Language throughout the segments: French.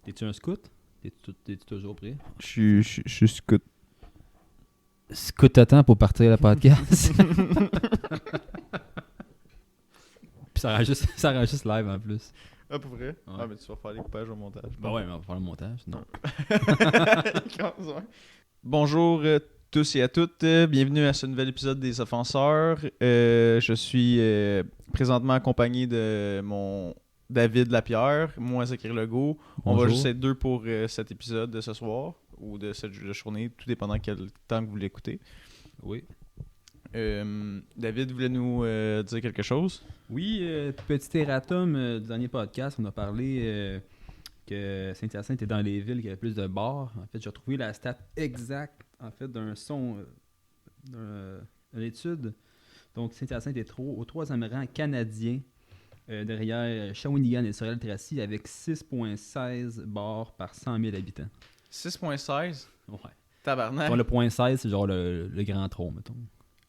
T'es-tu un scout? T'es-tu toujours prêt? Je suis scout. Scout à temps pour partir le podcast. Puis ça rend juste live en plus. Ah, pour vrai? Ouais. Ah, mais tu vas faire les coupages au montage. Bah ouais, mais on va faire le montage. Non. Bonjour tous et à toutes. Bienvenue à ce nouvel épisode des Offenseurs. Je suis présentement accompagné de mon David Lapierre, moi Zachary Legault. On va Bonjour. juste être deux pour cet épisode de ce soir ou de cette journée, tout dépendant quel temps que vous l'écoutez. Oui. David voulait nous dire quelque chose. Oui, petit erratum du dernier podcast, on a parlé que Saint-Hyacinthe était dans les villes qui avaient plus de bars. En fait, j'ai retrouvé la stat exacte en fait d'une étude. Donc, Saint-Hyacinthe est au troisième rang canadien derrière Shawinigan et Sorel-Tracy avec 6,16 bars par 100 000 habitants. 6.16. Ouais. Tabarnak. Bon, le point 16, c'est genre le grand tronc, mettons.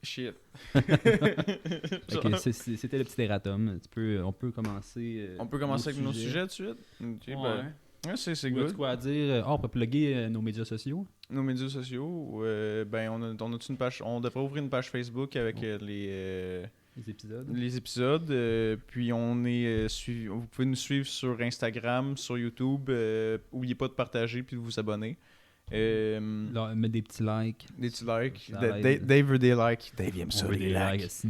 Shit. Fait que c'était le petit erratum. On peut commencer. On peut commencer avec nos sujets tout de suite? Ok, Ouais. ouais, c'est Tu good. quoi à dire? On peut plugger nos médias sociaux. Nos médias sociaux, on a une page, on devrait ouvrir une page Facebook avec les Les épisodes. épisodes. Puis on est vous pouvez nous suivre sur Instagram, sur YouTube. N'oubliez pas de partager puis de vous abonner. Là, mettre des petits likes. Des petits likes. Ça aide. Dave veut des likes. Dave aime On ça veut les des likes.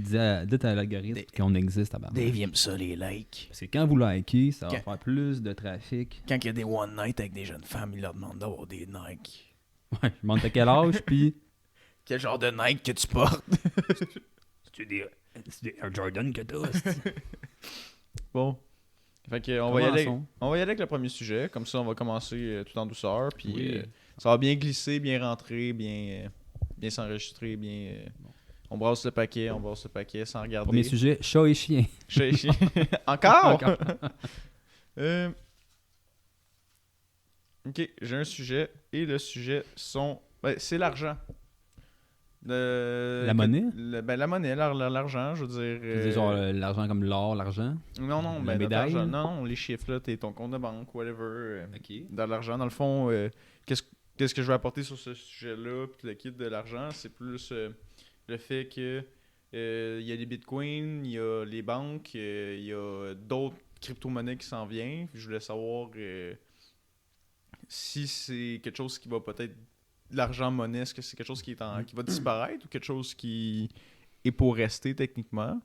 Dites à l'algorithme qu'on existe. Dave aime ça les likes. Parce que quand vous likez, ça va Quand- faire plus de trafic. Quand il y a des one night avec des jeunes femmes, il leur demande d'avoir des Nike. Ouais, je monte à quel âge, puis... Quel genre de Nike que tu portes? C'est des Air Jordan que t'as. Bon. Fait que on va y aller Commençons. avec le premier sujet. Comme ça, on va commencer tout en douceur. Puis Oui. ça va bien glisser, bien rentrer, bien s'enregistrer, bien... On brasse le paquet sans regarder. Premier sujet, chat et chien. Encore? Encore. Ok, j'ai un sujet. Et le sujet c'est l'argent. La monnaie? La monnaie, l'argent, je veux dire. C'est genre l'argent comme l'or, l'argent. Non, la notre médaille, argent. là? Non, les chiffres, là, t'es ton compte de banque, whatever. OK. Dans l'argent, dans le fond, qu'est-ce que je vais apporter sur ce sujet-là, puis le kit de l'argent, c'est plus le fait que il y a les bitcoins, il y a les banques, il y a d'autres crypto-monnaies qui s'en viennent. Je voulais savoir si c'est quelque chose qui va peut-être... L'argent monnaie, est-ce que c'est quelque chose qui va disparaître ou quelque chose qui est pour rester techniquement?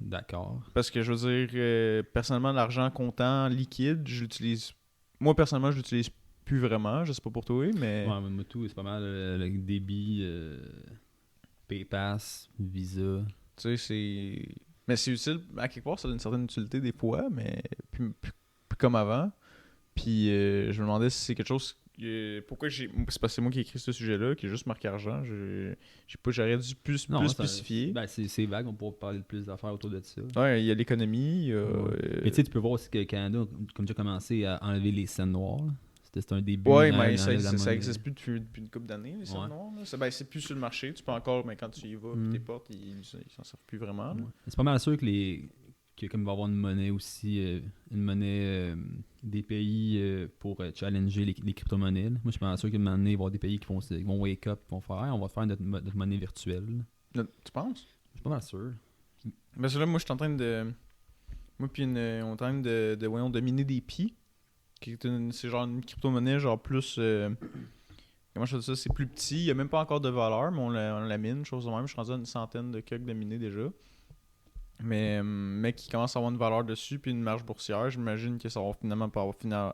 D'accord. Parce que je veux dire, personnellement, l'argent comptant liquide, je l'utilise. Moi, personnellement, je l'utilise plus vraiment. Je sais pas pour toi, mais. Ouais, mais tout, c'est pas mal le débit, PayPass, Visa. Tu sais, c'est. Mais c'est utile. À quelque part, ça a une certaine utilité des fois, mais plus comme avant. Puis je me demandais si c'est quelque chose. Pourquoi c'est parce que c'est moi qui ai écrit ce sujet-là, qui est juste marqué argent. J'aurais dû plus spécifier. Ben, c'est vague, on pourra parler de plus d'affaires autour de ça. Ouais, il y a l'économie, il y a. Mais tu sais, tu peux voir aussi que le Canada, comme déjà commencé à enlever les scènes noires. C'était un début. Ouais, dans mais la ça monnaie. existe plus depuis une couple d'années, les scènes noires. Là. C'est plus sur le marché. Tu peux encore, mais quand tu y vas, puis tes portes, ils s'en servent plus vraiment. Là. Ouais. C'est pas mal sûr que comme il va y avoir une monnaie aussi, une monnaie des pays pour challenger les crypto-monnaies. Là. Moi, je suis pas mal sûr qu'à un moment donné, il va y avoir des pays qui vont wake up, qui vont faire, hey, on va faire notre monnaie virtuelle. Tu penses? Je suis pas mal sûr. Parce que là, moi, je suis en train de... Moi, puis on est en train de miner des Pi. C'est genre une crypto-monnaie, genre plus... Comment je fais ça? C'est plus petit. Il n'y a même pas encore de valeur, mais on la mine, chose de même. Je suis rendu à une centaine de coques de miner déjà. Mais qui commence à avoir une valeur dessus, puis une marge boursière. J'imagine que ça va finalement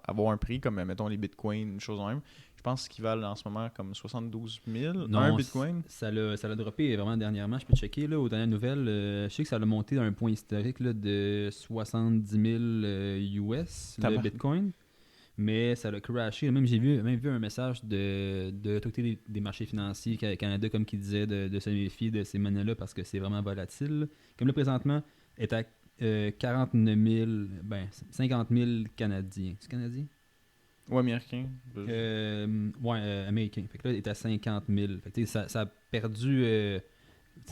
avoir un prix, comme mettons les bitcoins, une chose de même. Je pense qu'ils valent en ce moment comme 72 000 Non, un bitcoin. Ça l'a droppé vraiment dernièrement. Je peux checker là, aux dernières nouvelles. Je sais que ça l'a monté d'un point historique là, de 70 000 US, le bitcoin. Mais ça l'a crashé. Même j'ai vu un message de l'autorité des marchés financiers Canada, comme qui disait de se méfier de ces monnaies-là parce que c'est vraiment volatile. Comme là, présentement, est à 49 000, 50 000 Canadiens. C'est Canadien? Ou américain. Américain. Fait que là, il est à 50 000. Fait que, ça a perdu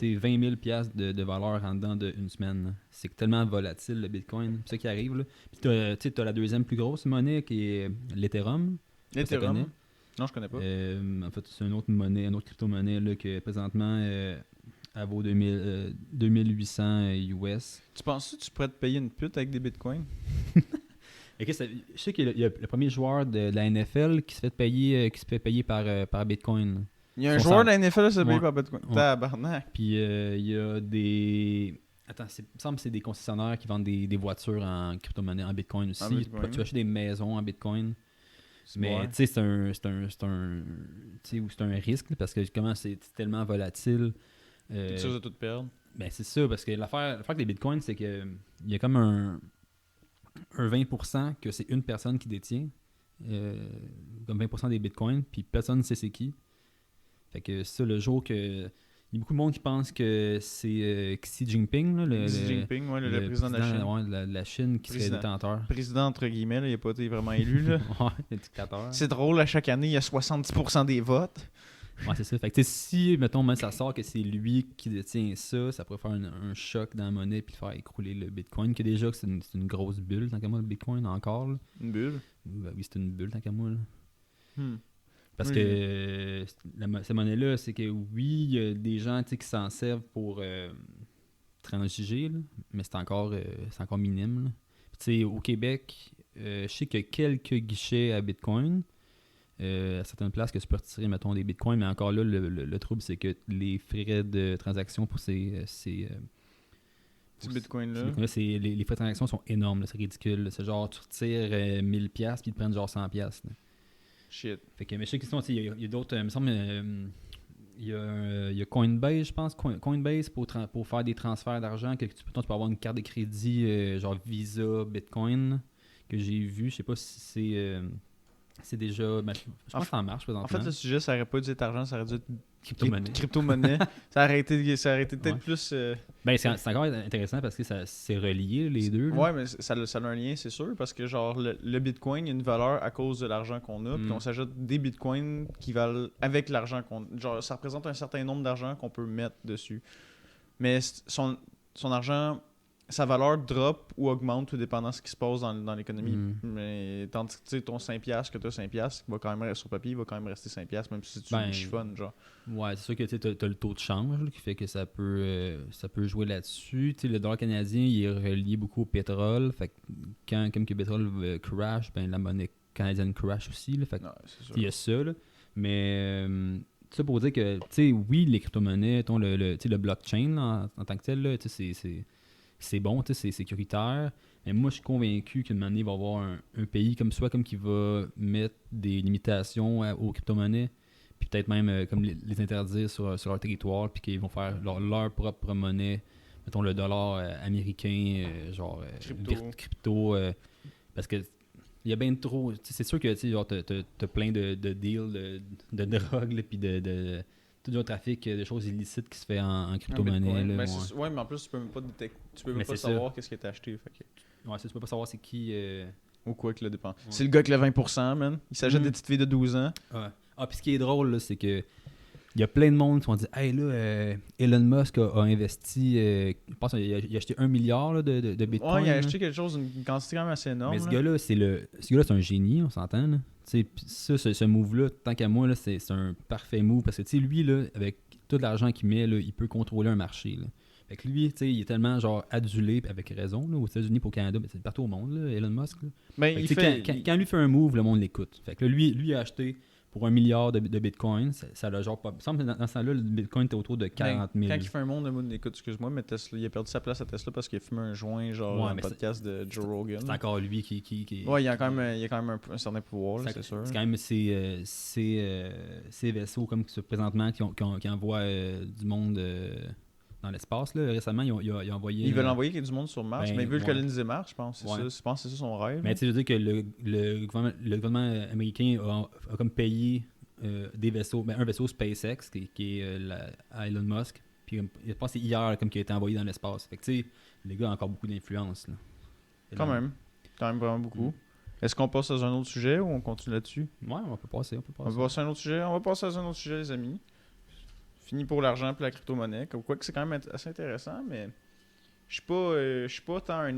20 000 piastres de valeur en dedans d'une semaine. C'est tellement volatile le Bitcoin. C'est ça qui arrive. Là. Puis t'as la deuxième plus grosse monnaie qui est l'Ethereum. L'Ethereum? Non, je connais pas. En fait, c'est une autre monnaie, une autre crypto-monnaie là, que présentement elle vaut 2800 US. Tu penses que tu pourrais te payer une pute avec des bitcoins? Je sais qu'il y a le premier joueur de la NFL qui se fait payer par Bitcoin. Il y a un joueur de la NFL qui se fait payer par Bitcoin. Ouais. Tabarnak. Puis il y a des... Attends, il me semble que c'est des concessionnaires qui vendent des voitures en crypto-monnaie, en Bitcoin aussi. Tu peux acheter des maisons en Bitcoin. Mais tu sais, c'est un risque là, parce que comment c'est tellement volatile. T'es sûr de tout perdre? Ben c'est ça, parce que l'affaire avec les bitcoins, c'est que il y a comme un 20% que c'est une personne qui détient, comme 20% des bitcoins, puis personne ne sait c'est qui. Fait que ça, le jour que... Il y a beaucoup de monde qui pense que c'est Xi Jinping, là, Xi Jinping, le président de la Chine. Ouais, de la Chine qui serait détenteur. Président, entre guillemets, là, il n'a pas été vraiment élu. Là. Ouais, le dictateur. C'est drôle, à chaque année, il y a 70% des votes. Ouais, c'est ça. Fait que si, mettons, même ça sort que c'est lui qui détient ça pourrait faire un choc dans la monnaie puis faire écrouler le Bitcoin, que déjà c'est une grosse bulle, tant qu'à moi, le Bitcoin encore. Là. Une bulle? Ben, oui, c'est une bulle, tant qu'à moi. Là. Parce Oui. que cette monnaie-là, c'est que oui, il y a des gens qui s'en servent pour transiger, là, mais c'est encore minime. Là. Puis, au Québec, je sais qu'il y a quelques guichets à Bitcoin. À certaines places que tu peux retirer, mettons, des bitcoins, mais encore là, le trouble, c'est que les frais de transaction pour ces bitcoins-là, les frais de transaction sont énormes, là, c'est ridicule. Là. C'est genre, tu retires 1000$ puis ils te prennent genre 100$. Là. Shit. Fait que, mais je sais qu'il y a d'autres, il me semble, il y a Coinbase, je pense, Coinbase pour faire des transferts d'argent, que tu peux avoir une carte de crédit genre Visa, Bitcoin, que j'ai vu, je sais pas si c'est déjà. Ben, je pense que ça en marche présentement. En fait, le sujet, ça aurait pas dû être argent, ça aurait dû être crypto-monnaie. Ça aurait été peut-être plus. Ben, c'est encore intéressant parce que c'est relié, les deux. Là. Ouais, mais ça a un lien, c'est sûr, parce que genre le bitcoin, il y a une valeur à cause de l'argent qu'on a, puis on s'ajoute des bitcoins qui valent avec l'argent qu'on. Genre, ça représente un certain nombre d'argent qu'on peut mettre dessus. Mais son argent. Sa valeur drop ou augmente tout dépendant de ce qui se passe dans l'économie. Mais tandis que ton 5$ que tu as 5$, va quand même sur papier, il va quand même rester 5$, même si tu chiffonnes, genre. Ouais, c'est sûr que tu as le taux de change là, qui fait que ça peut jouer là-dessus. Le dollar canadien, il est relié beaucoup au pétrole. Fait que quand comme que le pétrole crash, ben la monnaie canadienne crash aussi. Là, fait que, il y a ça. Là. Mais ça pour dire que oui, les crypto-monnaies, le blockchain là, en tant que tel, là, c'est bon, c'est sécuritaire. Mais moi, je suis convaincu qu'une année, il va y avoir un pays comme qui va mettre des limitations aux crypto-monnaies, puis peut-être même comme les interdire sur leur territoire, puis qu'ils vont faire leur propre monnaie, mettons le dollar américain, crypto. Parce que il y a bien trop. C'est sûr que t'as plein de deals de drogue, puis de tout le trafic de choses illicites qui se fait en crypto-monnaie. Là, ouais, mais en plus, tu peux même pas tu peux même pas savoir qu'est-ce qui est acheté. Fait que... Ouais, tu peux pas savoir c'est qui. Ou quoi que le dépend. Ouais. C'est le gars qui a 20%, man. Il s'agit des petites filles de 12 ans. Ouais. Ah, puis ce qui est drôle, là, c'est que il y a plein de monde qui vont dire hey, là, Elon Musk a investi, je pense qu'il a acheté 1 milliard là, de Bitcoin. Ouais, il a acheté quelque chose, une quantité quand même assez énorme. Mais ce gars-là, c'est un génie, on s'entend. Là. Ça, ce move-là, tant qu'à moi, là, c'est un parfait move parce que lui, là, avec tout l'argent qu'il met, là, il peut contrôler un marché. Là. Fait que lui, il est tellement genre adulé, avec raison, là, aux États-Unis pour Canada, mais c'est partout au monde, là, Elon Musk. Là. Ben, quand lui fait un move, le monde l'écoute. Fait que là, lui a acheté pour 1 milliard de bitcoins. Ça l'a genre pas. Il me semble que dans ce temps-là, le bitcoin était autour de 40 000. Quand il fait un monde, le monde l'écoute, excuse-moi, mais Tesla, il a perdu sa place à Tesla parce qu'il a fumé un joint, genre un podcast de Joe Rogan. C'est encore lui qui. Ouais, il y a quand même un certain pouvoir, là, c'est sûr. C'est quand même ces vaisseaux comme présentement qui envoient du monde. Dans l'espace, là, récemment, ils ont envoyé... Ils veulent envoyer du monde sur Mars, mais ils veulent coloniser Mars, je pense. Je pense que c'est ça son rêve. Mais tu sais, je veux dire que le gouvernement américain a comme payé des vaisseaux, un vaisseau SpaceX, qui est à Elon Musk, puis je pense que c'est hier comme, qui a été envoyé dans l'espace. Fait que tu sais, les gars ont encore beaucoup d'influence. Là. Quand même vraiment beaucoup. Est-ce qu'on passe à un autre sujet ou on continue là-dessus? Ouais, on peut passer. On va passer à un autre sujet, les amis. fini pour l'argent et la crypto-monnaie. Comme quoi que c'est quand même assez intéressant, mais je suis pas tant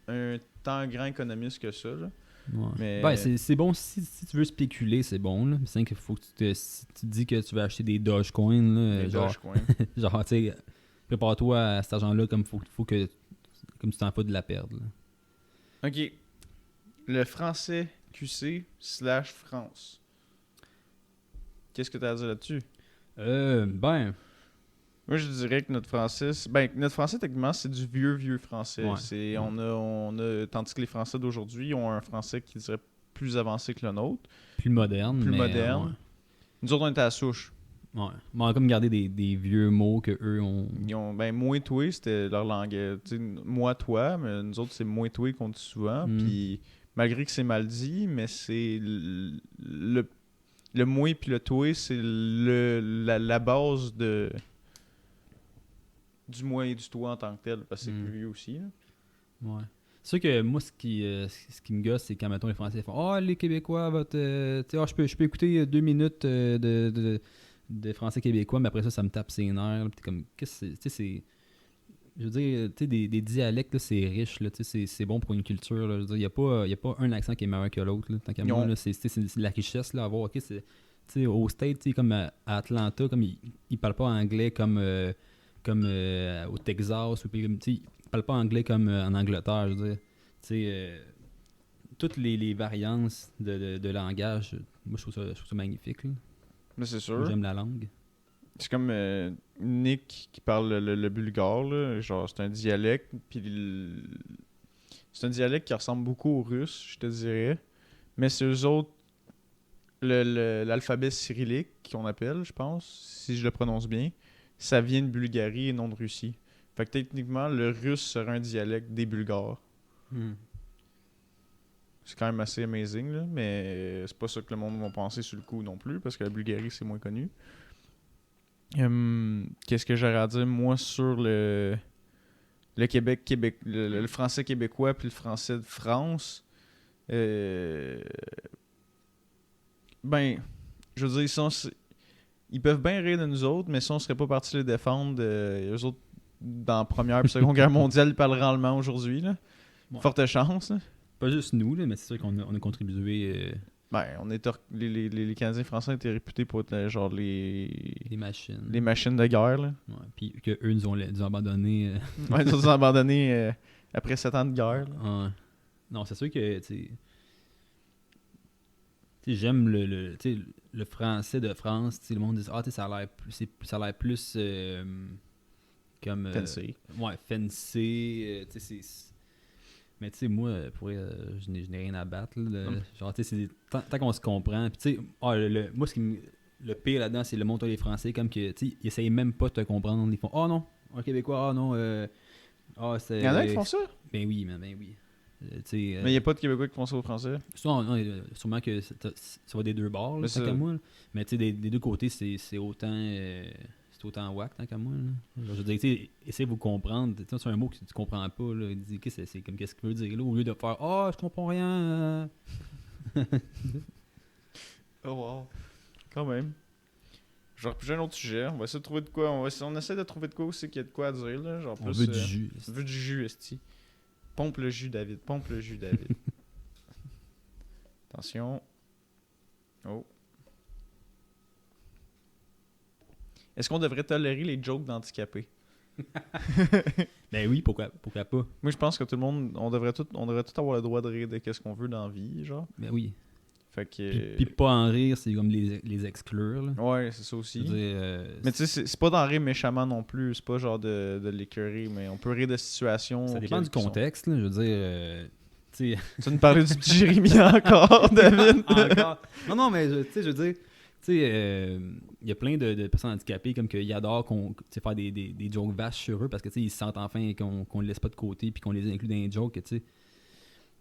un tant grand économiste que ça. Là. Ouais. Mais... Ben, c'est bon si tu veux spéculer, c'est bon. Là. C'est qu'il faut que si tu te dis que tu veux acheter des Dogecoin, là, Les genre, Dogecoin. genre tu sais, prépare-toi à cet argent-là comme comme tu t'en fous de la perdre. Là. Ok. Le français QC/France. Qu'est-ce que tu as à dire là-dessus? Ben. Moi, je dirais que notre français, techniquement, c'est du vieux français. Ouais. On a, tandis que les Français d'aujourd'hui ont un français qui dirait plus avancé que le nôtre. Plus moderne. Plus mais, moderne. Ouais. Nous autres, on était à la souche. Ouais. On a comme gardé des vieux mots que eux ont. Ils ont, moi, toi, c'était leur langue. Tu sais, moi, toi, mais nous autres, c'est moi, toi qu'on dit souvent. Puis, malgré que c'est mal dit, mais c'est le moi puis le toi, c'est la base du moi et du toi en tant que tel, parce que c'est plus vieux aussi. Là. Ouais. C'est sûr que moi, ce qui me gosse, c'est quand, mettons, les Français font « Ah, les Québécois, je peux écouter 2 minutes de français québécois, mais après ça me tape ses nerfs. » Puis comme, qu'est-ce que c'est... Je veux dire, tu sais, des dialectes, là, c'est riche, là, c'est bon pour une culture. Là. Je veux dire, il n'y a pas un accent qui est meilleur que l'autre. Tant qu'à moi, là, c'est de la richesse là, à voir. Okay, au States, comme à Atlanta, comme ils parlent pas anglais comme au Texas, ou comme, ils parlent pas anglais comme en Angleterre. Je veux dire, toutes les variances de langage, moi, je trouve ça magnifique. Là. Mais c'est sûr. Moi, j'aime la langue. C'est comme Nick qui parle le bulgare, là. Genre, c'est un dialecte, puis c'est un dialecte qui ressemble beaucoup au russe, je te dirais. Mais c'est eux autres, l'alphabet cyrillique, qu'on appelle, je pense, si je le prononce bien, ça vient de Bulgarie et non de Russie. Fait que techniquement, le russe serait un dialecte des Bulgares. C'est quand même assez amazing, là, mais c'est pas ça que le monde va penser sur le coup non plus, parce que la Bulgarie, c'est moins connu. Qu'est-ce que j'aurais à dire, moi, sur le le français québécois puis le français de France? Ben, je veux dire, ils peuvent bien rire de nous autres, mais si on serait pas partis les défendre, eux autres, dans la Première et Seconde Guerre mondiale, ils parleraient allemand aujourd'hui. Là. Ouais. Forte chance. Là. Pas juste nous, là, mais c'est sûr qu'on a contribué... Ben, les Canadiens français étaient réputés pour être genre les machines. Les machines de guerre. Là. Ouais, puis qu'eux nous ont abandonnés. Ouais, ils nous ont abandonnés après 7 ans de guerre. Là. Ouais. Non, c'est sûr que j'aime le français de France. Le monde dit ça a l'air plus comme. Fancy. Ouais, fancy. Mais tu sais, moi, je n'ai rien à battre. Là, genre, tu sais, tant qu'on se comprend. Puis tu sais, moi, le pire là-dedans, c'est le monde les Français, comme que, tu sais, ils essayent même pas de te comprendre. Ils font, oh non, un Québécois, oh non, c'est. Il y en a qui font ça? Ben oui, ben oui. Mais il n'y a pas de Québécois qui font ça aux Français? Sûrement que ça va des deux bords, là, tant qu'à moi. Là. Mais tu sais, des deux côtés, c'est autant. C'est autant whack, tant qu'à moi. Là. Je veux dire, essayez de vous comprendre. C'est un mot que tu comprends pas. Là. Il dit, c'est comme qu'est-ce qu'il veut dire là, au lieu de faire oh, je comprends rien. Oh wow. Quand même. Genre, j'ai un autre sujet. On va essayer de trouver de quoi. On essaie de trouver de quoi aussi qu'il y a de quoi à dire. Là. Genre, on veut du jus. On veut du jus, esti. Pompe le jus, David. Pompe le jus, David. Attention. Oh. Est-ce qu'on devrait tolérer les jokes d'handicapés? Ben oui, pourquoi pas? Moi, je pense que tout le monde, on devrait tout avoir le droit de rire de qu'est-ce qu'on veut dans la vie, genre. Ben oui. Fait que... Puis pas en rire, c'est comme les exclure, là. Ouais, c'est ça aussi. Dire, mais tu sais, c'est pas d'en rire méchamment non plus. C'est pas genre de l'écœurer, mais on peut rire de situations... Ça dépend du contexte, là. Je veux dire... Tu nous parlais du petit Jérémy encore, David? Encore? Non, mais tu sais, je veux dire... Tu sais, il y a plein de personnes handicapées comme qu'ils adorent faire des jokes vaches sur eux parce que ils se sentent enfin qu'on les laisse pas de côté puis qu'on les inclut dans les jokes. Tu sais,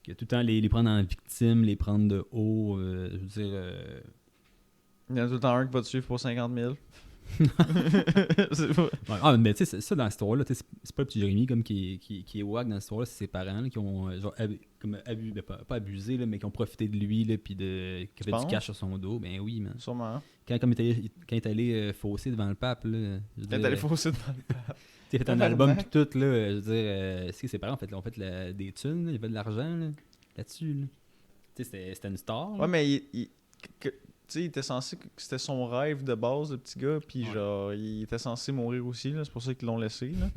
que tout le temps les prendre en victime, les prendre de haut. Je veux dire. Il y en a tout le temps un qui va te suivre pour 50 000. C'est pas... Ouais. Ah, mais tu sais, ça dans l'histoire-là, c'est pas le petit Jérémy comme qui est wack dans l'histoire-là, c'est ses parents là, qui ont pas abusé, là, mais qui ont profité de lui, là, puis qui avaient du cash sur son dos. Ben oui, man. Sûrement. Quand il est allé fausser devant le pape, là. Quand il est allé fausser devant le pape. Tu fait un album pis tout, là. Je veux dire, c'est que ses parents ont fait des thunes, là, il y avait de l'argent là-dessus, là. Tu sais, c'était une star. Là. Ouais, mais il était censé que c'était son rêve de base, le petit gars, puis genre, il était censé mourir aussi, là, c'est pour ça qu'ils l'ont laissé, là.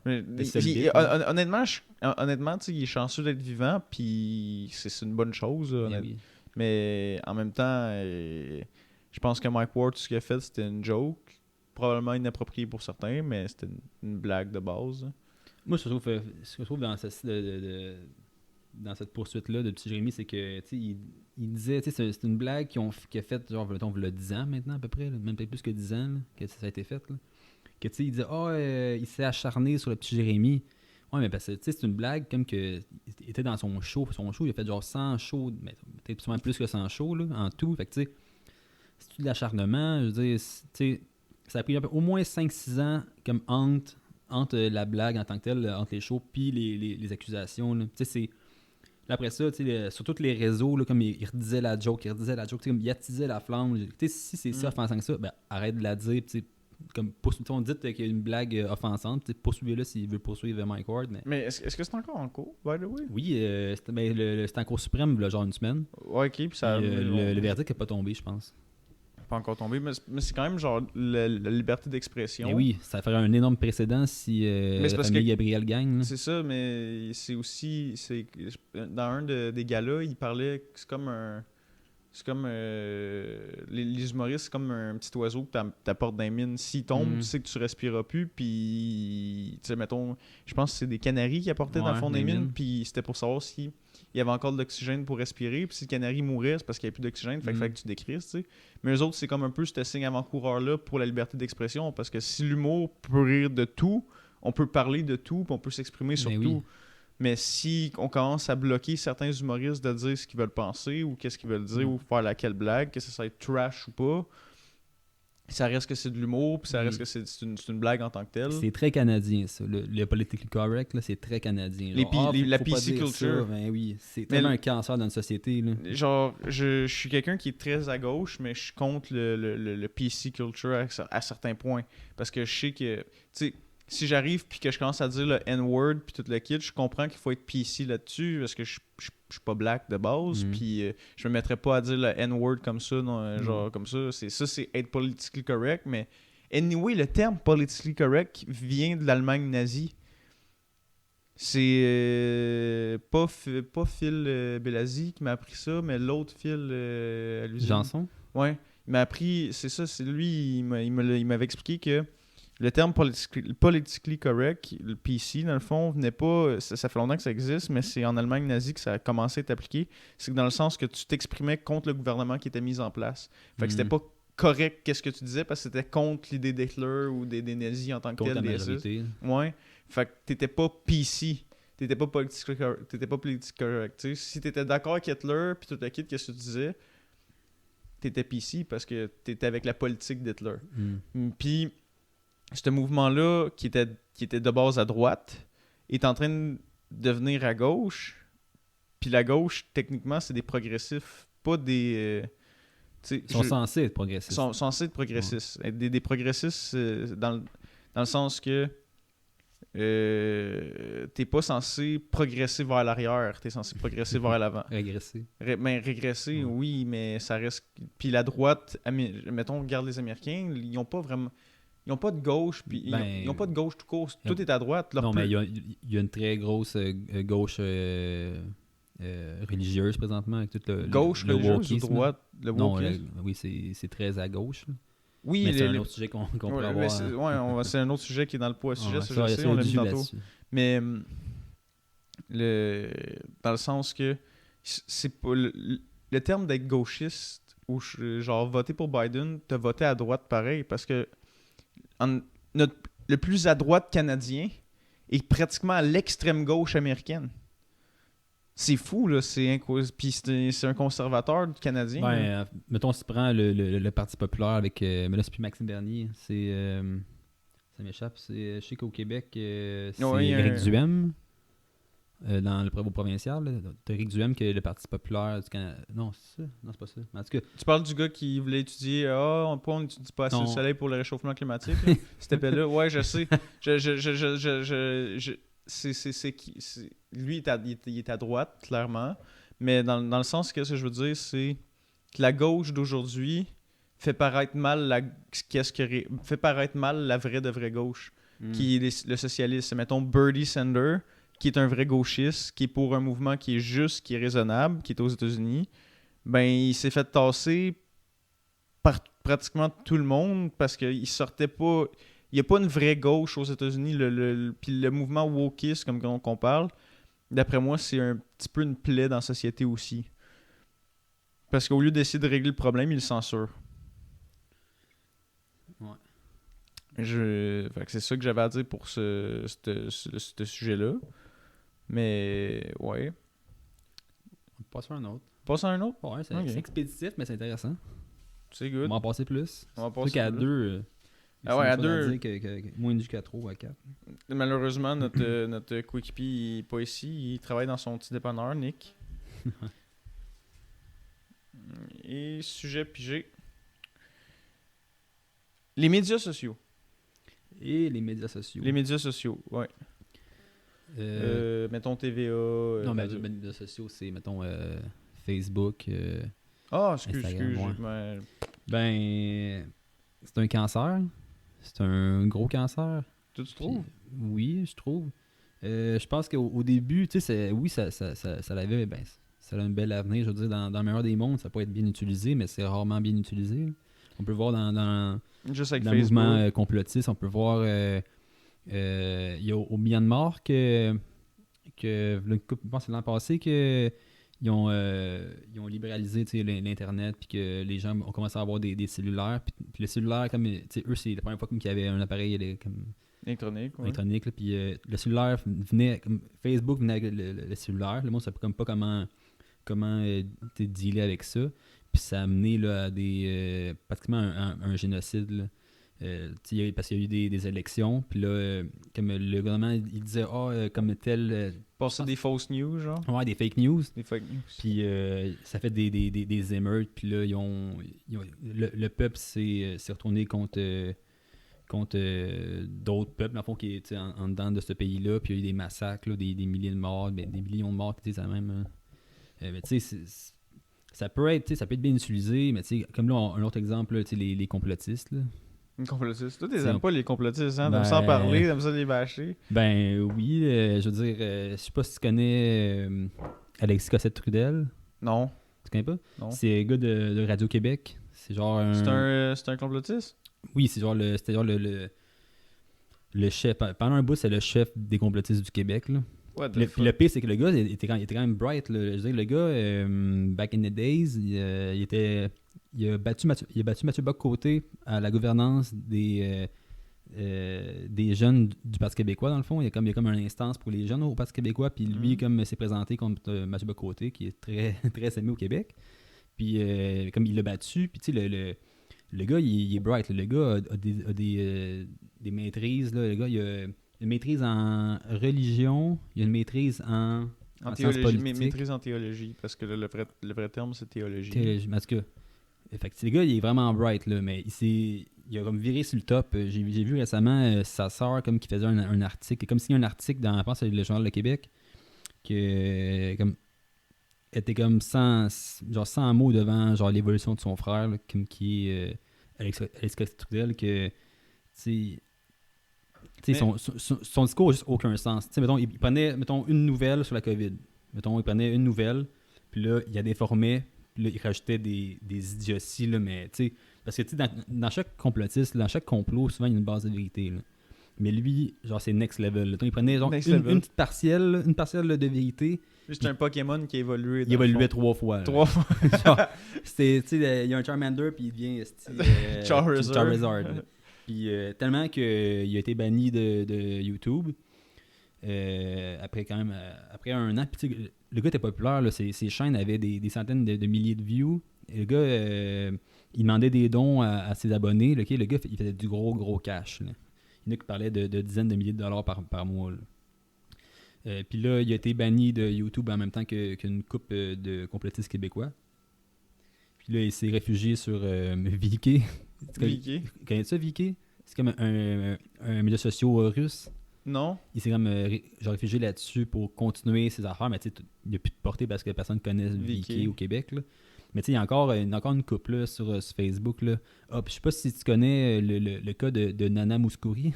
Ouais. Mais, honnêtement, il est chanceux d'être vivant, puis c'est une bonne chose, oui. Mais en même temps, je pense que Mike Ward, tout ce qu'il a fait, c'était une joke, probablement inappropriée pour certains, mais c'était une blague de base. Moi, ce que je trouve dans dans cette poursuite-là de petit Jérémy, c'est que il disait, c'est une blague qu'il a faite, genre, il y a 10 ans maintenant à peu près, là, même peut-être plus que 10 ans là, que ça a été fait. Là. Que il disait, il s'est acharné sur le petit Jérémy. Ouais, mais parce que c'est une blague comme que il était dans son show. Son show, il a fait genre 100 shows, mais peut-être souvent plus que 100 shows là, en tout. Fait que tu sais, c'est tout de l'acharnement. Je veux dire, ça a pris au moins 5-6 ans comme entre la blague en tant que telle, entre les shows puis les accusations. Tu sais, c'est. Après ça, sur tous les réseaux, là, comme il redisait la joke, comme il attisait la flamme. Si c'est ça offensant que ça, ben, arrête de la dire. Comme on dit qu'il y a une blague offensante, poursuivez-le s'il veut poursuivre Mike Ward. Mais est-ce que c'est encore en cours, by the way? Oui, c'était en cour suprême, là, genre une semaine. Ouais, ok, puis ça. Le verdict n'est pas tombé, je pense. Pas encore tombé, mais c'est quand même genre la liberté d'expression. Mais oui, ça ferait un énorme précédent si la famille Gabriel gagne. C'est ça, mais c'est aussi dans un des galas, il parlait que c'est comme les humoristes, c'est comme un petit oiseau que t'apportes dans les mines. S'il tombe, tu sais que tu respireras plus, puis tu sais, mettons, je pense que c'est des canaris qui apportaient dans le fond des mines, puis c'était pour savoir si il y avait encore de l'oxygène pour respirer, puis si le canari mourait, c'est parce qu'il n'y avait plus d'oxygène, fait qu'il fallait que tu décrisses, tu sais. Mais eux autres, c'est comme un peu ce signe avant-coureur-là pour la liberté d'expression, parce que si l'humour peut rire de tout, on peut parler de tout, puis on peut s'exprimer sur tout. Mais si on commence à bloquer certains humoristes de dire ce qu'ils veulent penser, ou qu'est-ce qu'ils veulent dire, ou faire laquelle blague, que ça soit trash ou pas, ça reste que c'est de l'humour, puis ça reste que c'est une blague en tant que telle. C'est très canadien, ça. Le politically correct, là, c'est très canadien. Genre, la PC culture. Ben oui, c'est tellement un cancer dans une société. Là. Genre, je suis quelqu'un qui est très à gauche, mais je suis contre le PC culture à certains points. Parce que je sais que, tu sais, si j'arrive puis que je commence à dire le N-word puis tout le kit, je comprends qu'il faut être PC là-dessus parce que je suis pas black de base puis je me mettrais pas à dire le N-word comme ça, non, genre comme ça. C'est être politically correct, mais anyway, le terme politically correct vient de l'Allemagne nazie. C'est pas Phil Bellasi qui m'a appris ça, mais l'autre Phil à l'usine. Janson? Ouais, il m'a appris, c'est ça, c'est lui, il m'avait expliqué que le terme politically correct, le PC, dans le fond, venait pas. Ça fait longtemps que ça existe, mais c'est en Allemagne nazie que ça a commencé à être appliqué. C'est que dans le sens que tu t'exprimais contre le gouvernement qui était mis en place. Fait que c'était pas correct qu'est-ce que tu disais parce que c'était contre l'idée d'Hitler ou des nazis en tant que contre tel. La majorité. Ouais. Fait que t'étais pas PC. T'étais pas politically correct. T'sais, si t'étais d'accord avec Hitler puis tout le kit, qu'est-ce que tu disais, t'étais PC parce que t'étais avec la politique d'Hitler. Puis ce mouvement-là, qui était de base à droite, est en train de devenir à gauche. Puis la gauche, techniquement, c'est des progressifs, pas des... ils sont censés être progressistes. Ils sont censés être progressistes. Ouais. Des progressistes dans le sens que t'es pas censé progresser vers l'arrière, t'es censé progresser vers l'avant. Régresser. Régresser, oui, mais ça reste... Puis la droite, mettons, regarde les Américains, ils ont pas vraiment... Ils n'ont pas de gauche, puis ils n'ont pas de gauche tout court. Tout est à droite. Non, mais il y a une très grosse gauche religieuse présentement avec tout le gauche le religieuse ou droite? Non, oui, c'est très à gauche. Là. Oui, mais c'est un autre sujet qu'on pourrait avoir. C'est un autre sujet qui est dans le poids sujet, ça, je sais, on l'a dit tantôt. Mais dans le sens que c'est pas le terme d'être gauchiste ou genre voter pour Biden, t'as voté à droite pareil, parce que le plus à droite canadien est pratiquement à l'extrême gauche américaine. C'est fou, là. Puis c'est un conservateur canadien. Ben, mettons, si tu prends le Parti populaire avec... mais là, c'est plus Maxime Bernier. C'est... ça m'échappe. Je sais qu'au Québec, c'est Éric Duhem. Dans le prévôt provincial, t'as Éric Duhem qui est le Parti populaire du Canada. Non, c'est ça? Non, c'est pas ça. Mais en tout cas, tu parles du gars qui voulait étudier on n'étudie pas assez le soleil pour le réchauffement climatique. Là. Cet épée-là, ouais, je sais. Lui, il est à droite, clairement. Mais dans le sens que ce que je veux dire, c'est que la gauche d'aujourd'hui fait paraître mal la vraie gauche, qui est le socialiste. Mettons Bernie Sanders, qui est un vrai gauchiste, qui est pour un mouvement qui est juste, qui est raisonnable, qui est aux États-Unis, ben il s'est fait tasser par pratiquement tout le monde parce qu'il sortait pas... Il n'y a pas une vraie gauche aux États-Unis. Puis le mouvement wokiste, comme qu'on parle, d'après moi, c'est un petit peu une plaie dans la société aussi. Parce qu'au lieu d'essayer de régler le problème, il le censure. Ouais. Fait que c'est ça que j'avais à dire pour ce sujet-là. Mais, ouais. On passe à un autre. Passe à un autre? Ouais, c'est expéditif, mais c'est intéressant. C'est good. On va en passer plus. On va passer qu'à deux... à deux... moins jusqu'à 3 ou à 4. Malheureusement, notre coéquipier n'est pas ici. Il travaille dans son petit dépanneur, Nick. Et sujet pigé. Les médias sociaux. Et les médias sociaux. Les médias sociaux, ouais. Mettons TVA. Non, mais les médias sociaux, c'est, mettons, Facebook. Excuse. Ouais. Ben, c'est un cancer. C'est un gros cancer. Tu trouves? Oui, je trouve. Je pense qu'au début, tu sais, ça avait, ça a un bel avenir. Je veux dire, dans le meilleur des mondes, ça peut être bien utilisé, mais c'est rarement bien utilisé. On peut voir dans le mouvement complotiste, on peut voir... il y a au Myanmar je pense que c'est l'an passé qu'ils ont libéralisé l'Internet, puis que les gens ont commencé à avoir des cellulaires. Puis les cellulaires, comme eux, c'est la première fois qu'il y avait un appareil comme électronique. Puis le cellulaire venait, comme Facebook venait avec le cellulaire. Le monde ne savait comme pas comment dealer avec ça. Puis ça a amené là, à pratiquement un génocide. Là. Parce qu'il y a eu des élections, puis là, comme le gouvernement, il disait comme tel... Passer des fausses news, genre? Ouais, des fake news. Des fake news. Puis ça fait des émeutes, puis là, le peuple s'est retourné contre d'autres peuples, dans le fond, qui est en dedans de ce pays-là, puis il y a eu des massacres, là, des milliers de morts, des millions de morts, tu sais, ça même... mais tu sais, ça peut être bien utilisé, mais tu sais, comme là, un autre exemple, tu sais, les complotistes, là. Les complotistes. Toi, t'aimes pas les complotistes, hein? T'aimes ça en parler, t'aimes ça les bâcher. Ben oui, je veux dire, je sais pas si tu connais Alexis Cossette-Trudel. Non. Tu connais pas? Non. C'est un gars de Radio-Québec. C'est genre un... C'est un complotiste? Oui, c'était genre le chef. Pendant un bout, c'est le chef des complotistes du Québec, là. Puis le pire, c'est que le gars, il était quand même bright, là. Je veux dire, le gars, back in the days, il a battu Mathieu Bock-Côté à la gouvernance des jeunes du Parti québécois, dans le fond. Il y a comme une instance pour les jeunes au Parti québécois, puis lui, comme s'est présenté contre Mathieu Bock-Côté, qui est très, très aimé au Québec. Puis, comme il l'a battu, puis tu sais, le gars, il est bright. Là. Le gars a des maîtrises. Là. Le gars, il a une maîtrise en religion, il y a une maîtrise en théologie, maîtrise en théologie, parce que le vrai terme, c'est théologie. Théologie, en tout cas. Fait que le gars, il est vraiment bright, là, mais il a comme viré sur le top. J'ai vu récemment sa sœur comme qui faisait un article, comme s'il y a un article dans, je pense, le Journal de Québec, que comme était comme 100 mots devant genre l'évolution de son frère, là, comme qui est Alexis Cossette-Trudel, que son discours n'a juste aucun sens. Mettons, il prenait une nouvelle sur la COVID. Mettons, il prenait une nouvelle, puis là, il a déformé, puis là, il rajoutait des idioties, là, mais parce que dans chaque complotiste, dans chaque complot, souvent, il y a une base de vérité. Là. Mais lui, genre, c'est next level. Là. Il prenait genre, une petite partielle là, de vérité. C'est un Pokémon qui a évolué. Il évoluait 3 fois. 3 fois. Genre, il y a un Charmander, puis il devient Charizard. Puis tellement qu'il a été banni de YouTube après un an. Puis le gars était populaire, là, ses chaînes avaient des centaines de milliers de views. Et le gars, il demandait des dons à ses abonnés. Là, okay? Le gars, il faisait du gros cash. Là. Il y en a qui parlaient de dizaines de milliers de dollars par mois. Puis là, il a été banni de YouTube en même temps qu'une couple de complotistes québécois. Puis là, il s'est réfugié sur Viki. Viki? Connais-tu ça, Viki? C'est comme un média social russe. Non. Il s'est comme réfugié là-dessus pour continuer ses affaires, mais tu sais, il n'y a plus de portée parce que personne ne connaît Viki au Québec. Là. Mais tu sais, il y a encore une couple là, sur Facebook. Là. Ah, puis je sais pas si tu connais le cas de Nana Mouskouri.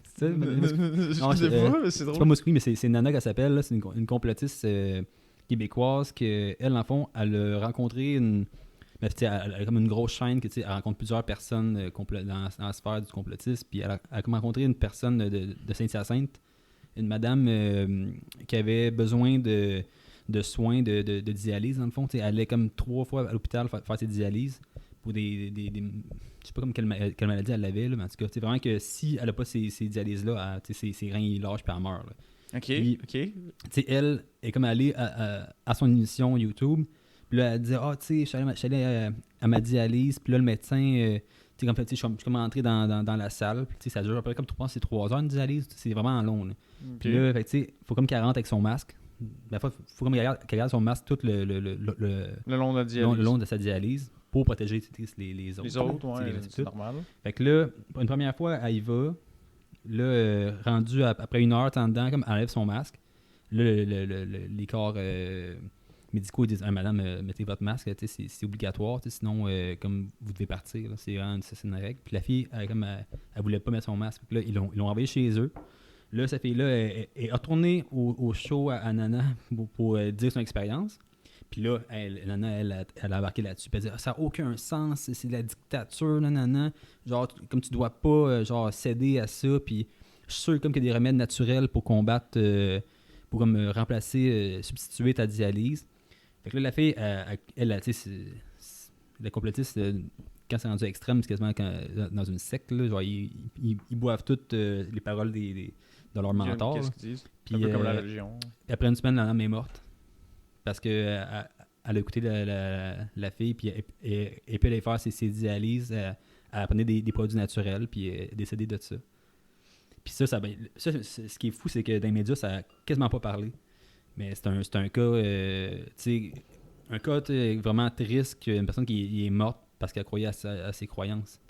C'est ça? Je sais pas, mais c'est drôle. C'est pas Mouskouri, mais c'est Nana qu'elle s'appelle. Là. C'est une complotiste québécoise qu'elle, en fond, elle a rencontré une... Mais elle a comme une grosse chaîne, elle rencontre plusieurs personnes dans la sphère du complotisme. Puis elle a comme rencontré une personne de Saint-Hyacinthe, une madame qui avait besoin de soins de dialyse, dans le fond. Elle allait comme 3 fois à l'hôpital faire ses dialyses pour des je sais pas comme quelle maladie elle avait, là, mais en tout cas, vraiment que si elle n'a pas ces dialyses-là, ses reins ils lâchent puis elle meurt. Là. OK, puis, OK. Elle est comme allée à son émission YouTube. Puis là, elle disait, tu sais, je suis allé à ma dialyse. Puis là, le médecin, tu sais, je suis comme entré dans la salle. Puis ça dure à peu près comme 3 heures de dialyse. C'est vraiment long. Là. Okay. Puis là, tu sais, il faut comme qu'elle rentre avec son masque. Il faut comme qu'elle garde son masque tout le long de la dialyse. Le long de sa dialyse pour protéger les autres. Les autres, ouais, c'est normal. Fait que là, une première fois, elle y va. Là, rendu après 1 heure, dedans, comme elle enlève son masque. Là, les corps... médicaux disent madame, mettez votre masque, c'est obligatoire, sinon comme vous devez partir, là, c'est une règle. Puis la fille, elle voulait pas mettre son masque. Puis là, ils l'ont envoyé chez eux. Là, cette fille-là est retournée au show à Nana pour dire son expérience. Puis là, Nana, elle a embarqué là-dessus. Puis elle dit, ça n'a aucun sens, c'est de la dictature, nanana. Genre, comme tu dois pas céder à ça. Puis je suis sûr comme qu'il y a des remèdes naturels pour combattre, pour comme remplacer, substituer ta dialyse. Fait que là, la fille, elle tu sais, la complotiste, quand c'est rendu extrême, c'est quasiment dans une secte, là, genre, ils boivent toutes les paroles de leur mentor. Qu'est-ce qu'ils disent? Puis, un peu comme la religion. Après une semaine, la dame est morte. Parce que elle a écouté la fille, puis elle peut aller faire ses dialyses, elle prenait des produits naturels, puis elle est décédée de ça. Puis ça, ce qui est fou, c'est que dans les médias, ça n'a quasiment pas parlé. Mais c'est un cas, vraiment triste qu'une personne qui est morte parce qu'elle croyait à ses croyances.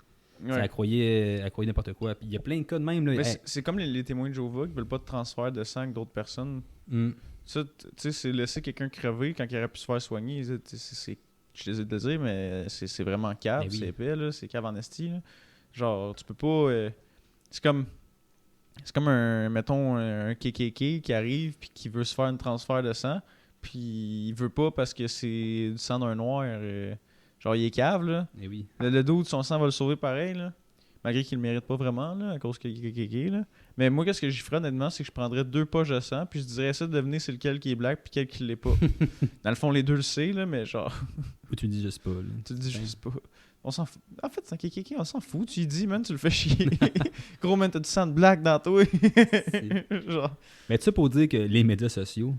Ouais. Elle croyait n'importe quoi. Puis il y a plein de cas de même. Là, c'est comme les témoins de Jéhovah qui veulent pas de transfert de sang avec d'autres personnes. Ça, tu sais, c'est laisser quelqu'un crever quand il aurait pu se faire soigner. Je les ai de le dire, mais c'est vraiment cave, c'est épais, là, c'est cave en esti. Là. Genre, tu peux pas... c'est comme mettons, un KKK qui arrive puis qui veut se faire un transfert de sang, puis il veut pas parce que c'est du sang d'un noir. Genre, il est cave, là. Et oui. Le doute, son sang va le sauver pareil, là. Malgré qu'il le mérite pas vraiment, là, à cause qu'il est KKK, là. Mais moi, qu'est-ce que j'y ferais, honnêtement, c'est que je prendrais 2 poches de sang, puis je dirais ça de devenir c'est lequel qui est black, puis lequel qui l'est pas. Dans le fond, les deux le savent, là, mais genre... Ou tu le dis juste pas, là. Tu le dis juste pas. On s'en fout. En fait, c'est un KKK, on s'en fout. Tu lui dis, man, tu le fais chier. Gros, man, t'as du sang de black dans toi. Genre. Mais tu sais, pour dire que les médias sociaux,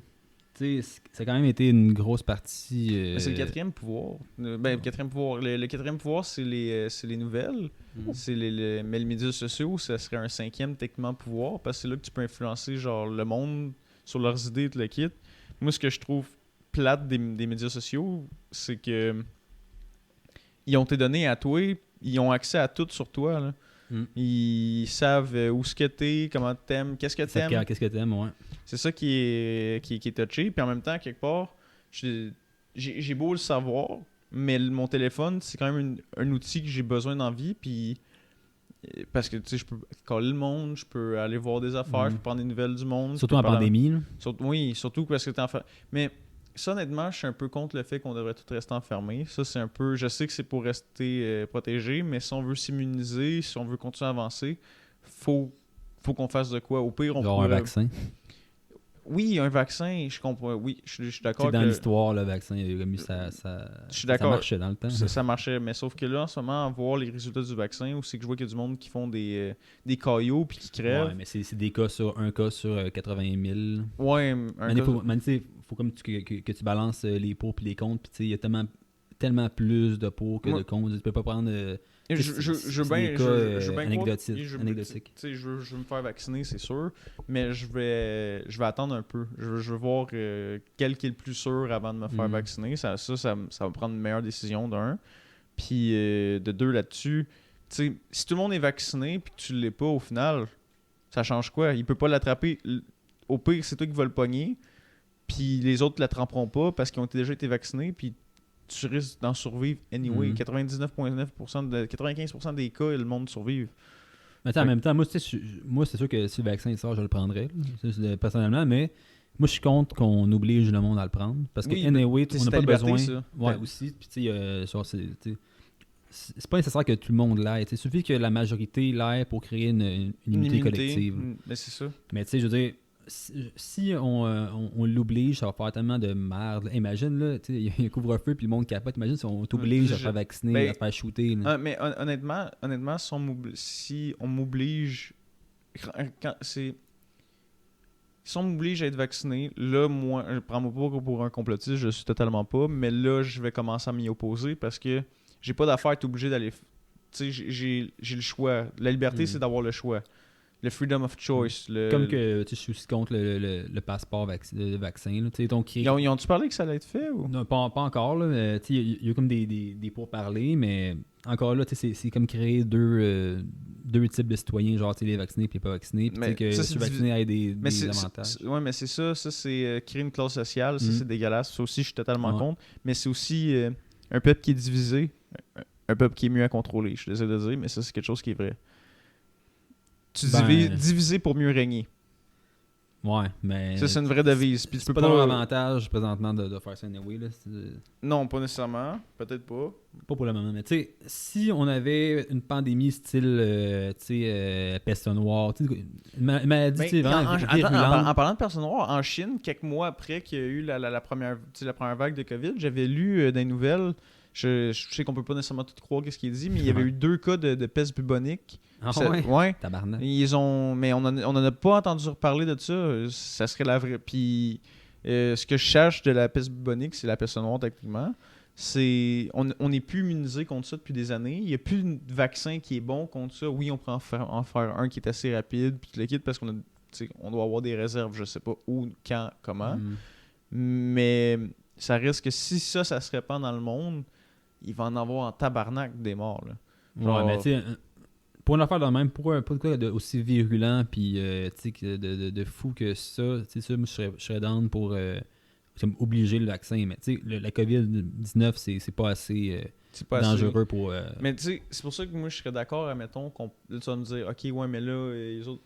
tu sais, ça a quand même été une grosse partie. C'est le 4e pouvoir. Le 4e pouvoir. Le 4e pouvoir, c'est les nouvelles. Mais les médias sociaux, ça serait un 5e techniquement pouvoir, parce que c'est là que tu peux influencer genre le monde sur leurs idées et tout le kit. Moi, ce que je trouve plate des médias sociaux, c'est que ils ont été donnés à toi, ils ont accès à tout sur toi. Là. Ils savent où ce que t'es, comment t'aimes, qu'est-ce que t'aimes. Qu'est-ce que t'aimes, ouais. C'est ça qui est touché. Puis en même temps, quelque part, j'ai beau le savoir, mais mon téléphone, c'est quand même un outil que j'ai besoin dans la vie. Puis parce que tu sais, je peux coller le monde, je peux aller voir des affaires, je peux prendre des nouvelles du monde. Surtout en pandémie. Là. Oui, surtout parce que t'es enfermé. Mais ça, honnêtement, je suis un peu contre le fait qu'on devrait tout rester enfermé. Ça, c'est un peu... Je sais que c'est pour rester protégé, mais si on veut s'immuniser, si on veut continuer à avancer, faut qu'on fasse de quoi. Au pire, on peut... un vaccin. oui, un vaccin, je comprends. Oui, je suis d'accord. Dans l'histoire, le vaccin, il a mis ça marchait dans le temps. Ça marchait, mais sauf que là, en ce moment, voir les résultats du vaccin, où c'est que je vois qu'il y a du monde qui font des caillots puis qui crèvent. Ouais, mais c'est des cas sur 80 000. Ouais, faut comme que tu balances les pour puis les contre, puis il y a tellement plus de pour que de contre. Tu peux pas prendre. Je veux bien anecdotiques. Je veux me faire vacciner, c'est sûr, mais je vais attendre un peu. Je veux voir quel qui est le plus sûr avant de me faire vacciner. Ça va prendre une meilleure décision d'un. Puis de deux là-dessus, si tout le monde est vacciné puis que tu l'es pas au final, ça change quoi? Il peut pas l'attraper. Au pire, c'est toi qui vas le pogner. Puis les autres ne l'attraperont pas parce qu'ils ont déjà été vaccinés. Puis tu risques d'en survivre anyway. 95% des cas, le monde survive. Mais en même temps, moi, c'est sûr que si le vaccin sort, je le prendrais, personnellement, mais moi, je suis contre qu'on oblige le monde à le prendre. Parce que, anyway, on n'a pas besoin. Ça. Ouais, aussi. Puis, c'est pas nécessaire que tout le monde l'aille. Il suffit que la majorité l'aille pour créer une immunité collective. Mais c'est ça. Mais, tu sais, je veux dire, si on l'oblige, ça va faire tellement de merde. Imagine, là, il y a un couvre-feu puis le monde capote. Imagine si on t'oblige à se faire vacciner, à se faire shooter. Mais honnêtement, si on m'oblige... Si on m'oblige à être vacciné, là, moi, je prends-moi pas pour un complotiste, je suis totalement pas, mais là, je vais commencer à m'y opposer parce que j'ai pas d'affaire à être obligé d'aller... Tu sais, j'ai le choix. La liberté, c'est d'avoir le choix. Le freedom of choice. Comme que je suis aussi contre le passeport de vaccin. Là, ils ont-tu parlé que ça allait être fait? Ou? Non, pas encore. Il y a comme des pourparlers, mais encore là, c'est comme créer deux types de citoyens, genre les vaccinés et les pas vaccinés. Puis que ceux vaccinés aient des avantages. Oui, mais c'est ça. Ça, c'est créer une classe sociale. Ça, c'est dégueulasse. Ça aussi, je suis totalement contre. Mais c'est aussi un peuple qui est divisé. Un peuple qui est mieux à contrôler. Je suis désolé de dire, mais ça, c'est quelque chose qui est vrai. Tu diviser pour mieux régner. Ouais, mais... Ça, c'est une vraie devise. Puis c'est pas dans l'avantage, présentement, de faire ça anyway. Là. Non, pas nécessairement. Peut-être pas. Pas pour le moment. Mais tu sais, si on avait une pandémie style, peste noire, une maladie vraiment virulente... En parlant de peste noire, en Chine, quelques mois après qu'il y a eu la première vague de COVID, j'avais lu des nouvelles... Je sais qu'on peut pas nécessairement tout croire ce qu'il dit, mais il y avait eu 2 cas de peste bubonique. Ah ouais? Tabarnak. Mais on en a pas entendu reparler de ça. Ça serait la vraie. Puis ce que je cherche de la peste bubonique, c'est la peste noire techniquement. On n'est plus immunisé contre ça depuis des années. Il n'y a plus de vaccin qui est bon contre ça. Oui, on peut en faire un qui est assez rapide, puis le kit parce qu'on doit avoir des réserves, je sais pas où, quand, comment. Mais ça risque que si ça se répand dans le monde, il va en avoir en tabarnak des morts. Là. Ouais, mais tu sais, pour une affaire de même, pour un cas aussi virulent puis de fou que ça, tu sais, ça, moi, je serais down pour obliger le vaccin. Mais tu sais, la COVID-19, c'est pas assez dangereux pour... Mais tu sais, c'est pour ça que moi, je serais d'accord, admettons, là, tu vas me dire, OK, ouais, mais là, les autres...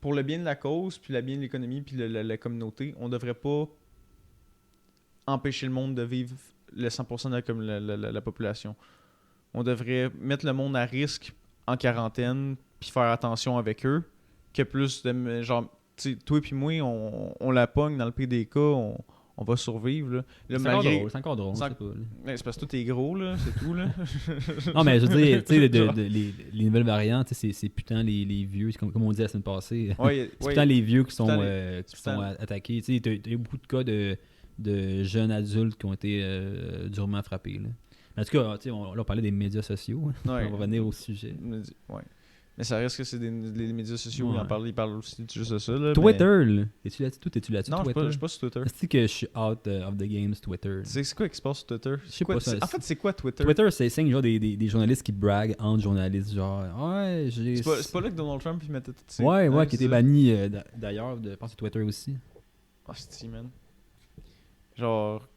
Pour le bien de la cause, puis le bien de l'économie, puis la communauté, on devrait pas empêcher le monde de vivre le 100% de la population. On devrait mettre le monde à risque en quarantaine puis faire attention avec eux que plus de... Genre, tu sais, toi et moi, on la pogne dans le pire des cas, on va survivre. Là, c'est encore drôle. C'est parce que tout est gros, là, c'est tout. Là. Non, mais je veux dire, tu sais, les nouvelles variantes, c'est putain les vieux, comme on dit la semaine passée. C'est putain les vieux qui sont attaqués. Tu sais, il y a beaucoup de cas de jeunes adultes qui ont été durement frappés. Là. En tout cas, on parlait des médias sociaux. On va revenir au sujet. Ouais. Mais ça reste que c'est les médias sociaux. Ils parlent aussi juste de ça. Là, Twitter, là. Es-tu là-dessus? Non, je suis pas sur Twitter. Est-ce que je suis out of the game sur Twitter? C'est quoi qui se passe sur Twitter? Je sais pas ça. En fait, c'est quoi Twitter? Twitter, c'est genre des journalistes qui braguent entre journalistes. Genre, ouais, j'ai... C'est pas là que Donald Trump il mettait tout ça. Ouais, qui était banni d'ailleurs, je pense sur Twitter aussi. Ah, c'est man. Genre...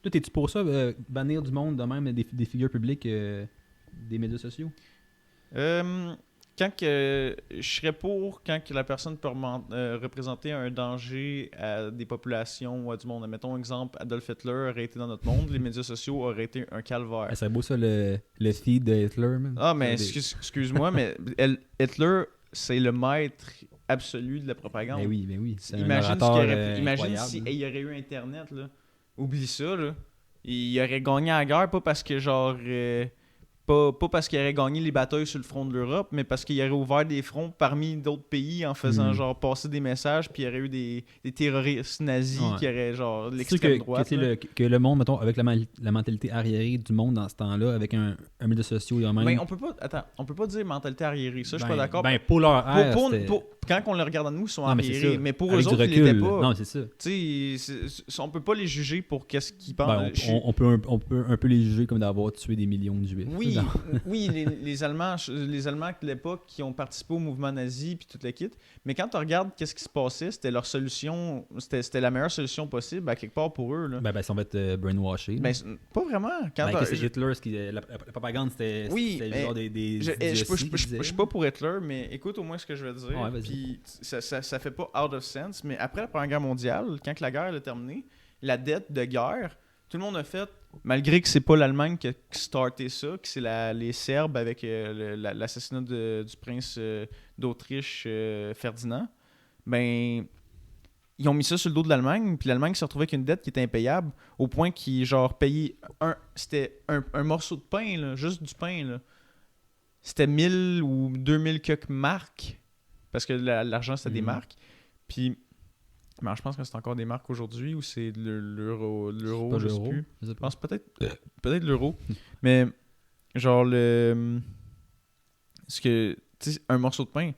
Toi, t'es-tu pour ça, bannir du monde de même des figures publiques des médias sociaux? Quand je serais pour quand que la personne peut représenter un danger à des populations ou à du monde. Mettons exemple, Adolf Hitler aurait été dans notre monde, les médias sociaux auraient été un calvaire. C'est beau ça le feed de Hitler, man. Ah, mais excuse-moi, mais Hitler, c'est le maître absolu de la propagande. Mais oui. C'est Imagine imagine si il y aurait eu Internet, là. Oublie ça, là. Il aurait gagné la guerre, pas parce que, genre... Pas parce qu'il aurait gagné les batailles sur le front de l'Europe, mais parce qu'il aurait ouvert des fronts parmi d'autres pays en faisant genre passer des messages, puis il y aurait eu des terroristes nazis qui auraient genre l'extrême droite. Que le monde, mettons, avec la mentalité arriérée du monde dans ce temps-là, avec un média social, il y a même... Mais on peut pas dire mentalité arriérée, ça je suis pas d'accord. Pour leur ère, quand on le regarde à nous, ils sont arriérés, mais pour avec eux autres, ils l'étaient pas. Non, c'est ça. Tu sais, on peut pas les juger pour qu'est-ce qu'ils pensent. On peut un peu les juger comme d'avoir tué des millions de Juifs. Oui, les Allemands de l'époque qui ont participé au mouvement nazi puis toute la kit. Mais quand tu regardes qu'est-ce qui se passait, c'était leur solution, c'était la meilleure solution possible à quelque part pour eux. Là. Ils sont brainwashés. Pas vraiment. C'est Hitler, la propagande, c'était genre des je suis pas pour Hitler, mais écoute au moins ce que je veux dire. Ouais, puis ça fait pas out of sense. Mais après la Première Guerre mondiale, quand la guerre est terminée, la dette de guerre, tout le monde a fait, malgré que c'est pas l'Allemagne qui a starté ça, que c'est les Serbes avec l'assassinat du prince d'Autriche Ferdinand, ben ils ont mis ça sur le dos de l'Allemagne, puis l'Allemagne s'est retrouvée avec une dette qui était impayable, au point qu'ils genre payaient c'était un morceau de pain, là, juste du pain, là. C'était 1000 ou 2000 quelques marques, parce que l'argent c'était des marques, puis je pense que c'est encore des marques aujourd'hui ou c'est l'euro, je sais plus. Je pense peut-être l'euro. Mais genre un morceau de pain.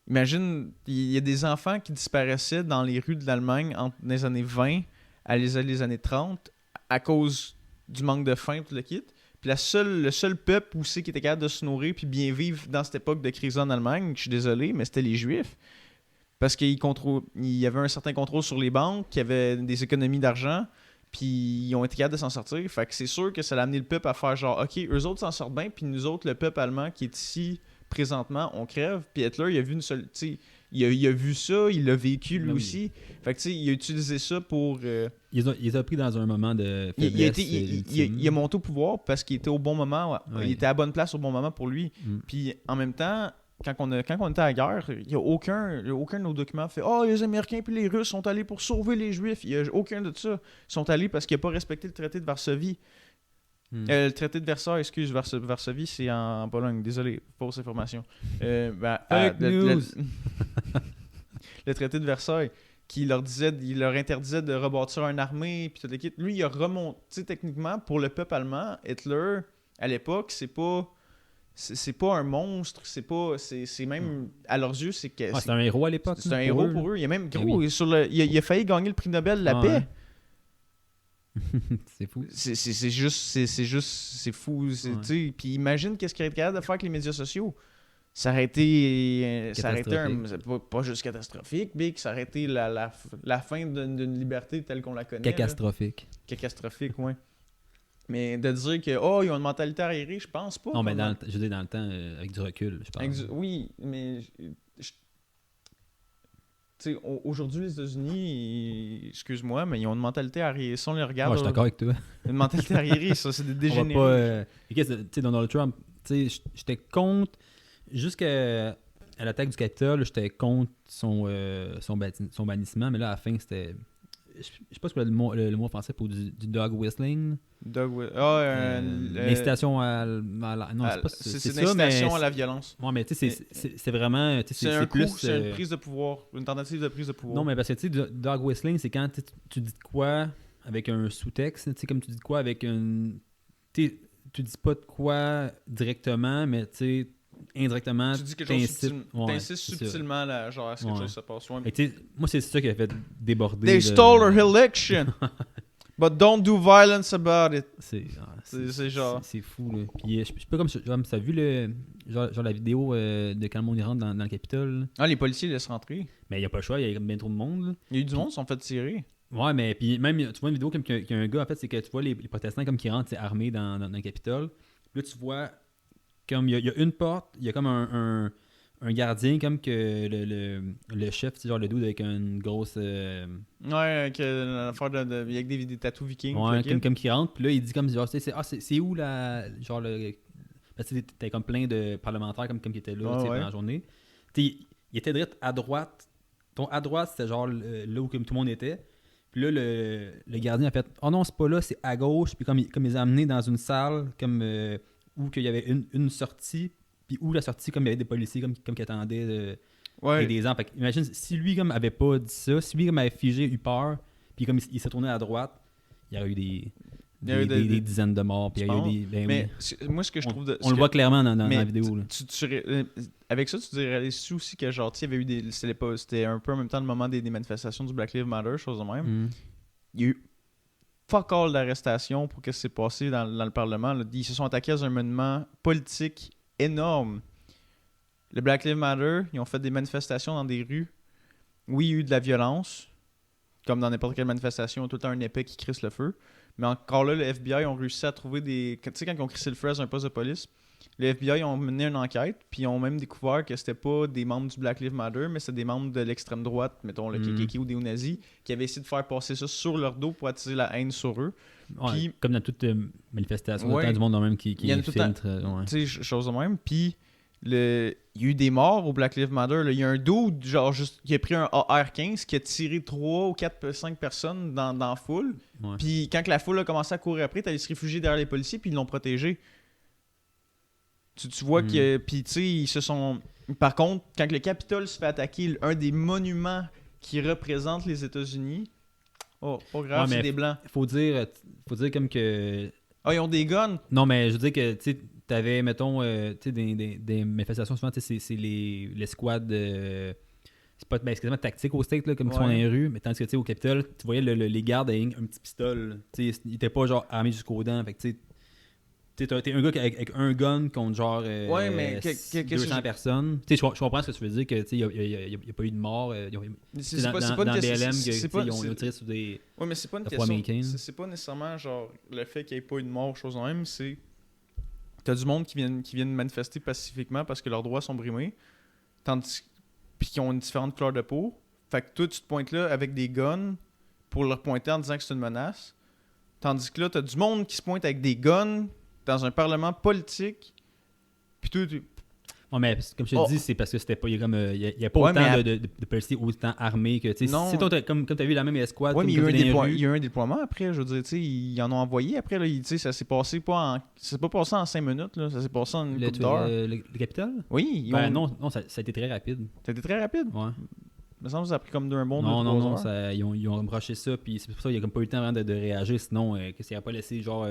Imagine, il y a des enfants qui disparaissaient dans les rues de l'Allemagne entre les années 20 à les années 30 à cause du manque de faim, tout le kit. Puis le seul peuple aussi qui était capable de se nourrir puis bien vivre dans cette époque de crise en Allemagne, je suis désolé, mais c'était les Juifs. Parce qu'il y avait un certain contrôle sur les banques, qu'il y avait des économies d'argent, puis ils ont été capables de s'en sortir. Fait que c'est sûr que ça l'a amené le peuple à faire genre, OK, eux autres s'en sortent bien, puis nous autres, le peuple allemand qui est ici présentement, on crève. Puis Hitler, il a vu une seule... Il a vu ça, il l'a vécu lui aussi. Fait que il a utilisé ça pour... Il a pris dans un moment de faiblesse. Il a monté au pouvoir parce qu'il était au bon moment. Ouais. Il était à la bonne place au bon moment pour lui. Puis en même temps... Quand on était à la guerre, il n'y a aucun de nos documents fait « Ah, les Américains puis les Russes sont allés pour sauver les Juifs. » Il n'y a aucun de ça. Ils sont allés parce qu'il n'a pas respecté le traité de Varsovie. Le traité de Versailles, Varsovie, c'est en Pologne. Désolé, fausse information. Fake news! Le traité de Versailles qui leur interdisait de rebâtir une armée puis toute l'équipe. Lui, il a remonté techniquement pour le peuple allemand. Hitler, à l'époque, c'est pas un monstre, c'est même à leurs yeux c'est un héros à l'époque. C'est un héros pour eux. Il y a même il a failli gagner le prix Nobel de la paix. C'est fou. C'est fou. Puis imagine qu'est-ce qu'il aurait été capable de faire avec les médias sociaux. Ça aurait été pas juste catastrophique, mais ça aurait été la fin d'une liberté telle qu'on la connaît. Catastrophique, oui. Mais de dire que ils ont une mentalité arriérée, je pense pas. Non, mais je veux dire, dans le temps, avec du recul, je pense. Oui, mais aujourd'hui, les États-Unis, excuse-moi, mais ils ont une mentalité arriérée. Si on les regarde. Je suis d'accord avec toi. Une mentalité arriérée, ça, c'est des dégénérés. Donald Trump, j'étais contre. Jusqu'à l'attaque du Capitole, j'étais contre son bannissement, mais là, à la fin, c'était. Je sais pas ce que le mot français pour du dog whistling. L'incitation à non, c'est une incitation à la violence. Ouais, mais tu sais, c'est vraiment. C'est plus. C'est une prise de pouvoir, une tentative de prise de pouvoir. Non, mais parce que tu sais, dog whistling, c'est quand tu dis de quoi avec un sous-texte, tu sais, comme tu dis de quoi avec un. Tu dis pas de quoi directement, mais tu sais. Indirectement, tu dis quelque chose t'insistes subtilement là, genre à ce que quelque chose se passe. Ouais. Moi, c'est ça qui a fait déborder. They stole our election, but don't do violence about it. C'est genre. C'est fou là. Puis je sais pas comme ça a vu genre la vidéo de quand le monde rentre dans le Capitole. Ah, les policiers laissent rentrer. Mais il y a pas le choix, il y a bien trop de monde. Là. Il y a eu du monde qui sont fait tirer. Ouais, mais puis même tu vois une vidéo comme qu'il y a un gars en fait, c'est que tu vois les protestants comme qui rentrent armés dans le Capitole. Là tu vois comme il y a une porte, il y a comme un gardien, comme que le chef, c'est genre le dude avec une grosse. Ouais, avec l'affaire avec des tatous vikings. Ouais, comme qui rentre, puis là, il dit comme genre, c'est où la. Genre le. Parce que t'as comme plein de parlementaires comme qui étaient là pendant la journée. il était direct à droite. Ton à droite, c'était genre là où comme tout le monde était. Puis là, le gardien a fait « Oh non, c'est pas là, c'est à gauche. » Puis comme il les a amenés dans une salle comme où il y avait une sortie, puis où la sortie, comme il y avait des policiers comme qui attendaient et des gens. Fait que, imagine, si lui comme avait pas dit ça, si lui comme avait figé, eu peur, puis comme il s'est tourné à droite, il y aurait eu des dizaines de morts. Puis il y a eu des... mais moi, ce que je trouve... on le voit clairement dans la vidéo. Là. Avec ça, tu réalises aussi que genre, il y avait eu c'était un peu en même temps le moment des manifestations du Black Lives Matter, chose de même. Il y a eu fuck all d'arrestations pour ce qui s'est passé dans le Parlement. Là. Ils se sont attaqués à un monument politique énorme. Le Black Lives Matter, ils ont fait des manifestations dans des rues. Oui, il y a eu de la violence, comme dans n'importe quelle manifestation, il y a tout le temps un épée qui crisse le feu. Mais encore là, le FBI ont réussi à trouver des... Tu sais, quand ils ont crissé le feu à un poste de police, les FBI ont mené une enquête, puis ils ont même découvert que c'était pas des membres du Black Lives Matter, mais c'était des membres de l'extrême droite, mettons le KKK ou des nazis, qui avaient essayé de faire passer ça sur leur dos pour attiser la haine sur eux. Ouais, puis, comme dans toute manifestation, ouais, il y a du monde dans même qui filtre. Tu sais, chose de même. Puis, il y a eu des morts au Black Lives Matter. Il y a un dude, genre, juste, qui a pris un AR-15 qui a tiré 3 ou 4, 5 personnes dans la foule. Ouais. Puis, quand la foule a commencé à courir après, t'as allé se réfugier derrière les policiers, puis ils l'ont protégé. Tu vois que... Puis, tu sais, ils se sont... Par contre, quand le Capitole se fait attaquer, un des monuments qui représente les États-Unis... Oh, pas grave, c'est des Blancs. Faut dire comme que... Ah, ils ont des guns? Non, mais je veux dire que, tu sais, t'avais, mettons, tu sais, des manifestations, souvent, tu sais, c'est les squads... c'est pas quasiment tactique au States, là, comme ils sont dans les rues, mais tandis que, tu sais, au Capitole, tu voyais les gardes avec un petit pistolet. Tu sais, ils étaient pas, genre, armés jusqu'aux dents. Fait que, tu sais, t'es un gars avec un gun contre genre 200 personnes. Tu sais, je comprends ce que tu veux dire, que tu sais, il n'y a pas eu de mort. C'est pas une question. Ils ont tiré sur des. Oui, mais c'est pas une question. C'est pas nécessairement genre le fait qu'il n'y ait pas eu de mort, chose de même. C'est. T'as du monde qui viennent manifester pacifiquement parce que leurs droits sont brimés. Puis qui ont une différente couleur de peau. Fait que toi, tu te pointes là avec des guns pour leur pointer en disant que c'est une menace. Tandis que là, t'as du monde qui se pointe avec des guns dans un parlement politique, puis tout. Ouais, mais comme je te dis, c'est parce que c'était pas. Il y a pas autant de policiers autant armés que. Non. Comme tu as vu la même escouade. Ouais, mais il y a eu un déploiement après. Je veux dire, tu sais, ils en ont envoyé après. Là, ça s'est passé pas en. C'est pas passé en 5 minutes, là. Ça s'est passé en une couple d'heures. Le Capitole? Oui. Non, ça a été très rapide. Ça a été très rapide? Ouais. Il me semble que ça a pris comme un bon 2-3 heures. Non, ils ont broché ça, puis c'est pour ça qu'il n'y a comme pas eu le temps vraiment de réagir. Sinon, qu'est-ce qu'il n'y a pas laissé, genre.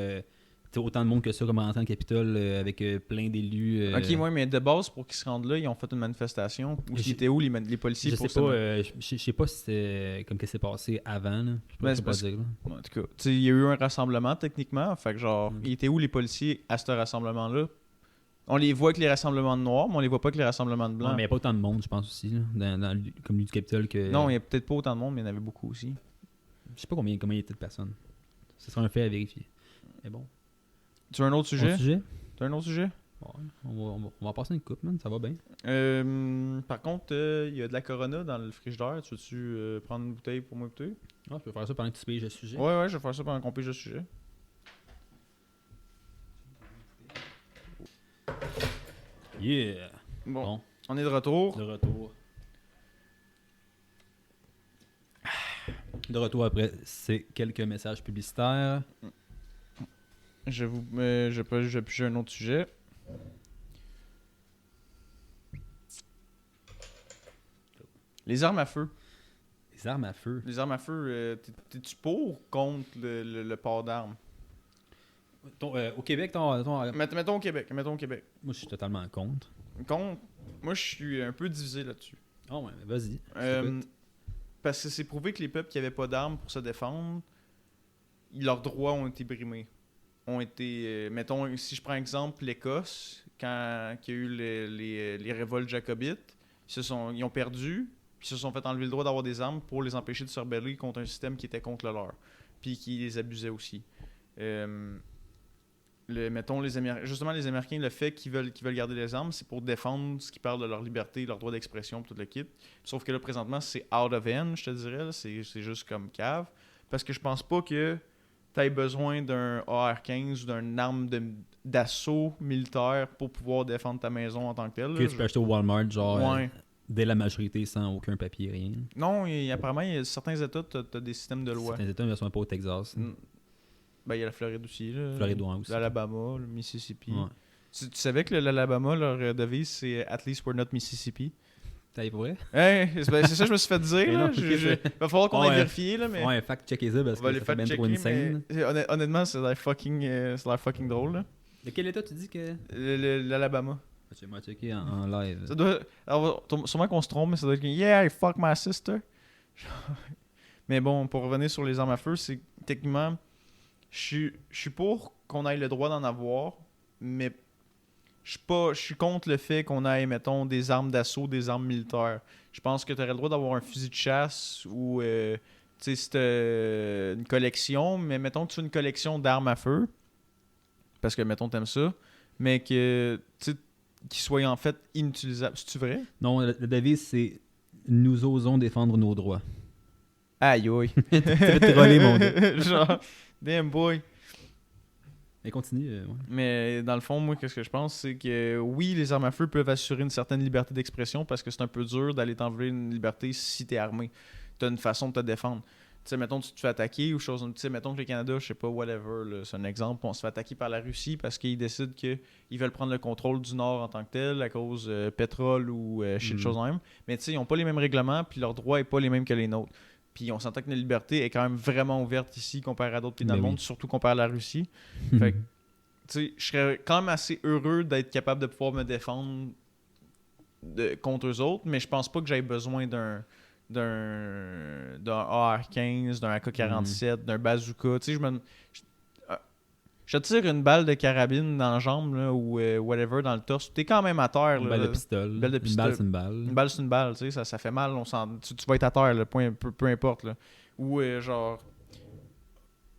Autant de monde que ça comme rentrant au Capitole avec plein d'élus. Ok, ouais, mais de base, pour qu'ils se rendent là, ils ont fait une manifestation. Ils étaient où les policiers pour ça? Je sais pas si c'était comme que c'est passé avant. Là. Je peux pas dire. En tout cas, il y a eu un rassemblement techniquement. Fait que genre, ils étaient où les policiers à ce rassemblement-là? On les voit avec les rassemblements de noirs, mais on les voit pas avec les rassemblements de blancs. Non, mais il n'y a pas autant de monde, je pense aussi, là, comme lui du Capitole. Que... Non, il n'y a peut-être pas autant de monde, mais il y en avait beaucoup aussi. Je sais pas combien il y était de personnes. Ce serait un fait à vérifier. Mais bon. Tu veux un autre sujet? Tu as un autre sujet? Ouais, on va passer une coupe, man. Ça va bien. Par contre, il y a de la Corona dans le frigidaire. Tu veux-tu prendre une bouteille pour moi goûter? Ah, je peux faire ça pendant que tu piges le sujet. Ouais, je vais faire ça pendant qu'on pige le sujet. Yeah! Bon. On est de retour. De retour après ces quelques messages publicitaires. Je vais piger un autre sujet. Les armes à feu. Les armes à feu? Les armes à feu, t'es-tu pour ou contre le port d'armes? Au Québec, Mettons au Québec. Moi, je suis totalement contre. Contre? Moi, je suis un peu divisé là-dessus. Oh ouais, vas-y. Parce que c'est prouvé que les peuples qui n'avaient pas d'armes pour se défendre, leurs droits ont été brimés. Mettons, si je prends exemple l'Écosse, quand il y a eu les révoltes jacobites, ils ont perdu, puis ils se sont fait enlever le droit d'avoir des armes pour les empêcher de se rebeller contre un système qui était contre le leur, puis qui les abusait aussi. Mettons, justement, les Américains, le fait qu'ils veulent garder les armes, c'est pour défendre ce qui parle de leur liberté, leur droit d'expression, tout le kit. Sauf que là, présentement, c'est out of hand, je te dirais. Là. C'est juste comme cave. Parce que je pense pas que t'aies besoin d'un AR-15 ou d'une arme d'assaut militaire pour pouvoir défendre ta maison en tant que telle. Que tu peux acheter au Walmart, genre... Ouais. Dès la majorité, sans aucun papier, rien. Non, apparemment, il y a certains États, t'as des systèmes de loi. Certains États ne sont pas au Texas. Ben, il y a la Floride aussi. Floride aussi. L'Alabama, le Mississippi. Ouais. Tu savais que l'Alabama, leur devise, c'est « At least we're not Mississippi ». T'as vrai? Hey, c'est ça que je me suis fait dire. Là. Il va falloir qu'on aille vérifier. Là, mais... Ouais, fact-checker ça parce que ça fait bien trop insane. Honnêtement, c'est l'air fucking drôle. Là. De quel état tu dis que... L'Alabama. Je vais checker en live. Ça doit... Alors, sûrement qu'on se trompe, mais ça doit être « Yeah, I fuck my sister ». Mais bon, pour revenir sur les armes à feu, c'est techniquement... Je suis pour qu'on ait le droit d'en avoir, mais je suis contre le fait qu'on ait, mettons, des armes d'assaut, des armes militaires. Je pense que tu aurais le droit d'avoir un fusil de chasse ou, tu sais, si t'as une collection, mais mettons que tu fais une collection d'armes à feu, parce que, mettons, t'aimes ça, mais que, tu sais, qu'ils soient en fait inutilisables. C'est-tu vrai? Non, la devise, c'est « Nous osons défendre nos droits ». Aïe, aïe. Tu vas troller, mon gars. Genre, damn boy. Mais continue. Ouais. Mais dans le fond, moi, qu'est-ce que je pense, c'est que oui, les armes à feu peuvent assurer une certaine liberté d'expression parce que c'est un peu dur d'aller t'enlever une liberté si t'es armé. T'as une façon de te défendre. Tu sais, mettons, tu te fais attaquer ou chose. Tu sais, mettons que le Canada, je sais pas, whatever, là, c'est un exemple, on se fait attaquer par la Russie parce qu'ils décident qu'ils veulent prendre le contrôle du Nord en tant que tel à cause pétrole ou shit, chose même. Mais tu sais, ils ont pas les mêmes règlements puis leurs droits sont pas les mêmes que les nôtres. Puis on s'entend que notre liberté est quand même vraiment ouverte ici comparé à d'autres pays dans le monde, surtout comparé à la Russie. Fait que, tu sais, je serais quand même assez heureux d'être capable de pouvoir me défendre contre eux autres, mais je pense pas que j'aie besoin d'un AR-15, d'un AK-47, d'un bazooka. Tu sais, je tire une balle de carabine dans la jambe là, ou whatever dans le torse. T'es quand même à terre. Une là, balle de pistolet. Une balle, c'est une balle. Une balle, c'est une balle. Tu sais, ça fait mal. Tu vas être à terre, là, peu importe. Là. Ou genre...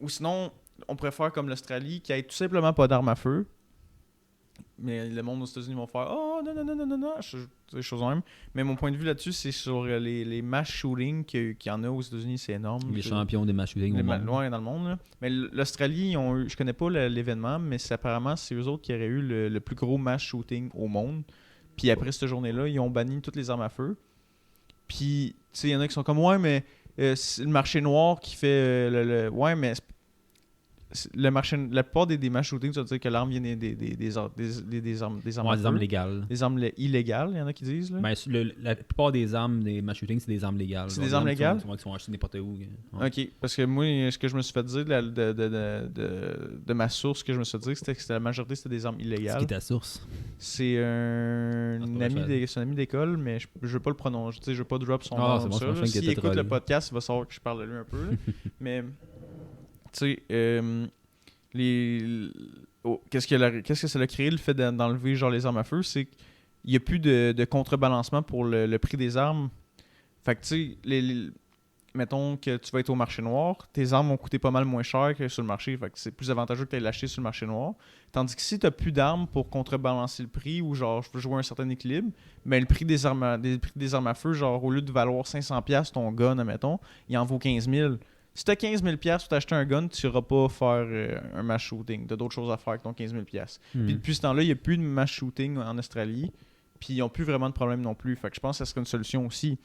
Ou sinon, on pourrait faire comme l'Australie, qui a tout simplement pas d'armes à feu. Mais le monde aux États-Unis vont faire « Oh, non. » Des choses même. Mais mon point de vue là-dessus, c'est sur les mass shootings qu'il y en a aux États-Unis, c'est énorme. Les champions des mass shootings au monde. Loin dans le monde. Là. Mais l'Australie, je connais pas l'événement, mais apparemment, c'est eux autres qui auraient eu le plus gros mass shooting au monde. Puis après cette journée-là, ils ont banni toutes les armes à feu. Puis, tu sais, il y en a qui sont comme « Ouais, mais c'est le marché noir qui fait ouais, mais... » Le marché, la plupart des mass shootings, ça veut dire que l'arme vient des armes légales. Des armes illégales, il y en a qui disent. Là. Ben, la plupart des armes des mass shootings, c'est des armes légales. C'est des armes légales? Qui sont achetées n'importe où. Ouais. Ok, parce que moi, ce que je me suis fait dire de ma source, que je me suis dit, c'était que la majorité, c'était des armes illégales. C'est qui ta source? C'est un ami d'école, mais je veux pas le prononcer. Je veux pas drop son nom comme ça. S'il écoute le podcast, il va savoir que je parle de lui un peu. Mais... Tu sais, qu'est-ce que ça a créé le fait d'enlever genre les armes à feu, c'est qu'il n'y a plus de contrebalancement pour le prix des armes. Fait que tu sais, mettons que tu vas être au marché noir, tes armes vont coûter pas mal moins cher que sur le marché, fait que c'est plus avantageux que tu ailles l'acheter sur le marché noir. Tandis que si tu n'as plus d'armes pour contrebalancer le prix ou genre je veux jouer un certain équilibre, ben le prix des armes à feu, genre au lieu de valoir 500$ ton gun, admettons, il en vaut 15 000. Si tu as 15 000$ pour t'acheter un gun, tu n'iras pas faire un mass shooting. Tu as d'autres choses à faire avec ton 15 000$. Puis depuis ce temps-là, il n'y a plus de mass shooting en Australie. Puis ils n'ont plus vraiment de problème non plus. Fait que je pense que ça serait une solution aussi.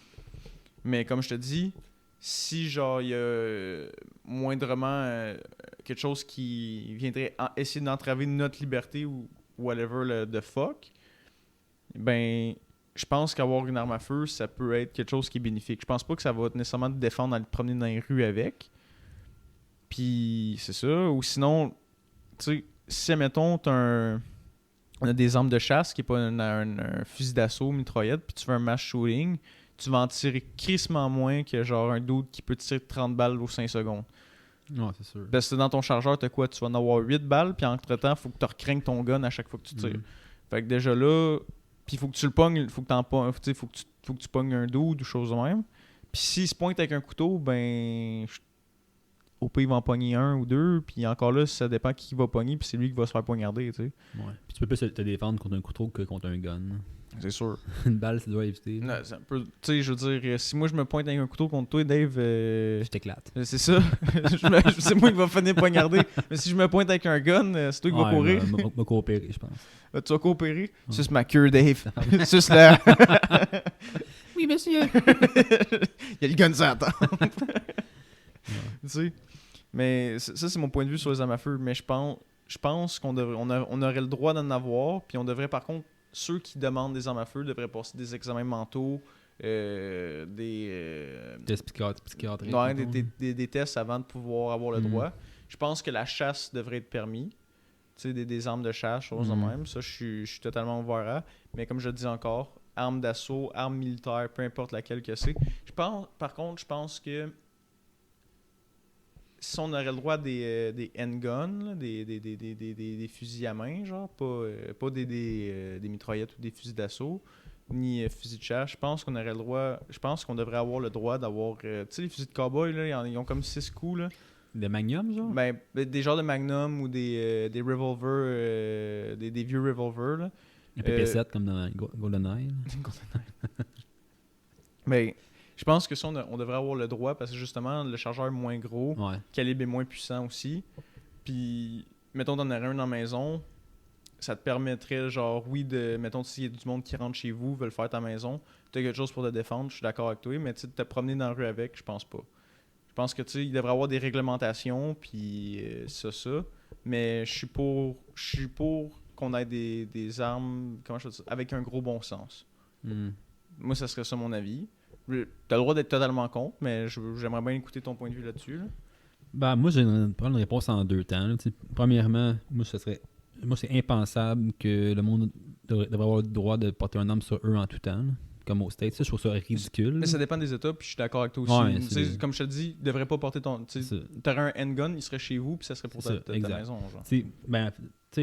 Mais comme je te dis, si genre il y a moindrement quelque chose qui viendrait essayer d'entraver notre liberté ou whatever the fuck, ben... Je pense qu'avoir une arme à feu, ça peut être quelque chose qui est bénéfique. Je pense pas que ça va nécessairement te défendre d'aller te promener dans les rues avec. Puis, c'est ça. Ou sinon, tu sais, si, mettons, on a des armes de chasse qui n'est pas un fusil d'assaut, mitraillette, puis tu fais un mass shooting, tu vas en tirer crissement moins que genre un dude qui peut tirer 30 balles aux 5 secondes. Ouais, c'est sûr. Parce que dans ton chargeur, t'as quoi? Tu vas en avoir 8 balles, puis entre-temps, il faut que tu recraignes ton gun à chaque fois que tu tires. Fait que déjà là... Puis il faut que tu le pognes, faut que tu pognes un dude ou chose de même. Puis s'il se pointe avec un couteau, ben au pire, il va en pogner un ou deux, puis encore là, ça dépend qui va pogner, puis c'est lui qui va se faire poignarder, tu sais. Ouais. Puis tu peux plus te défendre contre un couteau que contre un gun. C'est sûr. Une balle, tu dois éviter. Non, c'est un peu... Tu sais, je veux dire, si moi je me pointe avec un couteau contre toi, Dave... Je t'éclate. C'est ça. C'est moi qui va finir poignarder. Mais si je me pointe avec un gun, c'est toi qui va courir. Va coopérer, je pense. Tu vas coopérer? Ouais. Suce ma queue, Dave. Suce la... Oui, monsieur. Il y a le gun sur la tente. Tu sais? Mais ça, c'est mon point de vue sur les armes à feu. Mais je pense qu'on aurait le droit d'en avoir. Puis on devrait, par contre, ceux qui demandent des armes à feu devraient passer des examens mentaux, des tests psychiatriques. Ouais, des tests avant de pouvoir avoir le droit. Je pense que la chasse devrait être permis. Tu sais, des armes de chasse, choses de même. Ça, je suis totalement ouvert à. Mais comme je le dis encore, armes d'assaut, armes militaires, peu importe laquelle que c'est. Par contre, je pense que si on aurait le droit des handguns, là, des fusils à main, genre, pas des mitraillettes ou des fusils d'assaut, ni fusils de chasse, je pense qu'on aurait le droit. Je pense qu'on devrait avoir le droit d'avoir. Tu sais, les fusils de cowboy, là, ils ont comme 6 coups, là. Des magnums, genre? Ben, des genres de magnum ou des revolvers, des vieux revolvers, là. Un PP7 comme dans GoldenEye. Mais je pense que ça, on devrait avoir le droit parce que justement, le chargeur est moins gros, le calibre est moins puissant aussi. Puis, mettons, t'en aurais un dans la maison, ça te permettrait, genre, mettons, s'il y a du monde qui rentre chez vous, veut le faire à ta maison, t'as quelque chose pour te défendre, je suis d'accord avec toi, mais tu sais, te promener dans la rue avec, je pense pas. Je pense que, tu sais, il devrait y avoir des réglementations, puis ça. Mais je suis pour qu'on ait des armes, comment je veux dire, avec un gros bon sens. Moi, ça serait ça mon avis. T'as le droit d'être totalement contre, mais j'aimerais bien écouter ton point de vue là-dessus. Là. Ben, moi, j'ai prendre une réponse en 2 temps. Là. Premièrement, moi, c'est impensable que le monde devrait avoir le droit de porter un arme sur eux en tout temps. Là. Comme au States, ça, je trouve ça ridicule. Mais ça dépend des États, puis je suis d'accord avec toi aussi. Ouais, comme je te dis, tu devrais pas porter ton... T'aurais un handgun, il serait chez vous, puis ça serait pour ta maison. Genre.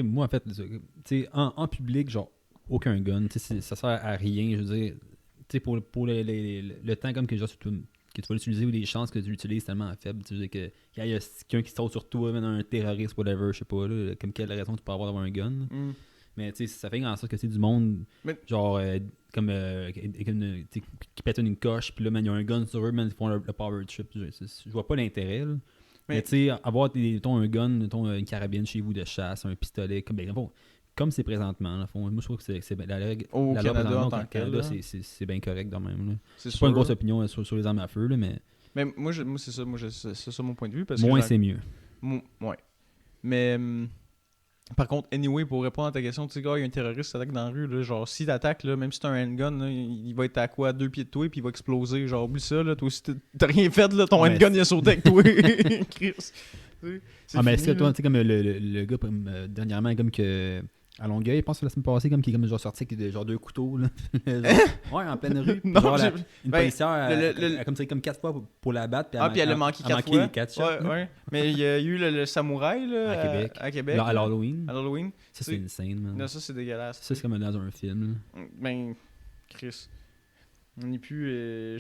Moi, en fait, en public, genre, aucun gun. Ça sert à rien, je veux dire. Pour le temps comme que tu vas l'utiliser ou les chances que tu l'utilises tellement faibles. Tu veux dire qu'il y a quelqu'un qui saute sur toi, même un terroriste, whatever, je sais pas, là, comme quelle raison tu peux avoir d'avoir un gun. Mais ça fait en sorte que c'est du monde, genre, qui pète une coche, puis là, il y a un gun sur eux, ils font le power trip. Je vois pas l'intérêt, là. Mais tu sais, avoir un gun, une carabine chez vous de chasse, un pistolet, comme c'est présentement, là, moi je trouve que c'est la règle. Au Canada, en tant que Canada, c'est bien correct quand même. C'est pas une grosse opinion sur les armes à feu, là, mais moi c'est ça mon point de vue. Parce moins que c'est mieux. Ouais. Mais par contre, anyway, pour répondre à ta question, tu sais, gars, il y a un terroriste qui t'attaque dans la rue, là, genre, s'il t'attaque, là, même si t'as un handgun, là, il va être à quoi, 2 pieds de toi, puis il va exploser, genre, oublie ça, là, toi aussi, t'as rien fait, là, ton handgun, il a sauté avec toi, Chris. Mais est-ce que toi, tu sais, comme le gars, dernièrement, comme que... À Longueuil, je pense que la semaine passée, comme qui est comme genre sorti avec genre 2 couteaux, là. Ouais, en pleine rue. Non, genre, une policière a comme 4 fois pour la battre. Puis elle a manqué 4 fois. Les 4 shots. Ouais. Mais il y a eu le samouraï, là, à Québec. À l'Halloween. Ça, c'est une scène, man. Non, ça, c'est dégueulasse. Ça, c'est comme dans un film. Ben, Chris. On n'est plus...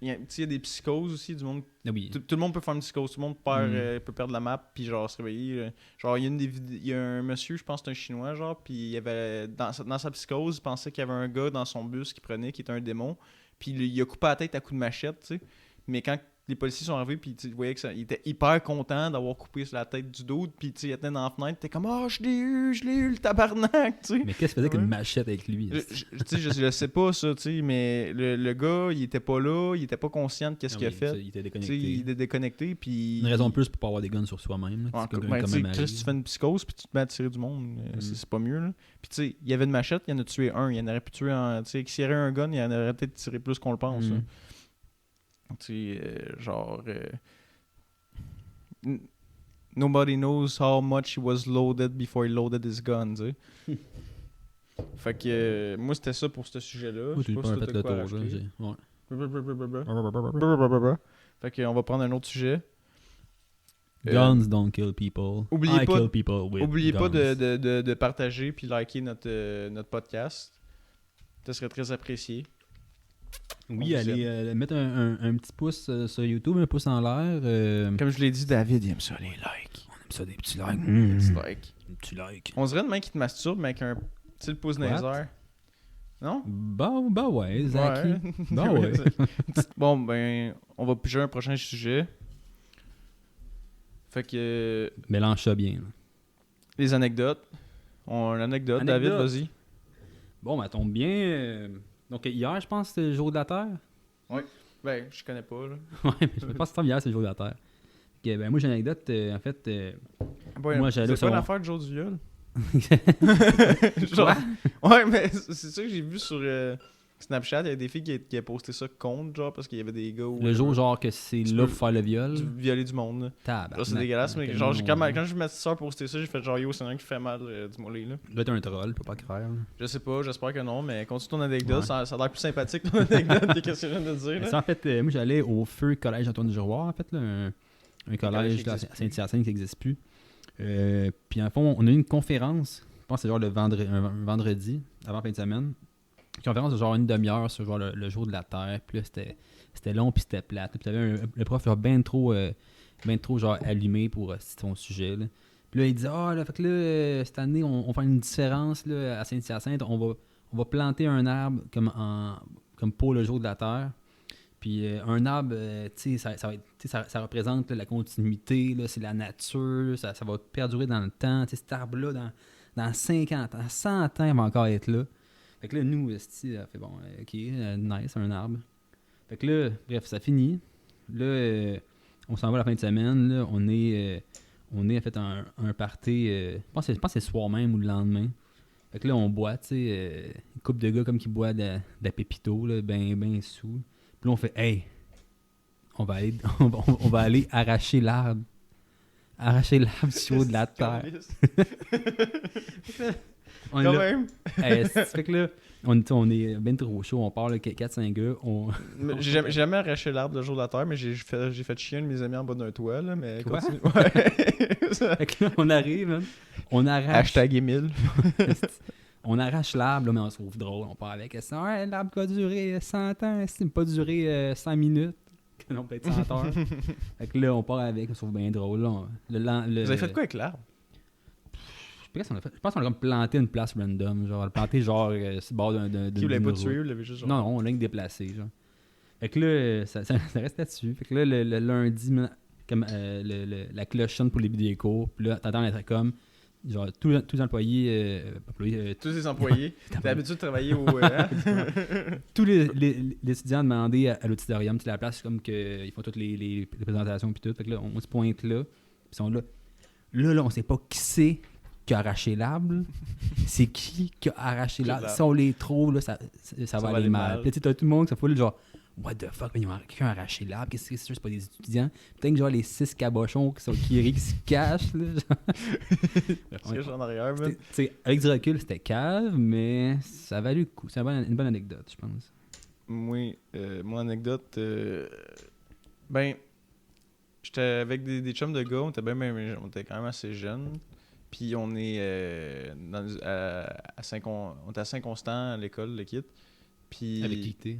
Il y a des psychoses aussi, du monde. Oui. Tout le monde peut faire une psychose, tout le monde peut perdre la map, puis genre se réveiller. Genre, il y a un monsieur, je pense que c'est un Chinois, genre, puis il avait dans sa psychose, il pensait qu'il y avait un gars dans son bus qui était un démon, puis il a coupé la tête à coups de machette, tu sais. Mais quand les policiers sont arrivés, puis tu voyais il était hyper content d'avoir coupé sur la tête du dude, puis il était dans la fenêtre, t'es comme « Oh, je l'ai eu, le tabarnak! » tu sais. Mais qu'est-ce qu'il faisait qu'une machette avec lui? Je sais pas ça, tu sais, mais le gars, il était pas là, il était pas conscient de qu'est-ce qu'il a fait. Il était déconnecté. Il était déconnecté, puis... Une raison de plus pour pas avoir des guns sur soi-même. Si tu fais une psychose, puis tu te mets à tirer du monde, c'est pas mieux, là. Puis tu sais, il y avait une machette, il y en a tué un, il y en aurait pu tuer un... Tu sais, s'il y avait un gun, il y en aurait peut-être tiré plus qu'on le pense, tu sais, genre... Nobody knows how much he was loaded before he loaded his gun, tu sais. Fait que moi, c'était ça pour ce sujet-là. Je sais pas si t'as quoi rajouter. Fait qu'on va prendre un autre sujet. Guns don't kill people. Oubliez pas, kill people with oubliez guns. pas de partager puis liker notre podcast. Ça serait très apprécié. Oui, allez mettre un petit pouce sur YouTube, un pouce en l'air. Comme je l'ai dit, David, il aime ça, les likes. On aime ça, des petits likes. Des petits likes. Des petits likes. On dirait une main qui te masturbe, mais avec un petit pouce dans les airs. Non? Bah ouais, Zaki. Ouais. Bah ouais. Bon, ben, on va piger un prochain sujet. Fait que... Mélange ça bien. Là. Les anecdotes. Une anecdote, David, vas-y. Bon, ben, tombe bien. Donc, hier, je pense, c'était le jour de la Terre. Oui. Ben, je connais pas, là. Ouais, mais je pense que hier, c'est le jour de la Terre. Okay, ben, moi, j'ai une anecdote. En fait, moi, j'allais c'est pas l'affaire de jour du viol? Genre, ouais, mais c'est ça que j'ai vu sur Snapchat. Il y a des filles qui a posté ça contre, genre, parce qu'il y avait des gars où... Le jour, genre, que c'est là pour faire le viol. Violer du monde, là. Genre, c'est dégueulasse, mais genre, quand j'ai vu ma soeur poster ça, j'ai fait genre, yo, c'est un qui fait mal, dis-moi là. Doit être un troll, peut pas croire. Je sais pas, j'espère que non, mais continue ton anecdote, ça a l'air plus sympathique ton anecdote que ce que je viens de dire, là. Ça, en fait, moi, j'allais au Feu Collège Antoine-du-Roy, en fait, là, un collège à Saint-Hyacinthe qui n'existe plus. Puis en fond, on a eu une conférence, je pense que c'est genre un vendredi, avant fin de semaine. Une conférence de genre une demi-heure sur genre le jour de la Terre. Puis là, c'était long puis c'était plate. Puis t'avais le prof ben trop genre allumé pour son sujet. Là. Puis là, il disait là, fait que là, cette année, on fait une différence là, à Saint-Hyacinthe. On va planter un arbre comme pour le jour de la Terre. Puis un arbre, tu sais, ça représente là, la continuité, là, c'est la nature, ça va perdurer dans le temps. Tu sais, cet arbre-là, dans 50 ans, 100 ans, il va encore être là. Fait que là, nous, fait bon, ok, nice, un arbre. Fait que là, bref, ça finit. Là, on s'en va la fin de semaine. Là, on est en fait un party, je pense que c'est le soir même ou le lendemain. Fait que là, on boit, tu sais, une couple de gars comme qui boit de la pépito, là, ben sous. Puis là, on fait, hey, on va aller arracher l'arbre. Arracher l'arbre sur le haut de la terre. Quand même. Fait que là, on est ben trop chaud. On part, 4-5 gars. J'ai jamais arraché l'arbre le jour de la terre, mais j'ai fait chier un de mes amis en bas d'un toit, là, mais quoi? Continue. Ouais. Fait que là, on arrive, man. On arrache. Hashtag Émile. On arrache l'arbre, là, mais on se trouve drôle. On part avec ça. Ouais, l'arbre qui a duré 100 ans, c'est pas duré 100 minutes. Non, peut-être 100 heures. Fait que là, on part avec, on se trouve bien drôle. Là. Vous avez fait quoi avec l'arbre? Je pense qu'on a comme planté une place random. Genre, on l'a planté genre sur le bord d'un. Qui vous l'avez pas tué, vous l'avez juste genre. Non, on l'a déplacé. Genre. Fait que là, ça reste là-dessus. Fait que là, le lundi, comme la cloche sonne pour les vidéos. Puis là, t'entends être comme. Genre, tous les employés. Tous les employés. T'as l'habitude de travailler au. Tous les étudiants demandaient à l'auditorium, la place, comme qu'ils font toutes les présentations puis tout. Fait que là, on se pointe là. Puis ils sont là. Là, on sait pas qui c'est qui a arraché l'arbre. C'est qui a arraché l'arbre. Si on les trop, là, ça va aller mal. Puis tu sais, t'as tout le monde qui s'en genre. What the fuck, quelqu'un a arraché l'arbre, qu'est-ce que c'est sûr, c'est pas des étudiants. Peut-être que genre les 6 cabochons qui se cachent, là. C'est en arrière, même. Avec du recul, c'était cave, mais ça a valu le coup. C'est une bonne anecdote, je pense. Oui, mon anecdote, ben, j'étais avec des chums de gars, on était quand même assez jeunes. Puis on est à Saint-Constant à l'école, le kit. Puis. Avec qui t'es?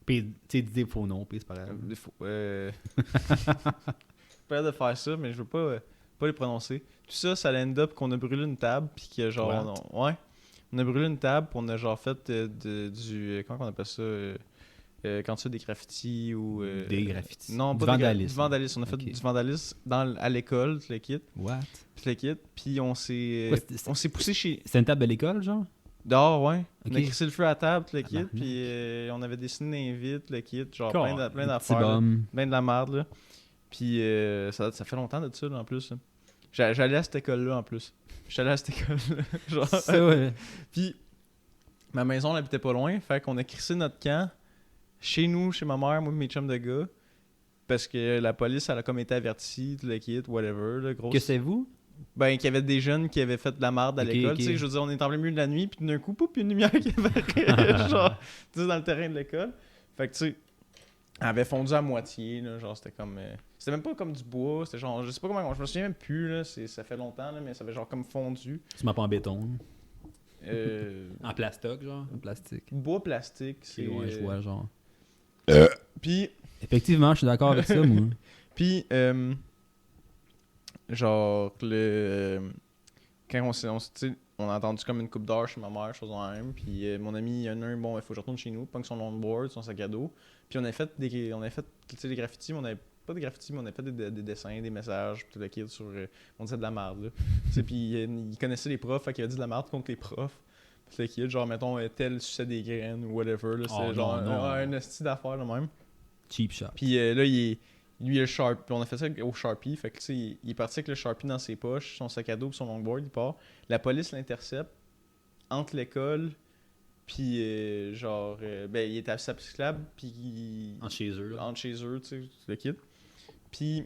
Puis, tu sais, dis des faux noms, puis c'est pas grave. Pas de faire ça, mais je veux pas les prononcer. Tout ça, ça end up qu'on a brûlé une table, puis que genre. On a brûlé une table, puis on a genre fait du. Comment on appelle ça quand tu fais des graffitis ou. Des graffitis. Non, du pas vandalisme. Du vandalisme. On a fait du vandalisme à l'école, tout le kit. What? Tout le kit. Puis on s'est poussé chez. C'est une table de l'école, genre? Dehors, ouais. Okay. On a crissé le feu à table, tout le kit. Puis on avait dessiné l'invite, le kit. Genre plein d'affaires. Plein de la merde, là. Puis ça fait longtemps de ça, là, en plus. Là. J'allais à cette école-là, en plus. J'allais à cette école-là. Genre. Ça, ouais. Puis ma maison, elle habitait pas loin. Fait qu'on a crissé notre camp chez nous, chez ma mère, moi et mes chums de gars. Parce que la police, elle a comme été avertie, tout le kit, whatever. Là, grosse... Que c'est vous? Ben, qu'il y avait des jeunes qui avaient fait de la merde à l'école. Okay. Tu sais, je veux dire, on est en plein milieu de la nuit, puis d'un coup, pouf, une lumière qui apparaît, genre, tu sais, dans le terrain de l'école. Fait que, tu sais, elle avait fondu à moitié, là, genre, c'était comme... C'était même pas comme du bois, c'était genre, je sais pas comment, je me souviens même plus, là, ça fait longtemps, là, mais ça avait genre comme fondu. Tu m'as pas en béton. En plastoc, genre? En plastique. Bois plastique, c'est... Ouais, je vois, genre. Puis... Effectivement, je suis d'accord avec ça, moi. Puis, genre, quand on a entendu comme une coupe d'heure chez ma mère, chose en même. Puis mon ami, il y en a un, bon, il faut que je retourne chez nous, punk son longboard, son sac à dos. Puis on a fait des graffitis, mais on avait pas de graffitis, mais on a fait des dessins, des messages, puis tout le kit sur. On disait de la merde, là. Puis il connaissait les profs, fait qu'il a dit de la merde contre les profs. Puis le kit, genre, mettons, tel suçait des graines ou whatever, là. C'est genre un esti d'affaires, là, même. Cheap shot. Puis là, lui, il a le Sharpie. Puis on a fait ça au Sharpie. Fait que, tu sais, il est parti avec le Sharpie dans ses poches, son sac à dos, puis son longboard, il part. La police l'intercepte entre l'école, puis ben, il était à sa cyclable, puis Entre chez eux, là. Entre chez eux, tu sais, le kid. Puis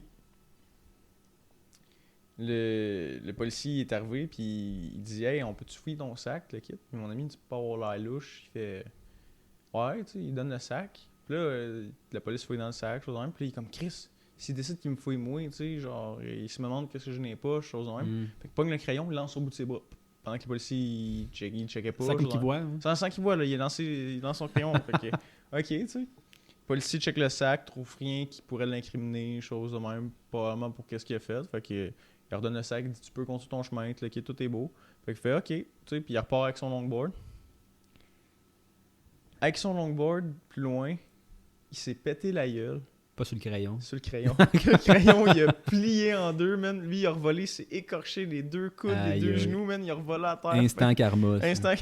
le policier est arrivé, puis il dit « Hey, on peut-tu fouiller ton sac, le kid? » Puis mon ami dit « Pas avoir l'air louche. » Il fait « Ouais, tu sais, il donne le sac. » Puis là, la police fouille dans le sac, chose de même. Puis là, il est comme « Chris, s'il décide qu'il me fouille moi, tu sais, genre, il se demande qu'est-ce que je n'ai pas, chose de même. Fait que pogne le crayon, il lance au bout de ses bras. Pendant que le policier, il checkait pas. C'est ça qu'il voit. Hein? C'est sans qu'il voit, là, il lance son crayon. Fait que, ok, tu sais. Le policier check le sac, trouve rien qui pourrait l'incriminer, chose de même, probablement pour qu'est-ce qu'il a fait. Fait que, il redonne le sac, il dit « Tu peux continuer ton chemin, ok, tout est beau. » Fait qu'il fait « Ok, tu sais, puis il repart avec son longboard. Avec son longboard, plus loin, il s'est pété la gueule. Pas sur le crayon. Sur le crayon. Le crayon, il a plié en deux, man. Lui, il a revolé, il s'est écorché les deux coudes, les deux genoux, man. Il a revolé à terre. Instant karma. Instant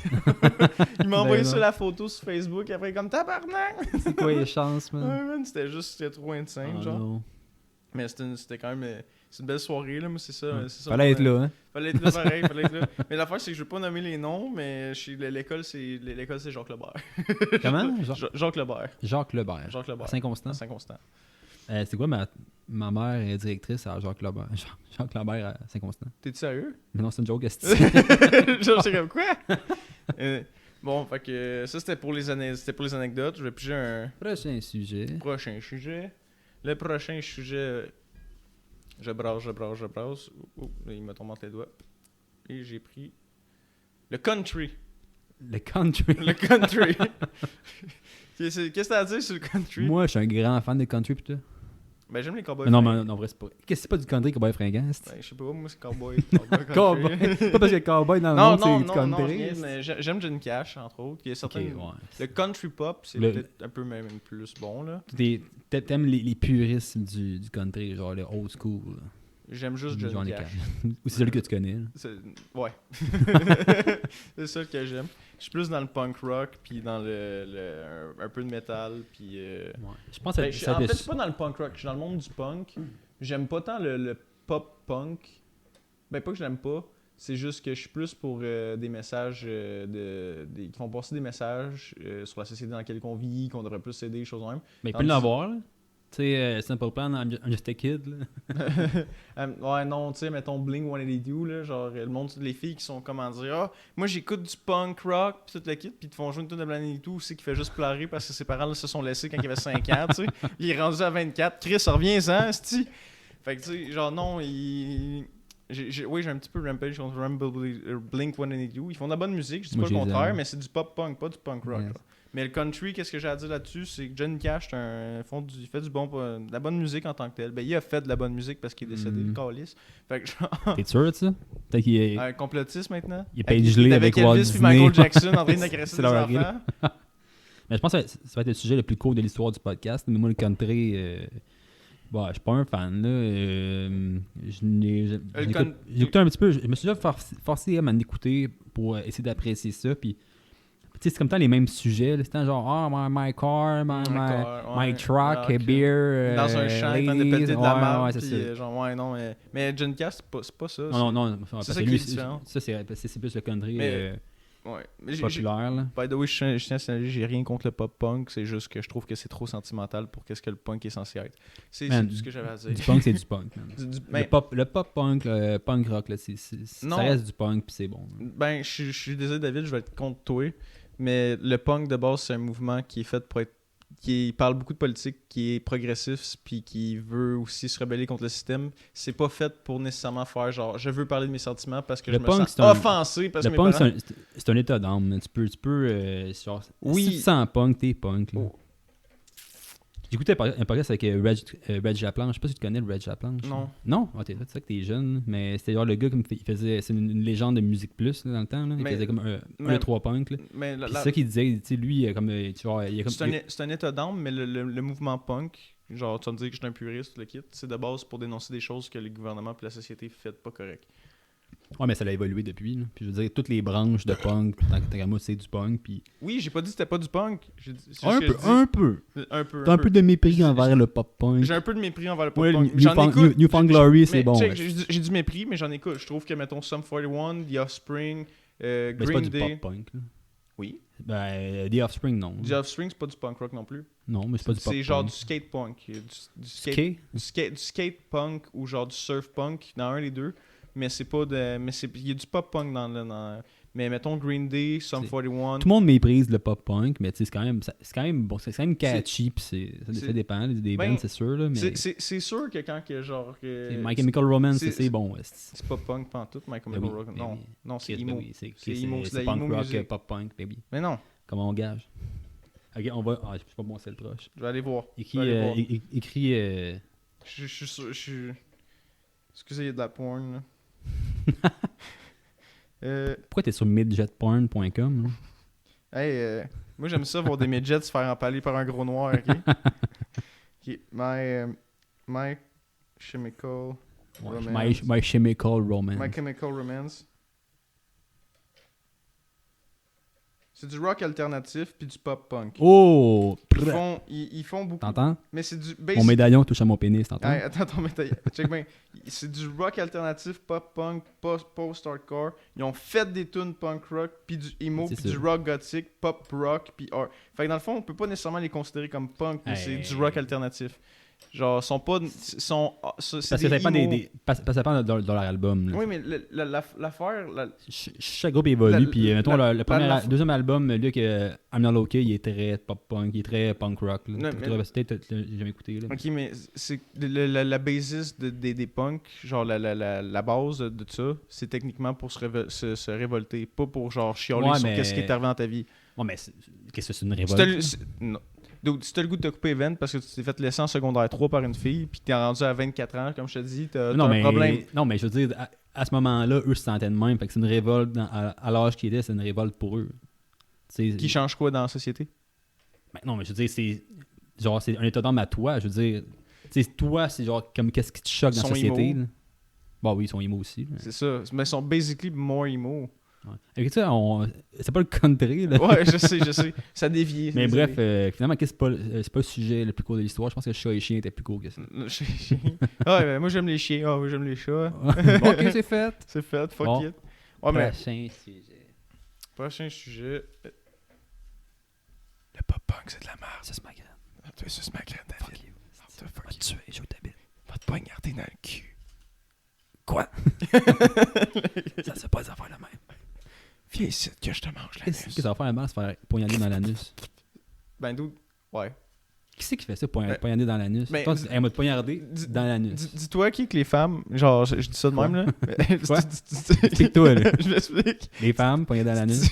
Il m'a envoyé ça la photo sur Facebook, après, comme tabarnak. C'est quoi les chances, man? Ouais, man, c'était trop insane, genre. Non. Mais c'était quand même. C'est une belle soirée, là. Moi, c'est ça. Fallait être là, hein? Fallait être là, pareil. Fallait être là. Mais l'affaire, c'est que je veux pas nommer les noms, mais l'école, c'est Jacques Lebert. Comment? Jacques Lebert. Jacques Lebert. Jacques Lebert. À Saint-Constant. À Saint-Constant. C'est quoi ma mère est directrice à Jacques Lebert. Jacques Lebert à Saint-Constant. T'es sérieux? Mais non, c'est une joke, est-ce Genre, c'est comme quoi? Bon, fait que ça, c'était pour les anecdotes. Je vais piger un prochain sujet. Le prochain sujet, je brasse. Oh, il me tombe entre les doigts. Et j'ai pris le country. Le country. Le country. Qu'est-ce que t'as à dire sur le country? Moi, je suis un grand fan de country, putain. Ben, j'aime les cowboys. Non, mais en vrai, c'est pas. Qu'est-ce que c'est pas du country cowboy fringant? Ben, je sais pas, moi, c'est cowboy. Cowboy. Pas parce que cowboy dans le monde, c'est du country. Non, mais j'aime Johnny Cash, entre autres. Il y a certains... Okay, ouais. Le country pop, c'est peut-être un peu même plus bon, là. T'aimes les puristes du country, genre le old school. Là. J'aime juste Johnny Cash. Ou c'est celui que tu connais. Ouais. C'est ça que j'aime. Je suis plus dans le punk rock, puis dans un peu de métal, puis... Ouais. Je pense que en fait, je suis pas dans le punk rock. Je suis dans le monde du punk. J'aime pas tant le pop punk. Ben, pas que je l'aime pas. C'est juste que je suis plus pour des messages qui font passer des messages sur la société dans laquelle on vit, qu'on devrait plus aider, choses de même. Mais il peut l'avoir, là. Tu sais, Simple Plan, I'm just a kid, là. Ouais, non, tu sais, mettons Blink-182, là, genre, le monde, les filles qui sont, comment dire, ah, moi j'écoute du punk rock, pis tout le kit, pis ils te font jouer une tune de Blink-182 aussi qui fait juste pleurer parce que ses parents là, se sont laissés quand il avait 5 ans, tu sais. Il est rendu à 24, Chris, reviens-en, c'ti. Fait que, tu sais, genre, non, oui, j'ai un petit peu Rampage contre Blink-182. Ils font de la bonne musique, je dis pas le contraire, mais c'est du pop-punk, pas du punk rock. Yes. Mais le country, qu'est-ce que j'ai à dire là-dessus? C'est que Johnny Cash il fait de la bonne musique en tant que tel. Ben, il a fait de la bonne musique parce qu'il est décédé, le calice. Fait que genre... T'es sûr de ça? Peut-être qu'il est... Un complotiste maintenant? Il est pas gelé avec Walt Elvis puis Michael Jackson en train d'agresser des enfants. Mais je pense que ça va être le sujet le plus court de l'histoire du podcast. Mais moi, le country... Bon, je suis pas un fan, là. J'écoutais un petit peu. Je me suis déjà forcé à m'en écouter pour essayer d'apprécier ça. Puis, tu sais, c'est comme tant les mêmes sujets. C'est genre, my car, my truck, beer. Dans un champ, il est en train de péter de la merde. Ouais, c'est ça. Genre, ouais, non, mais John Cash, c'est pas ça. Non. C'est ça qui est différent. Ça, c'est plus le country. Ouais. Populaire, là. By the way, je tiens à signaler, j'ai rien contre le pop-punk, c'est juste que je trouve que c'est trop sentimental pour qu'est-ce que le punk est censé être. C'est tout ce que j'avais à dire. Du punk, c'est du punk. Le pop-punk, le punk rock, là, ça reste du punk, puis c'est bon. Ben, je suis désolé, David, je vais être contre toi, mais le punk, de base, c'est un mouvement qui est fait pour être qui parle beaucoup de politique, qui est progressif, puis qui veut aussi se rebeller contre le système, c'est pas fait pour nécessairement faire genre je veux parler de mes sentiments parce que je me sens offensé parce que le punk, c'est un état d'âme. Tu peux genre, oui. Si tu sens punk, t'es punk. Là. Oh. J'écoutais un podcast avec Reg Laplanche. Je sais pas si tu connais le Reg Laplanche. Non. Non? Oh, c'est ça que t'es jeune. Mais c'était genre le gars comme il faisait. C'est une légende de Musique Plus là, dans le temps. Là. Il faisait comme un 3 punk. C'est ça qu'il disait. Lui, comme, tu vois, c'est un état d'âme, mais le mouvement punk, genre, tu vas me dire que je suis un puriste, le kit, c'est de base pour dénoncer des choses que le gouvernement et la société ne fait pas correct. Ouais, mais ça a évolué depuis. Là. Puis je veux dire, toutes les branches de punk, tant moi, c'est du punk. Puis... Oui, j'ai pas dit que c'était pas du punk. Un peu. T'as un peu de mépris envers le pop-punk. J'ai un peu de mépris envers le pop-punk. New Found Glory, c'est bon. J'ai du mépris, mais j'en écoute. Je trouve que, mettons, Sum 41, The Offspring, Green Day... c'est pas du pop-punk. Là. Oui. Ben, The Offspring, non. The Offspring, c'est pas du punk rock non plus. Non, mais c'est pas du pop-punk. C'est genre du skate punk. Du skate punk ou genre du surf punk, dans un des deux. Mais c'est pas de. Mais il y a du pop punk dans mais mettons Green Day, Sum 41. Tout le monde méprise le pop punk, mais c'est quand même bon, c'est quand même catchy, puis ça dépend des bands, c'est sûr là, mais c'est sûr que quand que genre My Chemical Romance, c'est bon. C'est pas punk pantoute, My Chemical Romance. Non, c'est emo. C'est emo, c'est punk rock, pop punk, baby. Mais non. Comment on gage? Ok, on va. Ah, je sais pas bon, c'est le proche. Je vais aller voir. Écrit. Je suis sûr. Excusez, il y a de la porn là. Pourquoi t'es sur midgetporn.com? Hey, moi j'aime ça voir des midgets se faire empaler par un gros noir, ok? Okay. My Chemical Romance. My Chemical Romance. My Chemical Romance. C'est du rock alternatif puis du pop punk. Oh! Ils font beaucoup. T'entends? Mais c'est du mon médaillon touche à mon pénis, t'entends? Hey, attends ton médaillon. Check bien. C'est du rock alternatif, pop punk, post-hardcore. Ils ont fait des tunes punk rock, puis du emo, puis du rock gothique, pop rock, puis art. Fait que dans le fond, on peut pas nécessairement les considérer comme punk, mais c'est du rock alternatif. Genre, sont pas. Parce que ça dépend ça dépend de leur album. Là. Oui, mais l'affaire. Chaque groupe évolue. Puis, mettons, le deuxième album, là, que I'm Not Okay, il est très pop-punk, il est très punk rock. Peut-être j'ai jamais écouté. Là. Ok, mais c'est la basis des punks, genre la base de ça, c'est techniquement pour se révolter, pas pour genre chialer sur qu'est-ce qui est arrivé dans ta vie. Ouais, mais qu'est-ce que c'est une révolte? Non. Donc, si t'as le goût de te couper event parce que tu t'es fait laisser en secondaire 3 par une fille, puis t'es rendu à 24 ans, comme je te dis, t'as un problème. Non, mais je veux dire, à ce moment-là, eux se sentaient de même. Fait que c'est une révolte, à l'âge qu'ils étaient, c'est une révolte pour eux. Qui change quoi dans la société? Ben, non, mais je veux dire, c'est un état d'âme à toi. Je veux dire, toi, c'est genre, comme qu'est-ce qui te choque dans la société? Là? Bon, oui, ils sont emo aussi. Là. C'est ça. Mais ils sont basically more emo. Ouais. Avec ça, c'est pas le country. Là. Ouais, je sais. Ça dévie. Mais bref, finalement, c'est pas le sujet le plus court de l'histoire. Je pense que le chat et le chien était plus court que ça. Le chat et le chien. Ouais, moi j'aime les chiens. Ah, moi j'aime les chats. Ok, c'est fait. C'est fait, fuck it. Ouais, prochain sujet. Prochain sujet. Le pop-punk, c'est de la merde. Ça se magrène. Ça se magrène, David. Fuck you. Va te tuer, je t'habite. Va te poignarder dans le cul. Quoi? Ça se passe à faire la même. Viens ici que je te mange l'anus. Qu'est-ce que ça va faire mal, se faire poignarder dans l'anus? Ben, d'où? Ouais. Qui c'est qui fait ça, poignarder dans l'anus? Ben, elle m'a poignardé dans l'anus. Dis-toi qui que les femmes, genre, je dis ça de même, là. Quoi? Explique-toi, là. Je l'explique. Les femmes poignardées dans l'anus.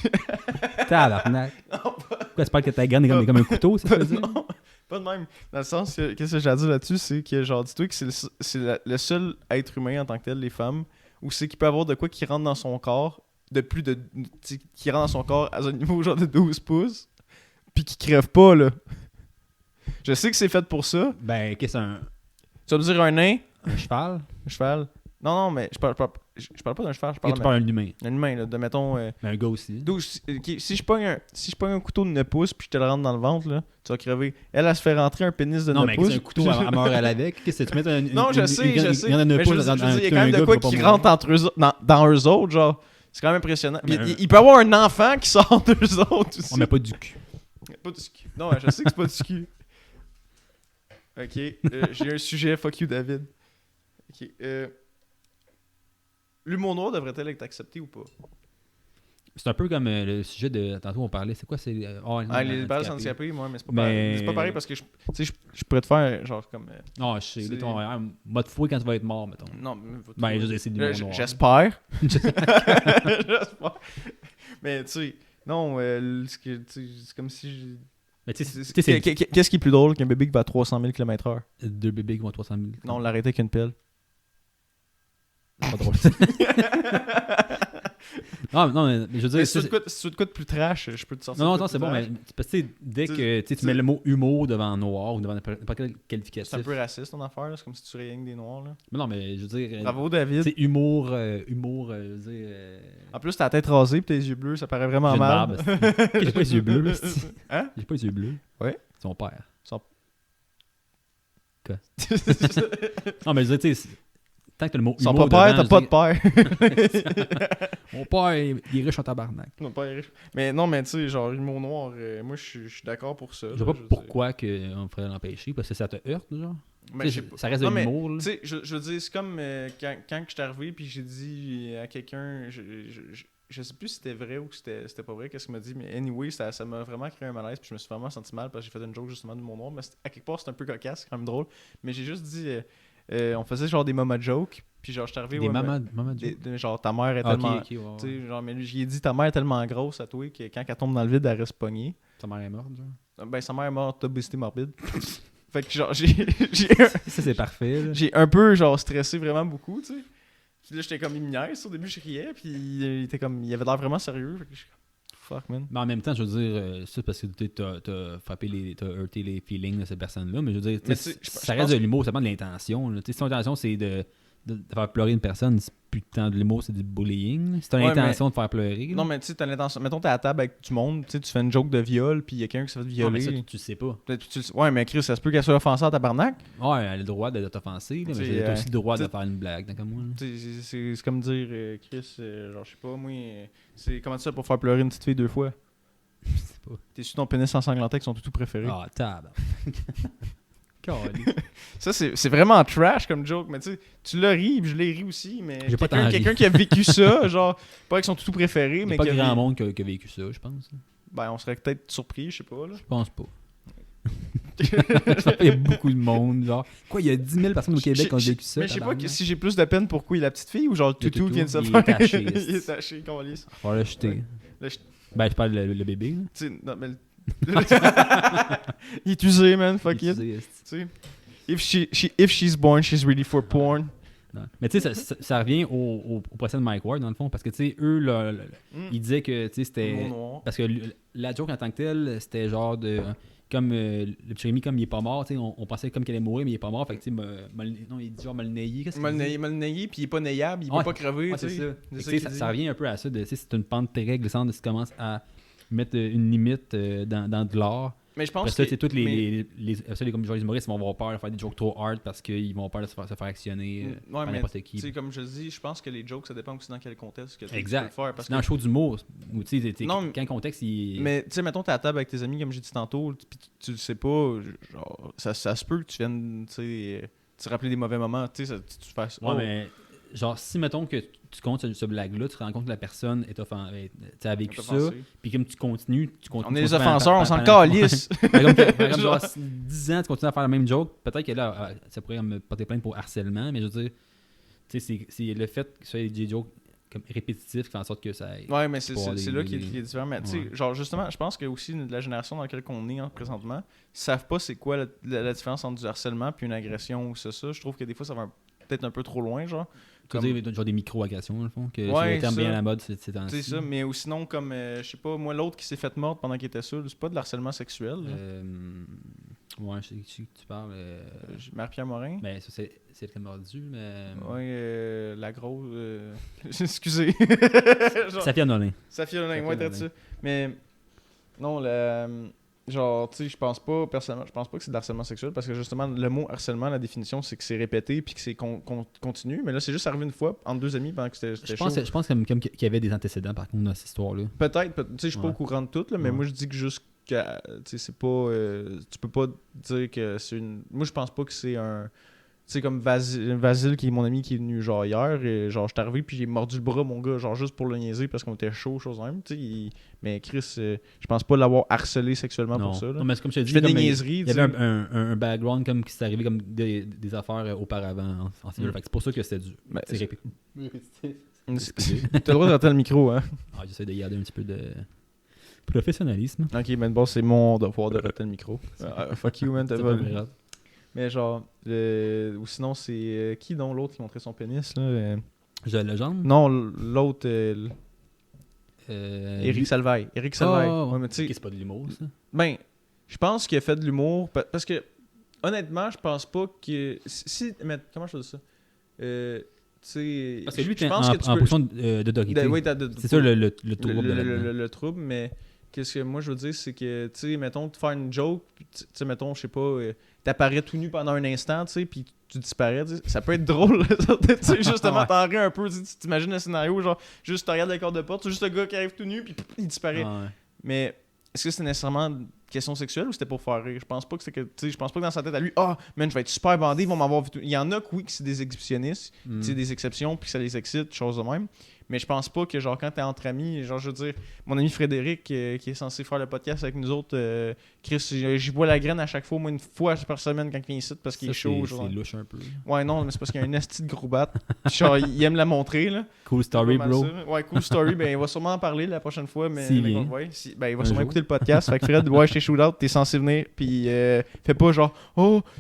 Tabarnak. Pourquoi tu parles que ta graine est comme un couteau, ça veut dire? Non, pas de même. Dans le sens, qu'est-ce que j'ai à dire là-dessus, c'est que, genre, dis-toi que c'est le seul être humain en tant que tel, les femmes, où c'est qu'il peut avoir de quoi qui rentre dans son corps, qui rentre dans son corps à un niveau genre de 12 pouces, puis qui crève pas, là. Je sais que c'est fait pour ça. Ben, qu'est-ce que c'est un... Tu vas me dire un nain? Un cheval? Un cheval? Non, mais je parle pas d'un cheval, je parle d'un humain. Un humain, là, de mettons... Mais un gars aussi. Si je pogne un couteau de 9 pouces puis je te le rentre dans le ventre, là, tu vas crever. Elle se fait rentrer un pénis de 9 pouces. Non, mais c'est un couteau, elle meurt à avec. Qu'est-ce que tu mets Non, je sais. Il y en a 9 pouces dans un il y a quand même de quoi qui rentre entre eux, dans eux autres, genre. C'est quand même impressionnant. Il peut y avoir un enfant qui sort d'eux autres aussi. On met pas du cul. Pas du cul. Non, je sais que c'est pas du cul. Ok, j'ai un sujet, fuck you David. Ok, l'humour noir devrait-elle être accepté ou pas? C'est un peu comme le sujet de. Tantôt, on parlait. C'est quoi? C'est. Les balles handicapées, moi, mais c'est pas pareil parce que je pourrais te faire genre comme. Non, je sais. Ton mode fouet quand tu vas être mort, mettons. Non, mais je sais, c'est du monde noir. J'espère. J'espère. Mais tu sais, non, c'est comme si. Mais qu'est-ce qui est plus drôle qu'un bébé qui va à 300 000 km/h? 2 bébés qui vont à 300 000. Non, on l'arrêtait avec une pelle. C'est pas drôle. non, mais je veux dire. Si tu te coûtes plus trash, je peux te sortir. Non, c'est bon, mais parce que dès que tu mets le mot humour devant noir ou devant n'importe quel qualificatif. C'est un peu raciste ton affaire, c'est comme si tu rien que des noirs. Là. Mais non, mais je veux dire. Bravo, David. C'est humour, je veux dire. En plus, t'as la tête rasée et tes yeux bleus, ça paraît vraiment mal. J'ai pas les yeux bleus, là. Hein? J'ai pas les yeux bleus. Ouais. Son père. Quoi? Non, mais je veux dire, tu sais. Tant que t'as le mot son humour père, devant, t'as pas de père. Mon père, il est riche en tabarnak. Mon père est riche. Mais non, mais tu sais, genre, humour noir, moi, je suis d'accord pour ça. Je sais pas pourquoi on ferait l'empêcher, parce que ça te heurte, genre. Mais ça reste de l'humour, là. Tu sais, je veux dire, c'est comme quand je suis arrivé, puis j'ai dit à quelqu'un, je sais plus si c'était vrai ou si c'était pas vrai, qu'est-ce qu'il m'a dit, mais anyway, ça m'a vraiment créé un malaise, puis je me suis vraiment senti mal, parce que j'ai fait une joke justement d'humour noir, mais à quelque part, c'est un peu cocasse, c'est quand même drôle, mais j'ai juste dit... on faisait genre des mama jokes, puis genre je suis arrivé... Des mama jokes? Genre ta mère est tellement... Ok, ouais. Tu sais, genre, mais lui, j'ai dit ta mère est tellement grosse à toi que quand elle tombe dans le vide, elle reste pognée. Ta mère est morte, genre? Ben sa mère est morte d'obésité morbide. Fait que genre, Ça, c'est parfait, là. J'ai un peu genre stressé vraiment beaucoup, tu sais. Puis là, j'étais comme il me niaise, au début je riais, puis il était comme... Il avait l'air vraiment sérieux, fait que je suis comme... Fuck, man. Mais en même temps, je veux dire, ça parce que t'as frappé t'as heurté les feelings de cette personne-là, mais je veux dire, ça reste de l'humour, ça dépend de l'intention. Si ton intention c'est de faire pleurer une personne, c'est plus tant de l'humour, c'est du bullying. Si t'as l'intention de faire pleurer. Non, mais tu sais, t'as l'intention. Mettons, t'es à la table avec du monde, tu fais une joke de viol, puis il y a quelqu'un qui se fait violer. Mais ça, tu sais pas. Ouais, mais Chris, ça se peut qu'elle soit offensée à tabarnak. Ouais, elle a le droit d'être offensée, mais elle a aussi le droit de faire une blague, d'accord, moi. C'est comme dire, Chris, genre, je sais pas, moi, c'est comment ça pour faire pleurer une petite fille 2 fois? Je sais pas. T'es sur ton pénis ensanglanté avec son toutou préféré. Ah, tab. Ça, c'est vraiment trash comme joke, mais tu sais, tu l'as ri, puis je l'ai ri aussi, mais quelqu'un qui a vécu ça, genre, pas avec son toutou préféré, mais pas grand monde qui a vécu ça, je pense. Ben, on serait peut-être surpris, je sais pas, là. Je pense pas. Il y a beaucoup de monde, genre. Quoi, il y a 10 000 personnes au Québec qui ont vécu ça. Mais je sais pas si j'ai plus de peine pour quoi, la petite fille, ou genre le toutou vient de se faire. Il est taché, qu'on lisse. Faut le jeter. Ben, je parle le bébé, là. Tu sais, non, mais... Il est usé, man, fuck it. If she's born, she's ready for porn. Non. Mais tu sais, ça revient au procès de Mike Ward, dans le fond, parce que tu sais, eux, ils disaient que c'était. Parce que la joke en tant que telle, c'était genre de. Comme le petit Rémi, comme il est pas mort, on pensait comme qu'il allait mourir, mais il est pas mort. Fait que, non, il dit genre Malnaillé. Malnaillé, puis il est pas naillable, il peut pas crever. Ouais, c'est ça. Ça revient un peu à ça. C'est une pente très glissante de si tu commences à mettre une limite dans de l'art. Mais je pense que c'est toutes les comme les humoristes vont avoir peur de faire des jokes trop hard parce qu'ils vont avoir peur de se faire actionner par n'importe qui. Tu sais, comme je dis, je pense que les jokes, ça dépend aussi dans quel contexte que tu peux le faire. Dans un show d'humour, ou tu sais, quel contexte il... Mais tu sais, mettons, t'es à table avec tes amis, comme j'ai dit tantôt, puis tu le sais pas, genre, ça se peut que tu viennes, tu sais, te rappeler des mauvais moments, tu sais, tu fasses... Ouais, mais genre, si, mettons, que tu comptes ce blague-là, tu te rends compte que la personne a vécu ça, puis comme tu continues... On est les offenseurs, on s'en calisse! Par exemple, genre, 10 ans, tu continues à faire la même joke, peut-être que là, ça pourrait me porter plainte pour harcèlement, mais je veux dire, tu sais, c'est le fait que ce soit des jokes comme répétitifs qui fait en sorte que ça... Ouais, mais c'est là qui est différent, mais tu sais, genre, justement, je pense que aussi la génération dans laquelle on est présentement, savent pas c'est quoi la différence entre du harcèlement puis une agression ou ça. Je trouve que des fois, ça va peut-être un peu trop loin, genre. Tu veux dire, genre des micro-agressions, dans le fond, que c'est le terme bien à la mode, c'est C'est ça, mais ou sinon, comme, je sais pas, moi, l'autre qui s'est fait mordre pendant qu'il était seul, c'est pas de l'harcèlement sexuel. Ouais, je sais que tu parles. Marie-Pierre Morin. Ben, ça, c'est le qui a mordu, mais. Ouais, la grosse. Excusez. Safia Nolin. Safia Nolin, ouais, peut-être ça. Mais, non, genre, tu sais, je pense pas, personnellement, je pense pas que c'est de l'harcèlement sexuel parce que justement, le mot harcèlement, la définition, c'est que c'est répété puis que c'est continu. Mais là, c'est juste arrivé une fois entre 2 amis pendant que c'était chaud. Je pense comme qu'il y avait des antécédents par contre dans cette histoire-là. Peut-être, tu sais, je suis pas au courant de tout, là, mais moi, je dis que juste que, tu sais, c'est pas. Tu peux pas dire que c'est une. Moi, je pense pas que c'est sais, comme Vasile, qui est mon ami, qui est venu genre hier, et genre, j'étais arrivé, puis j'ai mordu le bras, mon gars, genre, juste pour le niaiser, parce qu'on était chaud, chose même, tu sais. Mais Chris, je pense pas l'avoir harcelé sexuellement pour ça, là. Non, mais c'est comme je te dis, Je fais des comme niaiseries, il y avait un background comme qui s'est arrivé comme des affaires auparavant en civil. Fait que c'est pour ça que c'était du. Ben, C'est répétitif. T'as le droit de rater le micro, hein. Ah, j'essaie de garder un petit peu de professionnalisme. Ok, mais bon, c'est mon devoir de rater le micro. Fuck you, man, t'as C'est pas. pas grave. Mais genre, ou sinon, c'est qui donc l'autre qui montrait son pénis, là? J'ai la légende. Non, l'autre, Éric Salvaille. Éric Salvaille. Oh, Ouais, mais tu sais, c'est pas de l'humour, ça. ben, je pense qu'il a fait de l'humour parce que, honnêtement, je pense pas que. Mais comment je fais ça? Tu sais. Parce que lui, je t'es pense en que tu peux. position d'autorité. Oui, C'est ça le trouble. Le trouble, mais qu'est-ce que moi je veux dire, c'est que, tu sais, mettons, te faire une joke, tu sais, mettons, je sais pas, t'apparais tout nu pendant un instant, tu sais, puis tu disparais, tu sais, ça peut être drôle, tu sais, justement, t'en ris un peu, tu t'imagines le scénario, genre, juste tu regardes les cordes de porte, c'est juste le gars qui arrive tout nu, puis il disparaît. Ah, ouais. Mais est-ce que c'était nécessairement une question sexuelle ou c'était pour faire rire? Je pense pas que c'était que, tu sais, je pense pas que dans sa tête à lui, man, je vais être super bandé, ils vont m'avoir vu tout. Il y en a que oui, que c'est des exhibitionnistes, tu sais, des exceptions, puis que ça les excite, choses de même. Mais je pense pas que, genre, quand t'es entre amis, genre, je veux dire, mon ami Frédéric, qui est censé faire le podcast avec nous autres, Chris, j'y vois la graine à chaque fois, au moins une fois par semaine quand il vient ici, parce qu'il est chaud. C'est louche un peu. Ouais, non, mais c'est parce qu'il y a un esti de gros bat. Genre, il aime la montrer, là. Cool story, bro. Ouais, cool story. Ben, il va sûrement en parler la prochaine fois. Mais, il va sûrement écouter le podcast. Fait que Fred, ouais, chez Shootout, t'es censé venir. Puis, fais pas genre,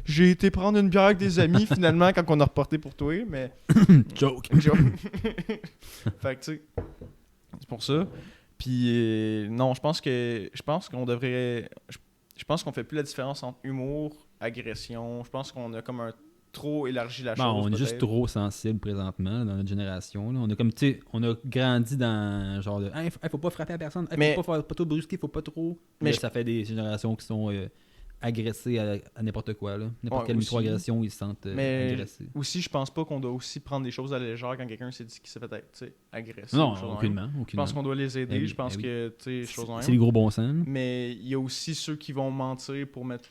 j'ai été prendre une bière avec des amis finalement quand on a reporté pour toi. Mais. Joke. Fait que, tu sais, c'est pour ça. Puis, non, je pense qu'on devrait. Je pense qu'on fait plus la différence entre humour, agression. Je pense qu'on a comme trop élargi la chose. On est juste trop sensible présentement dans notre génération. Là. On a comme, tu sais, on a grandi dans genre de faut pas frapper à personne, faut pas trop brusquer, faut pas trop. Mais ça fait des générations qui sont agressées à n'importe quoi. Là. N'importe quelle microagression, ils se sentent agressés. Aussi, je pense pas qu'on doit aussi prendre des choses à la légère quand quelqu'un s'est dit qu'il s'est fait agresser. Non, aucunement. Je pense qu'on doit les aider. Je pense que, tu sais, choses c'est les gros bon sens. Mais il y a aussi ceux qui vont mentir pour mettre,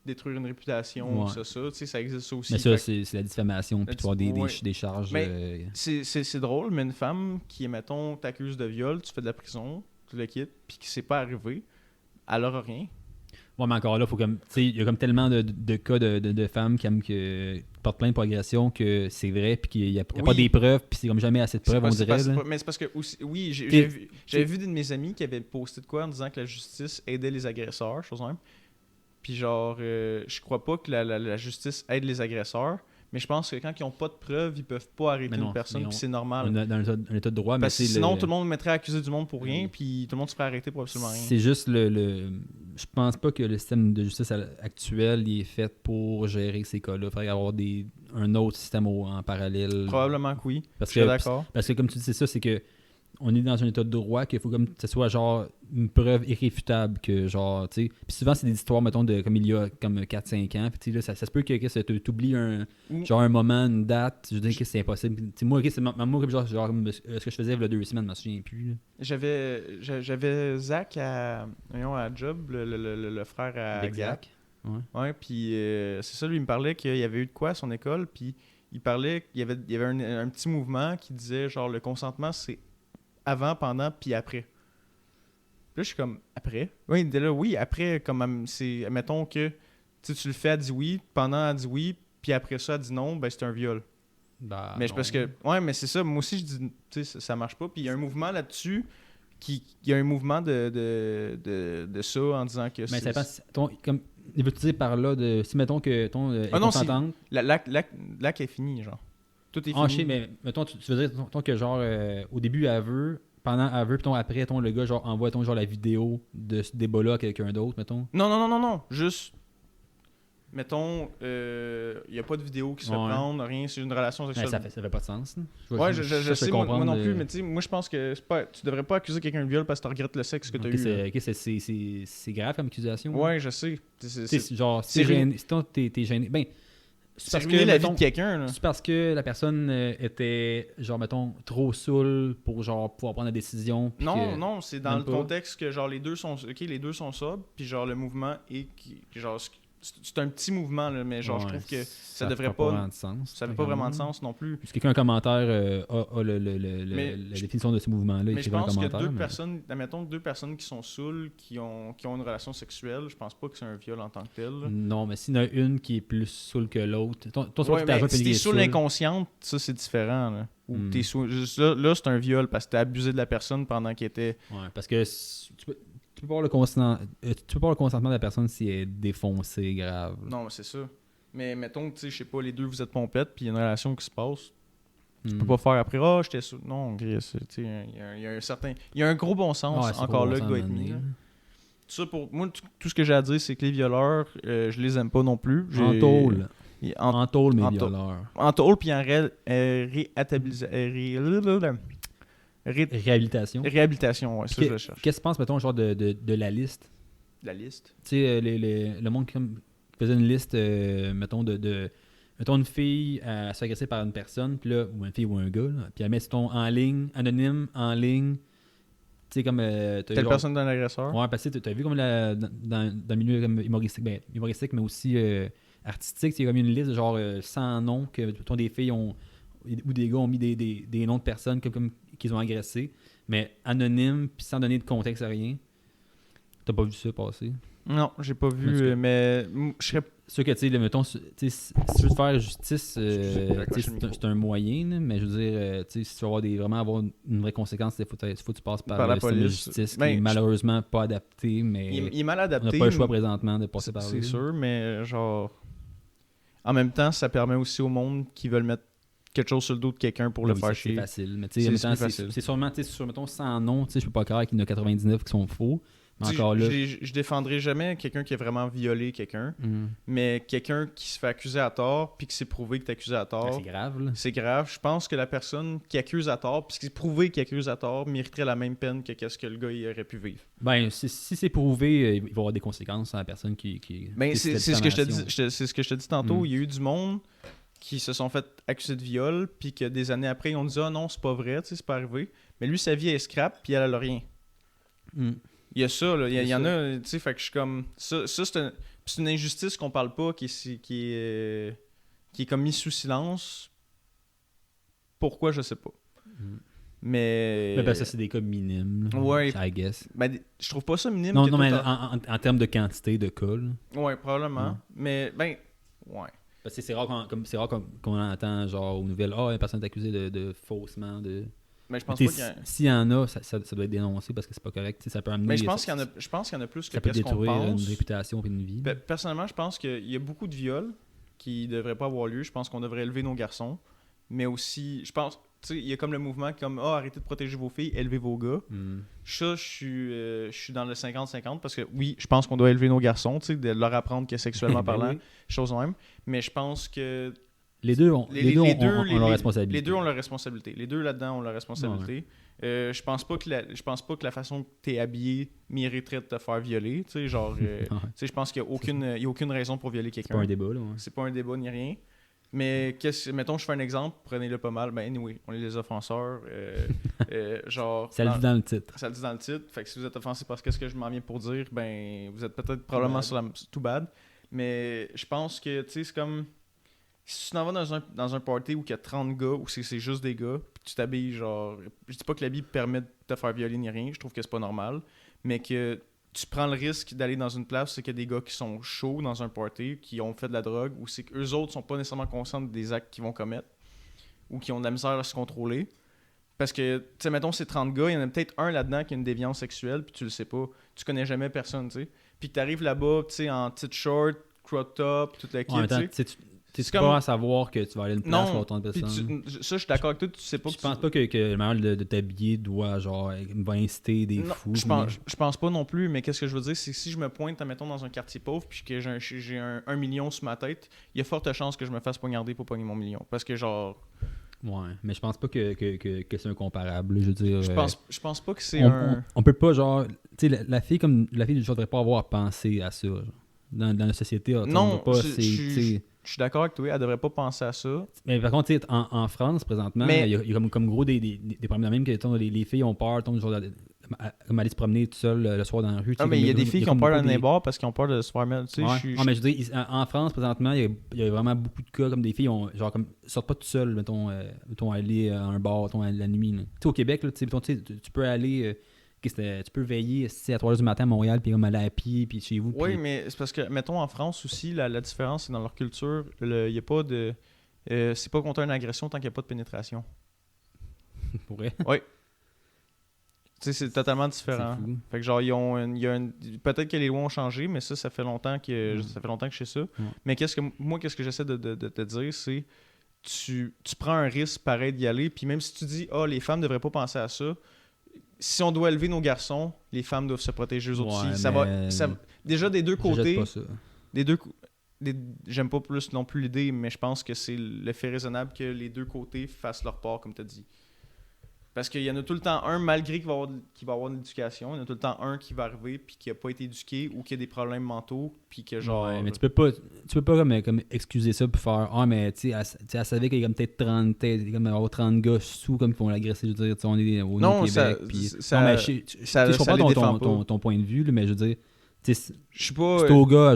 détruire une réputation, ça, tu sais, ça existe aussi. Mais ça, c'est la diffamation, puis tu vois des charges. Mais c'est drôle, mais une femme qui, mettons, t'accuse de viol, tu fais de la prison, tu le quittes, puis qui s'est pas arrivé, elle aura rien. Ouais, mais encore là, faut comme, tu sais, il y a comme tellement de cas de femmes qui portent plainte pour agression que c'est vrai, puis qu'il n'y a pas des preuves, puis c'est comme jamais assez de preuves, on dirait. Mais c'est parce que, oui, j'avais vu d'une de mes amies qui avait posté de quoi en disant que la justice aidait les agresseurs, chose même. Puis genre, je crois pas que la justice aide les agresseurs, mais je pense que quand ils n'ont pas de preuves, ils peuvent pas arrêter une personne, puis c'est normal. Dans un état de droit, parce que sinon, tout le monde mettrait à accuser du monde pour rien, puis tout le monde se ferait arrêter pour absolument rien. C'est juste je pense pas que le système de justice actuel il est fait pour gérer ces cas-là. Il faudrait avoir un autre système en parallèle. Probablement que oui. Je suis d'accord. Parce que comme tu dis, c'est que on est dans un état de droit qu'il faut comme que ce soit genre une preuve irréfutable que genre, tu sais. Puis souvent, c'est des histoires, mettons, de comme il y a comme 4-5 ans. Puis là, ça se peut que tu oublies un moment, une date. Je veux dire que c'est impossible. T'sais, moi, c'est moi genre ce que je faisais il y a 2 semaines, je me souviens plus. J'avais Zach à Job, le frère à Zach. Ouais, puis c'est ça, lui, il me parlait qu'il y avait eu de quoi à son école. Puis il parlait qu'il y avait un petit mouvement qui disait genre le consentement, c'est avant, pendant, puis après. Puis là, je suis comme, après? Oui, il était là, oui, après, comme, c'est, mettons que tu le fais, elle dit oui, pendant, elle dit oui, puis après ça, elle dit non, ben c'est un viol. Bah, mais parce que, ouais, mais c'est ça, moi aussi, je dis, tu sais, ça marche pas, puis il y a un mouvement là-dessus, il y a un mouvement de ça, en disant que mais ça passe, comme, il veut te dire par là, si mettons que ton est consentante. Là est fini, genre. Tout est fini. Mais mettons, tu veux dire que genre au début elle veut, pendant elle veut, puis après le gars genre envoie genre la vidéo de ce débat-là à quelqu'un d'autre, mettons. Non. Juste mettons il n'y a pas de vidéo qui se fait prendre, rien, c'est une relation sexuelle. Ça fait pas de sens. Je sais moi non plus, mais tu sais, moi je pense que tu devrais pas accuser quelqu'un de viol parce que tu regrettes le sexe que tu as eu. C'est grave comme accusation. Ouais, je sais. Genre si t'es gêné, ben c'est parce que la vie de quelqu'un. C'est parce que la personne était, genre, mettons, trop saoule pour, genre, pouvoir prendre la décision. Non, c'est dans le contexte que, genre, les deux sont sobres, puis, genre, le mouvement est, genre, c'est un petit mouvement, là, mais genre, je trouve que ça devrait pas vraiment de sens. Ça n'a pas vraiment de sens non plus. Si quelqu'un en commentaire a la définition de ce mouvement-là, mais je pense que deux personnes qui sont saoules, qui ont une relation sexuelle, je pense pas que c'est un viol en tant que tel. Là. Non, mais s'il y en a une qui est plus saoule que l'autre... Si t'es saoule inconsciente, ça c'est différent. Là. Ou t'es saoule... Là, c'est un viol parce que t'as abusé de la personne pendant qu'elle était... Ouais, parce que tu peux pas avoir le consentement de la personne si elle est défoncée grave. Non, mais c'est ça. Mais mettons que, je sais pas, les deux vous êtes pompettes, puis il y a une relation qui se passe. Tu peux pas faire après, j'étais sous. Non, il y a un certain. Il y a un gros bon sens encore là qui doit être mis. Tout ça pour moi, tout ce que j'ai à dire, c'est que les violeurs, je les aime pas non plus. En tôle. En tôle, mais violeurs. En tôle, puis en réhabilitation. Réhabilitation, ouais, ça je le cherche. Qu'est-ce que tu penses, mettons, genre de la liste? La liste? Tu sais, le monde qui faisait une liste, mettons, mettons une fille à se faire agresser par une personne, puis là, ou une fille ou un gars, là, puis elle met ton en ligne, anonyme, en ligne, tu sais, comme... Telle personne d'un agresseur? Ouais, parce que tu as vu comme dans le milieu comme humoristique, mais aussi artistique, c'est comme une liste de genre 100 noms que mettons, des filles ont, ou des gars ont mis des noms de personnes comme qu'ils ont agressées, mais anonyme, puis sans donner de contexte à rien. T'as pas vu ça passer? Non, j'ai pas vu, mais je serais... Sûr que, tu sais, mettons, si tu veux te faire justice, c'est un moyen, là, mais je veux dire, si tu veux vraiment avoir une vraie conséquence, il faut que tu passes par la le système de justice qui est malheureusement pas adapté, mais il est mal adapté. On n'a pas le choix présentement de passer par là. C'est sûr, mais genre... En même temps, ça permet aussi au monde qui veulent mettre quelque chose sur le dos de quelqu'un pour le faire chier. C'est facile, mais tu sais, c'est sûrement, sur, mettons, 100 noms, tu sais, je peux pas croire qu'il y en a 99 qui sont faux. Encore là. Je défendrai jamais quelqu'un qui a vraiment violé quelqu'un, mais quelqu'un qui se fait accuser à tort puis qui s'est prouvé que t'es accusé à tort. C'est grave, là. C'est grave. Je pense que la personne qui accuse à tort, puis qui s'est prouvé qu'il accuse à tort, mériterait la même peine que qu'est-ce que le gars il aurait pu vivre. Ben, si c'est prouvé, il va y avoir des conséquences à la personne qui ben, c'est ce que je te dis. C'est ce que je te dis tantôt. Il y a eu du monde qui se sont fait accuser de viol, puis que des années après, ils ont dit « Ah non, c'est pas vrai, c'est pas arrivé. » Mais lui, sa vie, elle scrap, puis elle a rien. Il y a ça, là. Il y en a, tu sais, fait que je suis comme... Ça c'est une injustice qu'on parle pas, qui est comme mise sous silence. Pourquoi, je sais pas. Mais ben, ça, c'est des cas minimes, là, ouais. I guess. Ben, je trouve pas ça minime. Non, mais en termes de quantité de cas, là. Ouais, probablement. Mais, ben, ouais. Parce que c'est rare qu'on entend, genre, aux nouvelles, une personne est accusée de faussement, de... Mais je pense pas qu'il y a... S'il y en a, ça doit être dénoncé parce que c'est pas correct. T'sais, ça peut amener... Mais je pense qu'il y en a plus que ça peut qu'est-ce qu'on pense. détruire une réputation et une vie. Personnellement, je pense qu'il y a beaucoup de viols qui devraient pas avoir lieu. Je pense qu'on devrait élever nos garçons. Mais aussi, je pense... Tu sais, il y a comme le mouvement comme arrêtez de protéger vos filles, élevez vos gars. Ça, je suis dans le 50-50 parce que oui, je pense qu'on doit élever nos garçons, tu sais, de leur apprendre que sexuellement parlant, chose même. Mais je pense que les deux ont leur responsabilité. Les deux ont leur responsabilité. Les deux là-dedans ont leur responsabilité. Ouais. Je pense pas que la façon que t'es habillé mériterait de te faire violer. Tu sais, genre, je pense qu'il y a aucune raison pour violer quelqu'un. C'est pas un débat, là. Ouais. C'est pas un débat ni rien. Mais mettons, je fais un exemple, prenez-le pas mal. Ben anyway, on est les offenseurs. Genre. Ça le dit dans le titre. Ça le dit dans le titre. Fait que si vous êtes offensé parce que ce que je m'en viens pour dire, ben vous êtes peut-être probablement sur la too bad. Mais je pense que tu sais, c'est comme. Si tu t'en vas dans un party où il y a 30 gars, où c'est juste des gars, puis tu t'habilles genre... Je dis pas que l'habit permet de te faire violer ni rien, je trouve que c'est pas normal, mais que tu prends le risque d'aller dans une place où c'est qu'il y a des gars qui sont chauds dans un party, qui ont fait de la drogue, ou c'est qu'eux autres sont pas nécessairement conscients des actes qu'ils vont commettre, ou qui ont de la misère à se contrôler. Parce que, tu sais, mettons, ces 30 gars, il y en a peut-être un là-dedans qui a une déviance sexuelle, puis tu le sais pas. Tu connais jamais personne, tu sais. Puis que t'arrives là-bas, tu sais, en petite short, crop top, toute la kit, tu sais. Tu pas à savoir que tu vas aller à une place où autant de personnes. Ça, je suis d'accord avec toi, tu sais pas. Je pense pas que le mal de t'habiller doit va inciter des fous. Je pense pas non plus, mais qu'est-ce que je veux dire, c'est que si je me pointe, mettons, dans un quartier pauvre, puis que j'ai un million sur ma tête, il y a forte chance que je me fasse poignarder pour pogner mon million. Parce que genre. Ouais, mais je pense pas que c'est incomparable. Je veux dire. Je pense pas que c'est on peut pas, genre. Tu sais, la fille, je devrais pas avoir pensé à ça. Genre. Dans la société, non, je suis d'accord avec toi, elle devrait pas penser à ça. Mais par contre, en France, présentement, il y a comme gros des problèmes de même que les filles ont peur, genre, comme aller se promener tout seul le soir dans la rue. Mais il y a des filles qui ont peur d'aller dans les bars parce qu'ils ont peur de se faire mettre. Mais je veux dire, en France, présentement, il y a vraiment beaucoup de cas comme des filles sortent pas tout seules, mettons aller à un bar la nuit. Tu sais, au Québec, là, tu peux aller. Tu peux veiller à 3h du matin à Montréal, puis comme aller à pied, puis chez vous. Oui, mais c'est parce que, mettons, en France aussi, la différence, c'est dans leur culture, il n'y a pas de... c'est pas contre une agression tant qu'il n'y a pas de pénétration. Pour vrai? Oui. Tu sais, c'est totalement différent. Fait que genre, peut-être que les lois ont changé, mais ça fait longtemps que je sais ça. Mais qu'est-ce que j'essaie de te dire, c'est tu prends un risque pareil d'y aller, puis même si tu dis, les femmes devraient pas penser à ça, si on doit élever nos garçons, les femmes doivent se protéger eux autres aussi. Déjà des deux côtés. Pas ça. J'aime pas plus non plus l'idée, mais je pense que c'est le fait raisonnable que les deux côtés fassent leur part, comme tu as dit. Parce qu'il y en a tout le temps un, malgré qu'il va avoir de l'éducation, il y en a tout le temps un qui va arriver puis qui a pas été éduqué ou qui a des problèmes mentaux puis que genre... Ouais, mais tu peux pas comme excuser ça pour faire mais tu sais elle savait qu'il y a comme peut-être 30 gars sous comme qui vont l'agresser, je veux dire, on est au Québec puis je comprends ton point de vue là, mais je veux dire je suis pas c'est au gars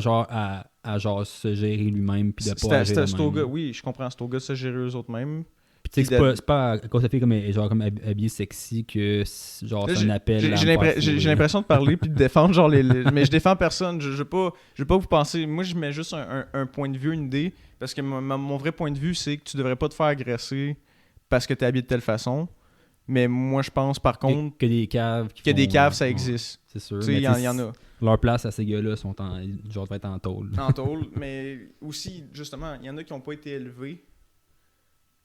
à genre se gérer lui-même puis de pas agir c'est au gars, oui, je comprends, c'est au gars de se gérer eux autres mêmes. Tu sais, c'est pas quand ça fait comme habillé sexy que genre c'est un appel. J'ai l'impression de parler puis de défendre genre mais je défends personne. Je veux pas vous penser. Moi, je mets juste un point de vue, une idée, parce que mon vrai point de vue, c'est que tu devrais pas te faire agresser parce que t'es habillé de telle façon. Mais moi, je pense par contre que des caves, ça existe. C'est sûr. Tu sais, il y en a. Leur place à ces gars-là devrait être en tôle. En tôle, mais aussi justement, il y en a qui ont pas été élevés.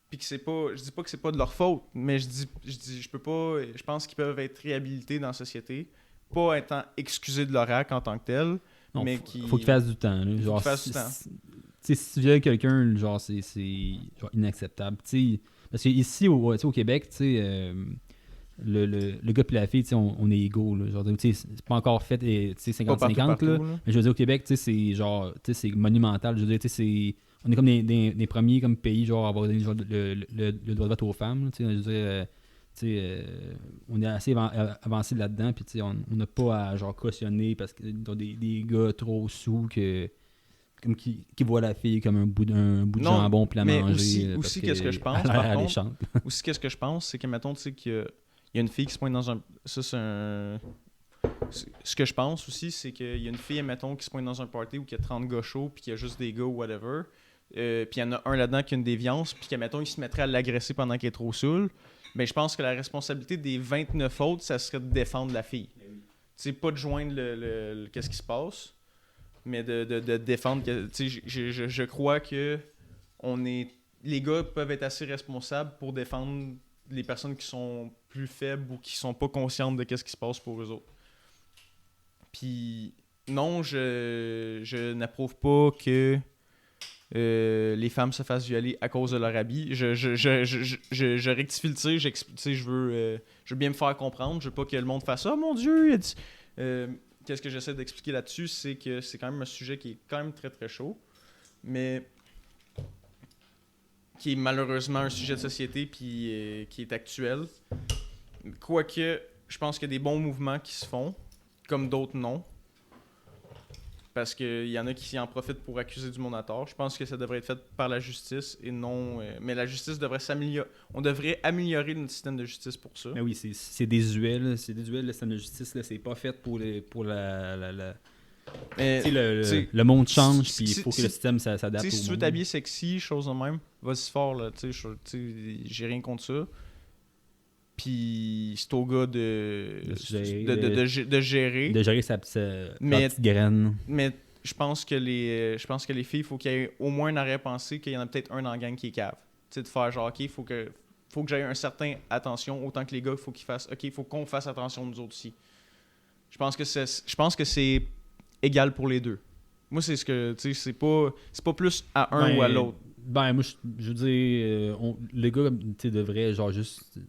Puis que c'est pas, je dis pas que c'est pas de leur faute, mais je pense qu'ils peuvent être réhabilités dans la société, pas étant excusés de leur acte en tant que tel, non, mais faut qu'ils fassent du temps. Là. Genre, si tu viens avec quelqu'un, genre c'est genre inacceptable. T'sais, parce que ici au Québec, le gars et la fille, on est égaux. Là, genre, c'est pas encore fait 50-50, là, mais je veux dire au Québec, c'est genre c'est monumental. Je veux dire, on est comme des premiers comme pays genre à avoir donné le droit de vote aux femmes. Je veux dire, on est assez avancé là-dedans. Puis on n'a pas à genre cautionner parce que des gars trop sous comme qui voient la fille comme un bout de jambon plein à manger. Aussi qu'est-ce que je pense, par contre, aussi qu'est-ce que je pense, c'est que mettons, tu sais qu'il y a une fille qui se pointe dans un... Ça, c'est un... Ce que je pense aussi, c'est qu'il y a une fille, mettons, qui se pointe dans un party où il y a 30 gars chauds puis qu'il y a juste des gars ou whatever. Puis il y en a un là-dedans qui a une déviance, puis qu'admettons, il se mettrait à l'agresser pendant qu'elle est trop saoule, mais je pense que la responsabilité des 29 autres, ça serait de défendre la fille. Tu sais, pas de joindre le qu'est-ce qui se passe, mais de défendre. Tu sais, je crois que les gars peuvent être assez responsables pour défendre les personnes qui sont plus faibles ou qui sont pas conscientes de qu'est-ce qui se passe pour eux autres. Puis non, je n'approuve pas que les femmes se fassent violer à cause de leur habit. Je rectifie le tir, je veux bien me faire comprendre. Je veux pas que le monde fasse « Oh mon Dieu! » Qu'est-ce que j'essaie d'expliquer là-dessus, c'est que c'est quand même un sujet qui est quand même très très chaud, mais qui est malheureusement un sujet de société puis qui est actuel. Quoique, je pense qu'il y a des bons mouvements qui se font, comme d'autres non. Parce qu'il y en a qui en profitent pour accuser du monde à tort. Je pense que ça devrait être fait par la justice et non... mais la justice devrait s'améliorer. On devrait améliorer notre système de justice pour ça. Mais oui, c'est désuet. Le système de justice. Là, c'est pas fait pour le monde change, puis il faut que le système s'adapte. Si tu veux t'habiller sexy, chose de même, vas-y fort. Là, j'ai rien contre ça. Puis c'est au gars de gérer. De gérer sa petite graine. Mais je pense que les filles, il faut qu'il y ait au moins une arrière-pensée qu'il y en a peut-être un dans la gang qui est cave. Tu sais, de faire genre, OK, il faut que j'aille un certain attention, autant que les gars, il faut qu'ils fassent, OK, il faut qu'on fasse attention nous autres aussi. Je pense que c'est égal pour les deux. Moi, c'est ce que, tu sais, c'est pas plus à un ou à l'autre. Ben, moi, je veux dire, les gars, tu devraient, genre, juste,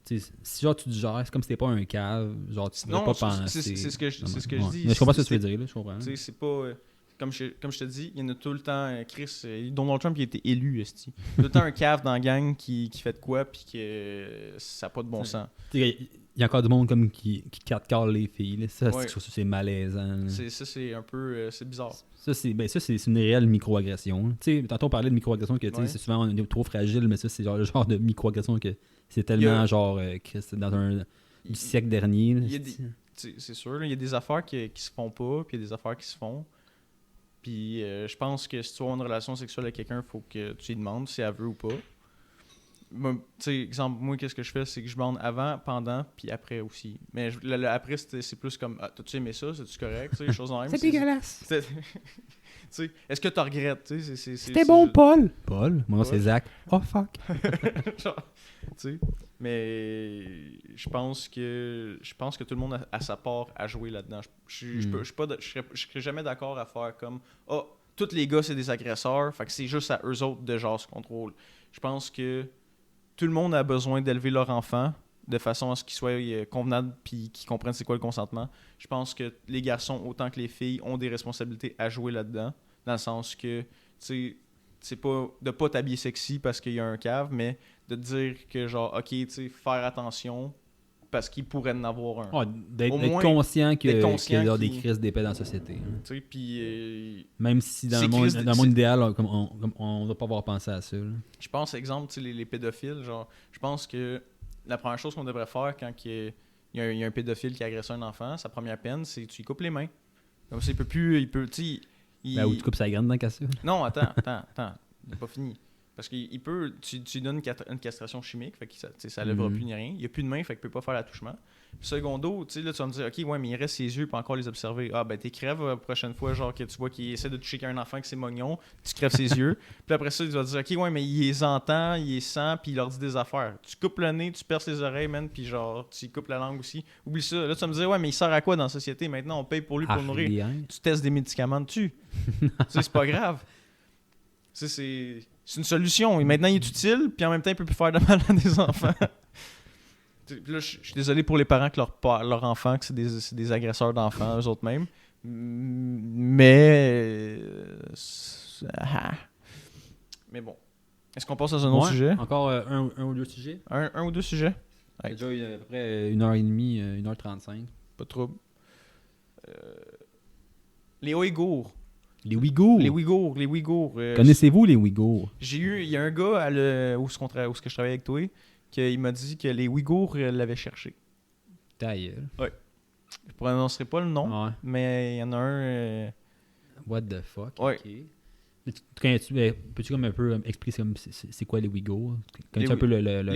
si genre tu digères, c'est comme si t'es pas un cave, genre, tu devrais pas penser. C'est ce que je dis. Mais je comprends ce que tu veux dire, là, je comprends. Tu sais, c'est pas, comme je te dis, il y en a tout le temps, Chris, Donald Trump, il a été élu, esti. Tout le temps un cave dans la gang qui fait de quoi, puis que ça n'a pas de bon sens. Il y a encore du monde comme qui catcale les filles. Là. Ça, Ouais. je trouve que c'est malaisant. Là. C'est un peu... c'est bizarre. Ça, c'est une réelle microagression. Tu sais, tantôt on parlait de microagression que tu sais, Ouais. c'est souvent on est trop fragile, mais ça, c'est genre le genre de microagression que c'est tellement genre c'est dans du siècle dernier. Là, il y a c'est sûr, là, il y a des affaires qui se font pas, puis il y a des affaires qui se font. Puis je pense que si tu as une relation sexuelle avec quelqu'un, il faut que tu lui demandes si elle veut ou pas. Tu sais, exemple, moi, qu'est-ce que je fais, c'est que je demande avant, pendant, puis après aussi. Mais le après, c'est plus comme, t'as-tu aimé ça, c'est-tu correct, tu sais, les choses en même. C'est dégueulasse. Tu sais, est-ce que tu regrettes, tu sais, C'était bon, Paul. Paul, mon nom c'est Zach. Oh fuck. Genre, tu sais, mais je pense que tout le monde a sa part à jouer là-dedans. Je serais jamais d'accord à faire comme tous les gars c'est des agresseurs, fait que c'est juste à eux autres de genre se contrôle. Je pense que tout le monde a besoin d'élever leur enfant de façon à ce qu'il soit convenable puis qu'ils comprennent c'est quoi le consentement. Je pense que les garçons autant que les filles ont des responsabilités à jouer là-dedans, dans le sens que tu sais, c'est pas de pas t'habiller sexy parce qu'il y a un cave, mais de te dire que genre ok, tu sais, faire attention parce qu'il pourrait en avoir un. D'être conscient qu'il y a des crises d'épais dans la société. Hein. Tu sais, puis même si dans le monde idéal, on doit pas avoir pensé à ça. Là. Je pense, exemple, les pédophiles, genre, je pense que la première chose qu'on devrait faire quand il y a un pédophile qui agresse un enfant, sa première peine, c'est que tu lui coupes les mains. Comme ça, tu sais, ou tu coupes sa graine dans la cassure. Non, attends, il n'est pas fini. Parce qu'il peut, tu donnes une castration chimique, fait que ça lèvera plus ni rien. Il n'y a plus de main, fait qu'il peut pas faire l'attouchement. Puis secondo, tu sais, là, tu vas me dire, ok, ouais, mais il reste ses yeux, puis encore les observer. Ah, ben, t'es crèves la prochaine fois, genre, que tu vois qu'il essaie de toucher un enfant que c'est mognon, tu crèves ses yeux. Puis après ça, tu vas te dire, ok, ouais, mais il les entend, il les sent, puis il leur dit des affaires. Tu coupes le nez, tu perces les oreilles, man, puis genre, tu coupes la langue aussi. Oublie ça. Là, tu vas me dire, ouais, mais il sert à quoi dans la société? Maintenant, on paye pour lui pour le nourrir. Tu testes des médicaments dessus. Tu sais, c'est pas grave. Tu sais, c'est une solution. Et maintenant, il est utile, puis en même temps, il peut plus faire de mal à des enfants. Puis là, je suis désolé pour les parents que leur enfant, que c'est des agresseurs d'enfants, eux autres mêmes. Mais... Mais bon. Est-ce qu'on passe à un autre sujet? Encore un ou deux sujets? Un ou deux sujets? C'est déjà à peu près 1h30, 1h35. Pas de trouble. Les Ouïghours. Les Ouïghours? Les Ouïghours. Connaissez-vous les Ouïghours? Il y a un gars où est-ce que je travaillais avec toi, qu'il m'a dit que les Ouïghours l'avaient cherché. D'ailleurs. Ouais. Je ne prononcerai pas le nom, mais il y en a un... What the fuck? Ouais. Okay. Peux-tu comme un peu expliquer c'est quoi les Ouïghours? Les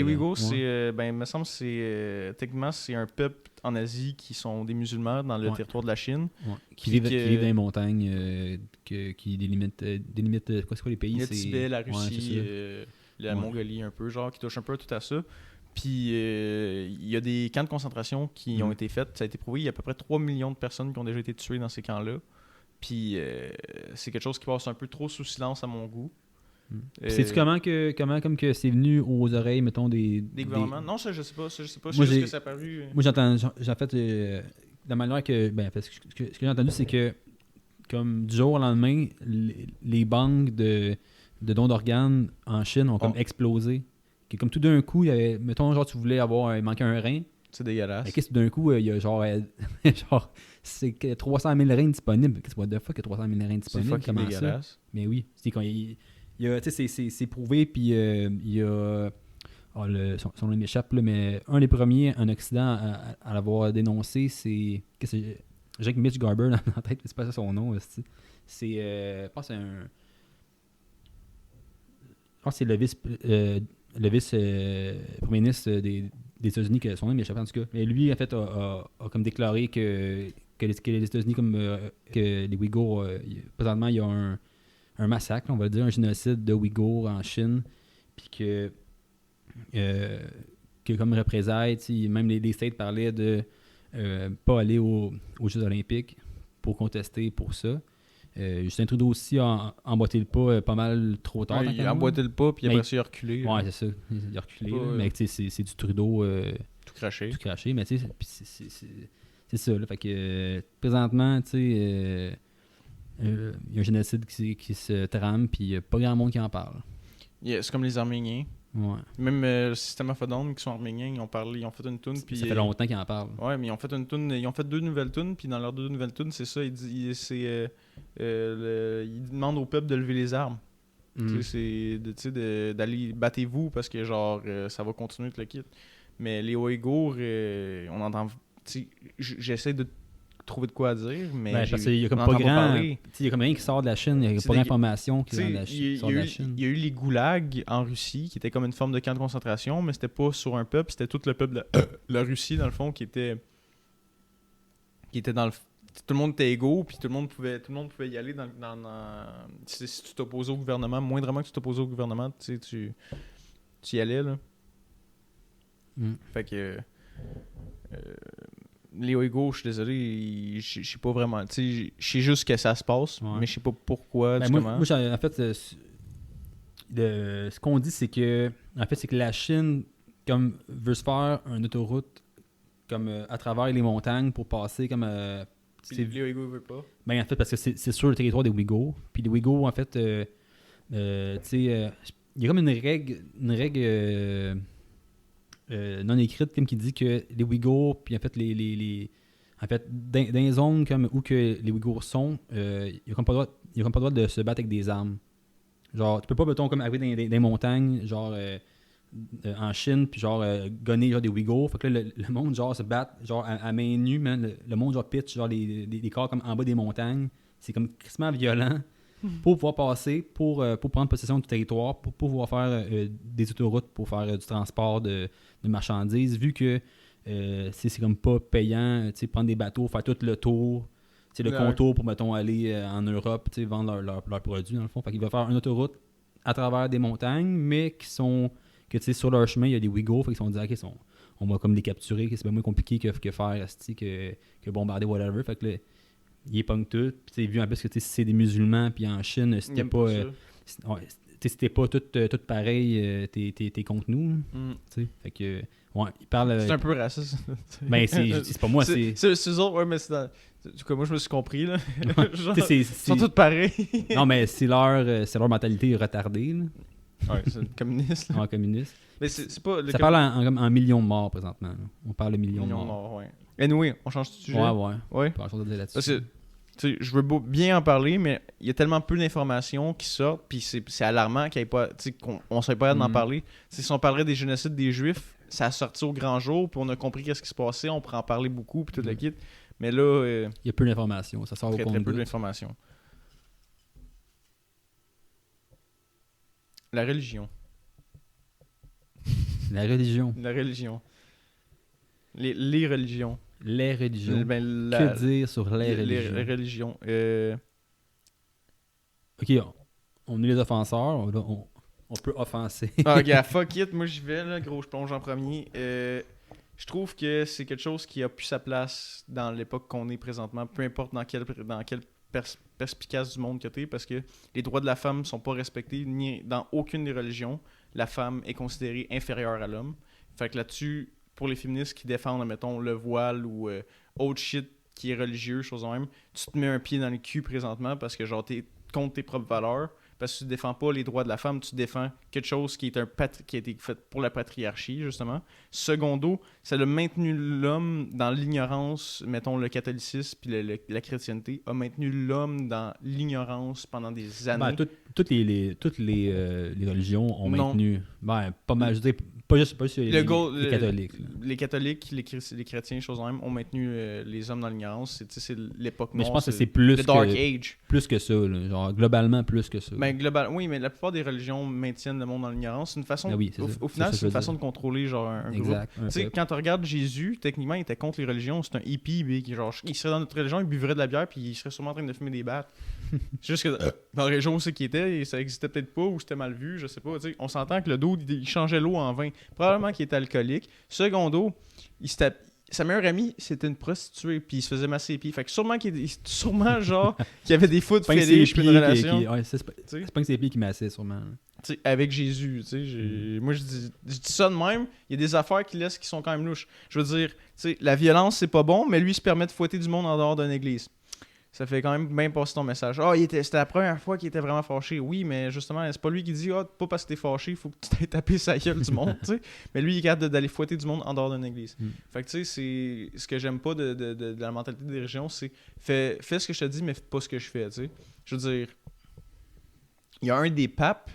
Ouïghours, ouais. Il me semble que techniquement, c'est un peuple en Asie qui sont des musulmans dans le territoire de la Chine. Ouais. Qui vivent dans les montagnes, qui délimitent c'est quoi les pays? Le Tibet, la Russie, la Mongolie un peu, genre, qui touche un peu à tout à ça. Puis il y a des camps de concentration qui ont été faits. Ça a été prouvé, il y a à peu près 3 millions de personnes qui ont déjà été tuées dans ces camps-là. Puis c'est quelque chose qui passe un peu trop sous silence à mon goût. Sais-tu comment que c'est venu aux oreilles, mettons, des gouvernements? Non, ça, je sais pas. Je sais pas. Moi, juste que ça a paru... Moi, j'ai fait la manière que... Ben, ce que j'ai entendu, c'est que comme du jour au lendemain, les banques de dons d'organes en Chine ont comme explosé. Comme tout d'un coup, il y avait, mettons, genre, tu voulais il manquait un rein. C'est dégueulasse. Mais qu'est-ce que d'un coup, il y a genre c'est 300 000 reins disponibles. Qu'est-ce que fuck, il y a 300 000 reins disponibles? C'est fucking dégueulasse. Ça? Mais oui. C'est quand il y a, tu sais, c'est prouvé, puis il y a... son nom m'échappe, là, mais un des premiers en Occident à l'avoir dénoncé, c'est... J'ai Mitch Garber dans la tête, mais c'est pas ça son nom. C'est... je pense que c'est le vice-premier ministre des États-Unis, que son nom m'échappe en tout cas. Mais lui, en fait, a comme déclaré que les États-Unis, comme que les Ouïghours, présentement, il y a un massacre, on va dire, un génocide de Ouïghours en Chine, puis que comme représailles, même les States parlaient de pas aller aux Jeux olympiques pour contester pour ça. Justin Trudeau aussi a emboîté le pas pas mal trop tard. Il a emboîté le pas, puis après ça, il a reculé. Ouais, c'est ça. Il a reculé. Mais c'est du Trudeau tout craché. Mais tu sais, c'est ça. Là, fait que présentement, tu sais, il y a un génocide qui se trame, puis il n'y a pas grand monde qui en parle. C'est comme les Arméniens. Ouais. Même le System of a Down, qui sont arméniens, ils ont fait une tune. Ça fait longtemps qu'ils en parlent. Ouais, mais ils ont fait une tune, ils ont fait 2 nouvelles tunes, puis dans leurs 2 nouvelles tunes, c'est ça, ils demandent au peuple de lever les armes. C'est d'aller battez-vous parce que genre ça va continuer tout le kit. Mais les Ouïghours, on entend. J'essaie de trouver de quoi à dire, mais parce qu'il y a comme pas grand. Il y a comme rien qui sort de la Chine, il n'y a pas d'information qui sort de la Chine. Il y a eu les goulags en Russie, qui étaient comme une forme de camp de concentration, mais c'était pas sur un peuple, c'était tout le peuple de la Russie, dans le fond, qui était dans le. Tout le monde était égaux, puis tout le monde pouvait y aller dans si tu t'opposais au gouvernement, moindrement que tu t'opposais au gouvernement, tu y allais, là. Fait que les Ouïghours, je suis désolé, je sais pas vraiment, je sais juste que ça se passe, mais je sais pas pourquoi, moi, en fait, ce qu'on dit, c'est que la Chine comme veut se faire une autoroute comme à travers les montagnes pour passer comme les Ouïghours veulent pas. Ben en fait parce que c'est sur le territoire des Ouïghours. Puis les Ouïghours en fait il y a comme une règle non écrite comme qui dit que les Ouïghours puis en fait en fait dans les zones comme où que les Ouïghours sont, ils n'ont comme pas le droit de se battre avec des armes. Genre tu peux pas mettons comme arriver dans les montagnes genre en Chine puis genre gonner genre des Ouïghours. Fait que là le monde genre se bat genre à main nue, man. Le monde genre pitch genre les corps comme en bas des montagnes. C'est comme crissement violent pour pouvoir passer, pour prendre possession du territoire, pour pouvoir faire des autoroutes pour faire du transport de marchandises, vu que c'est comme pas payant, prendre des bateaux, faire tout le tour, le contour pour mettons aller en Europe, vendre leurs produits dans le fond. Fait qu'il va faire une autoroute à travers des montagnes, mais qui sont que sur leur chemin, il y a des Ouïghours, fait qu'ils sont dit ok, on va comme les capturer, que c'est bien moins compliqué que faire que bombarder whatever. Fait que là, il est punk tout. Puis vu en plus que si c'est des musulmans, puis en Chine, c'était pas. C'était pas tout pareil, t'es contre nous. Fait que. Ouais, il parle. C'est un peu raciste. Ben, c'est pas moi, c'est. C'est eux autres, ouais, mais c'est dans. En tout cas, moi, je me suis compris, là. Genre, ils sont tous pareils. Non, mais c'est leur mentalité retardée, là. Ouais, c'est communiste. Là. Ouais, communiste. Mais c'est pas. Ça parle en millions de morts présentement. Là. On parle de millions de morts. Ouais. Anyway, on change de sujet. Ouais. Ouais. Pas grand-chose à dire là-dessus. Parce que, je veux bien en parler, mais il y a tellement peu d'informations qui sortent, puis c'est alarmant qu'il y ait pas, qu'on ne soit pas d'en parler. Si on parlerait des génocides des Juifs, ça a sorti au grand jour, puis on a compris qu'est-ce qui se passait, on pourrait en parler beaucoup, puis tout le kit. Mais là, il y a peu d'informations, ça sort au compte. Très peu d'informations. La religion. La religion. La religion. Les religions. Les religions. Que dire sur les religions? Les religions. Ok, on est les offenseurs, on peut offenser. Ah, gars, fuck it, moi j'y vais, là, gros, je plonge en premier. Je trouve que c'est quelque chose qui a plus sa place dans l'époque qu'on est présentement, peu importe dans quelle perspicace du monde que t'es, parce que les droits de la femme sont pas respectés ni dans aucune des religions. La femme est considérée inférieure à l'homme. Fait que là-dessus, pour les féministes qui défendent, mettons, le voile ou autre shit qui est religieux, chose en même, tu te mets un pied dans le cul présentement parce que genre t'es contre tes propres valeurs, parce que tu défends pas les droits de la femme, tu défends quelque chose qui est qui a été fait pour la patriarchie, justement. Secondo, ça a maintenu l'homme dans l'ignorance, mettons le catholicisme puis la chrétienté, a maintenu l'homme dans l'ignorance pendant des années. Ben, toutes les religions ont maintenu, ben, pas mal, je dirais, pas juste les catholiques. Les catholiques, les chrétiens, choses en même, ont maintenu les hommes dans l'ignorance. C'est l'époque noire. Mais je pense que c'est plus le Dark Age. Plus que ça, là, genre globalement plus que ça. Ben, oui, mais la plupart des religions maintiennent le monde dans l'ignorance. C'est une façon, au final, c'est une façon de contrôler genre un groupe. Tu sais, quand tu regardes Jésus, techniquement, il était contre les religions. C'est un hippie, qui genre, il serait dans notre religion, il buvrait de la bière, puis il serait sûrement en train de fumer des battes. C'est juste que dans la région où c'est qu'il était, ça existait peut-être pas, ou c'était mal vu, je sais pas. T'sais, on s'entend que le dos, il changeait l'eau en vin. Probablement qu'il était alcoolique. Secondo, sa meilleure amie, c'était une prostituée, puis il se faisait masser les pieds. Fait que sûrement genre, qu'il y avait des foot fétiches, puis une relation. C'est pas que c'est les pieds qui massaient, sûrement. T'sais, avec Jésus, moi je dis ça de même, il y a des affaires qui sont quand même louches. Je veux dire, la violence c'est pas bon, mais lui il se permet de fouetter du monde en dehors d'une église. ça fait quand même bien passer ton message. C'était la première fois qu'il était vraiment fâché. Oui, mais justement, c'est pas lui qui dit pas parce que t'es fâché, il faut que tu t'aies tapé sa gueule du monde, tu sais. Mais lui, il est capable d'aller fouetter du monde en dehors d'une église. Fait que tu sais, c'est ce que j'aime pas de la mentalité des régions, c'est fais ce que je te dis, mais fais pas ce que je fais, tu sais. Je veux dire, il y a un des papes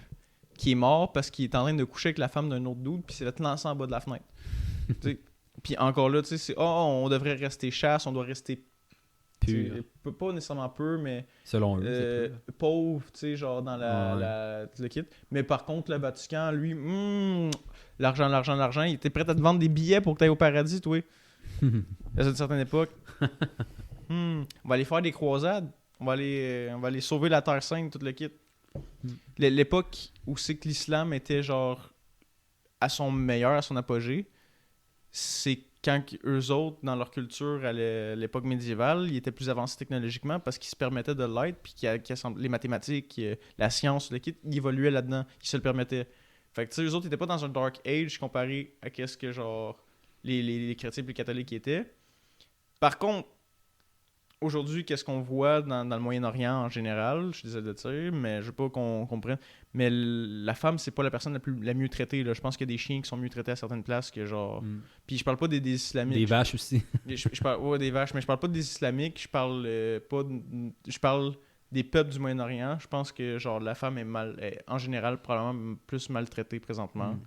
qui est mort parce qu'il est en train de coucher avec la femme d'un autre dude, puis il s'est fait lancer en bas de la fenêtre. Puis encore là, tu sais, c'est on devrait rester chasse, on doit rester pas nécessairement peu, mais selon eux, pauvre, tu sais, genre dans le kit. Mais par contre, le Vatican, lui, l'argent, il était prêt à te vendre des billets pour que tu ailles au paradis, toi. À une certaine époque. On va aller faire des croisades. On va aller sauver la Terre Sainte, tout le kit. L'époque où c'est que l'islam était genre à son meilleur, à son apogée, c'est quand eux autres, dans leur culture à l'époque médiévale, ils étaient plus avancés technologiquement parce qu'ils se permettaient de l'être, puis les mathématiques, la science, le kit, ils évoluaient là-dedans, ils se le permettaient. Fait que tu sais, eux autres, ils étaient pas dans un dark age comparé à qu'est-ce que genre les chrétiens plus catholiques étaient. Par contre, aujourd'hui, qu'est-ce qu'on voit dans le Moyen-Orient en général, je suis désolé de dire, mais je veux pas qu'on comprenne. Mais la femme, c'est pas la personne la mieux traitée. Là. Je pense qu'il y a des chiens qui sont mieux traités à certaines places que genre. Puis je parle pas des islamiques. Des vaches aussi. Je parle des vaches, mais je parle pas des islamiques. Je parle pas. Je parle des peuples du Moyen-Orient. Je pense que genre la femme est en général probablement plus maltraitée présentement.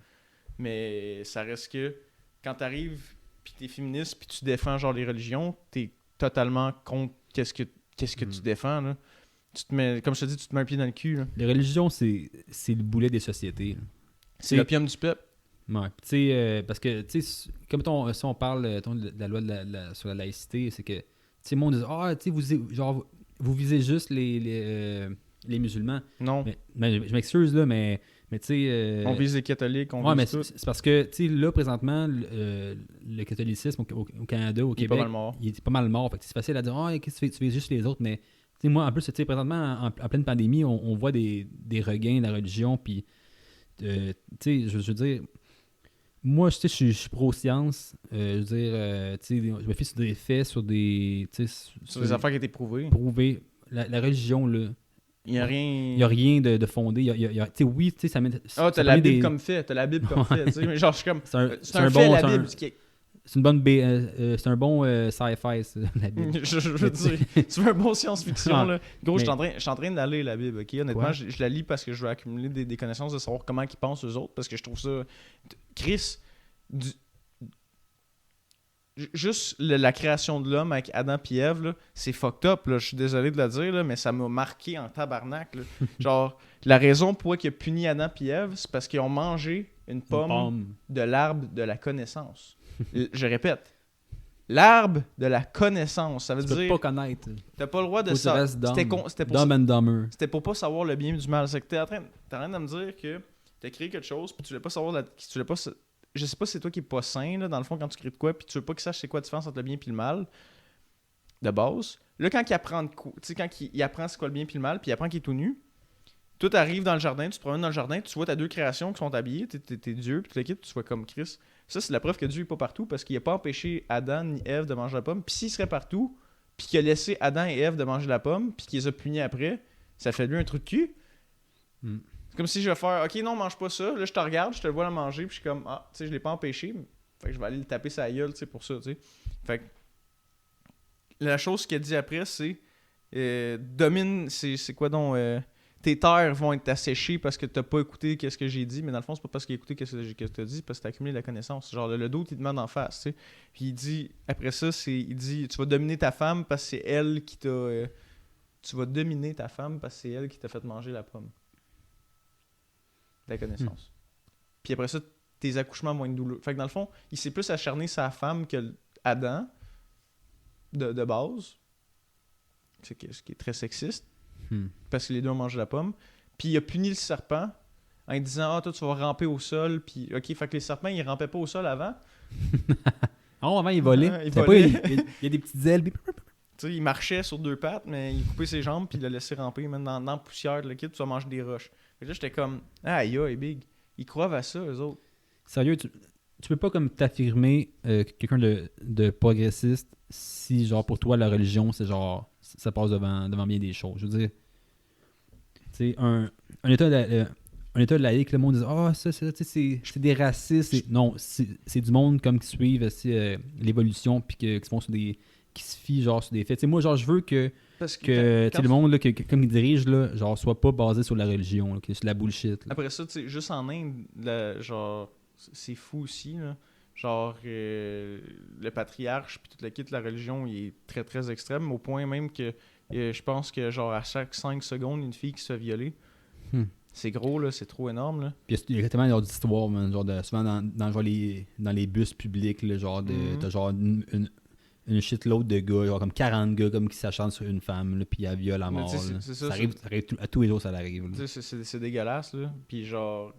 Mais ça reste que quand t'arrives puis t'es féministe puis tu défends genre les religions, t'es totalement contre qu'est-ce que tu défends là. Tu te mets, comme je te dis, tu te mets un pied dans le cul là. Les religions, c'est le boulet des sociétés. C'est l'opium du peuple. Ouais, tu sais, parce que tu sais, comme si on parle de la loi sur la laïcité, c'est que tu sais, le monde dit tu sais, vous visez juste les musulmans. Non. Mais je m'excuse là, mais tu sais. On vise les catholiques, on vise tout. C'est parce que tu sais, là présentement, le catholicisme au Canada, au Québec, il est pas mal mort. Fait que c'est facile à dire qu'est-ce que tu vises juste les autres, mais tu sais, moi en plus, tu sais, présentement en pleine pandémie, on voit des regains de la religion, puis tu sais, je veux dire. Moi, je suis pro-science. Je veux dire, je me fie sur des faits, sur des. Sur des affaires qui ont été prouvées. Prouvées. La religion, là. Il n'y a rien. Il n'y a rien de fondé. Oui, tu sais, ça met. T'as la Bible comme fait. T'as la Bible comme fait. Mais genre, je suis comme. C'est un fait, la Bible. C'est une bonne. C'est un bon sci-fi, ça, la Bible. je veux dire, tu veux un bon science-fiction, là. Gros, je suis en train d'aller la Bible, ok? Honnêtement, je la lis parce que je veux accumuler des connaissances de savoir comment ils pensent eux autres, parce que je trouve ça. Chris, juste la création de l'homme avec Adam et Ève, là, c'est fucked up, là. Je suis désolé de le dire, là, mais ça m'a marqué en tabarnak, là. Genre, la raison pour laquelle il a puni Adam et Ève, c'est parce qu'ils ont mangé une pomme de l'arbre de la connaissance. Je répète, l'arbre de la connaissance, ça veut dire... Tu peux pas connaître. T'as pas le droit de savoir. C'était pour pas savoir le bien du mal. C'est que t'es en train de me dire que t'as créé quelque chose, puis tu voulais pas savoir... Je sais pas si c'est toi qui est pas sain, là, dans le fond, quand tu crées de quoi, puis tu veux pas qu'il sache c'est quoi la différence entre le bien et le mal, de base. Là, quand il apprend il apprend c'est quoi le bien et le mal, puis il apprend qu'il est tout nu, toi, t'arrives dans le jardin, tu te promènes dans le jardin, tu vois tes deux créations qui sont habillées, t'es Dieu, puis tu les quittes, tu vois comme Christ. Ça, c'est la preuve que Dieu est pas partout, parce qu'il a pas empêché Adam ni Ève de manger la pomme. Puis s'il serait partout, puis qu'il a laissé Adam et Ève de manger la pomme, puis qu'il les a punis après, ça fait de lui un trou de cul. C'est comme si je vais faire, ok, non, mange pas ça. Là, je te regarde, je te le vois la manger, puis je suis comme, tu sais, je l'ai pas empêché. Fait que je vais aller le taper sa gueule, tu sais, pour ça, tu sais. Fait que la chose qu'il a dit après, c'est domine, c'est quoi donc tes terres vont être asséchées parce que t'as pas écouté qu'est-ce que j'ai dit, mais dans le fond, c'est pas parce qu'il a écouté qu'est-ce que t'as dit, parce que t'as accumulé de la connaissance. Genre, le dos, il te demande en face, tu sais. Puis il dit, après ça, il dit, tu vas dominer ta femme parce que c'est elle qui t'a... tu vas dominer ta femme parce que c'est elle qui t'a fait manger la pomme. La connaissance. Puis après ça, tes accouchements vont être douloureux. Fait que dans le fond, il s'est plus acharné sa femme que Adam, de base. Ce qui est très sexiste. Parce que les deux ont mangé la pomme. Puis il a puni le serpent en lui disant toi tu vas ramper au sol. Puis ok, fait que les serpents ils rampaient pas au sol avant. Avant ils volaient. Il y a des petites ailes. Tu sais, il marchait sur deux pattes, mais il coupait ses jambes puis il l'a laissé ramper même dans la poussière de le kit, tu vas manger des roches. Fait que là j'étais comme aïe aïe big. Ils croient à ça eux autres. Sérieux, tu peux pas comme t'affirmer quelqu'un de progressiste si genre pour toi la religion c'est genre ça passe devant bien des choses. Je veux dire, tu sais, un État laïque, le monde dit « Ah, ça, c'est des racistes. » Non, c'est du monde comme qui suivent aussi, l'évolution puis qui font sur des... qui se fient genre sur des faits. T'sais, moi, genre, je veux que le monde, là, comme ils dirigent, là, genre, soit pas basé sur la religion, là, que c'est la bullshit. Là. Après ça, tu sais, juste en Inde, genre, c'est fou aussi, là. Genre, le patriarche puis toute la religion, il est très, très extrême, au point même que je pense que, genre, à chaque 5 secondes, une fille qui se fait violer. C'est gros, là, c'est trop énorme, là. Puis il y a tellement d'histoires, genre, souvent dans les bus publics, là, genre, t'as genre une shitload de gars, genre comme 40 gars comme qui s'acharnent sur une femme, là, puis elle viole à mort. Ça arrive à tous les jours, ça arrive. C'est dégueulasse, là. Puis genre,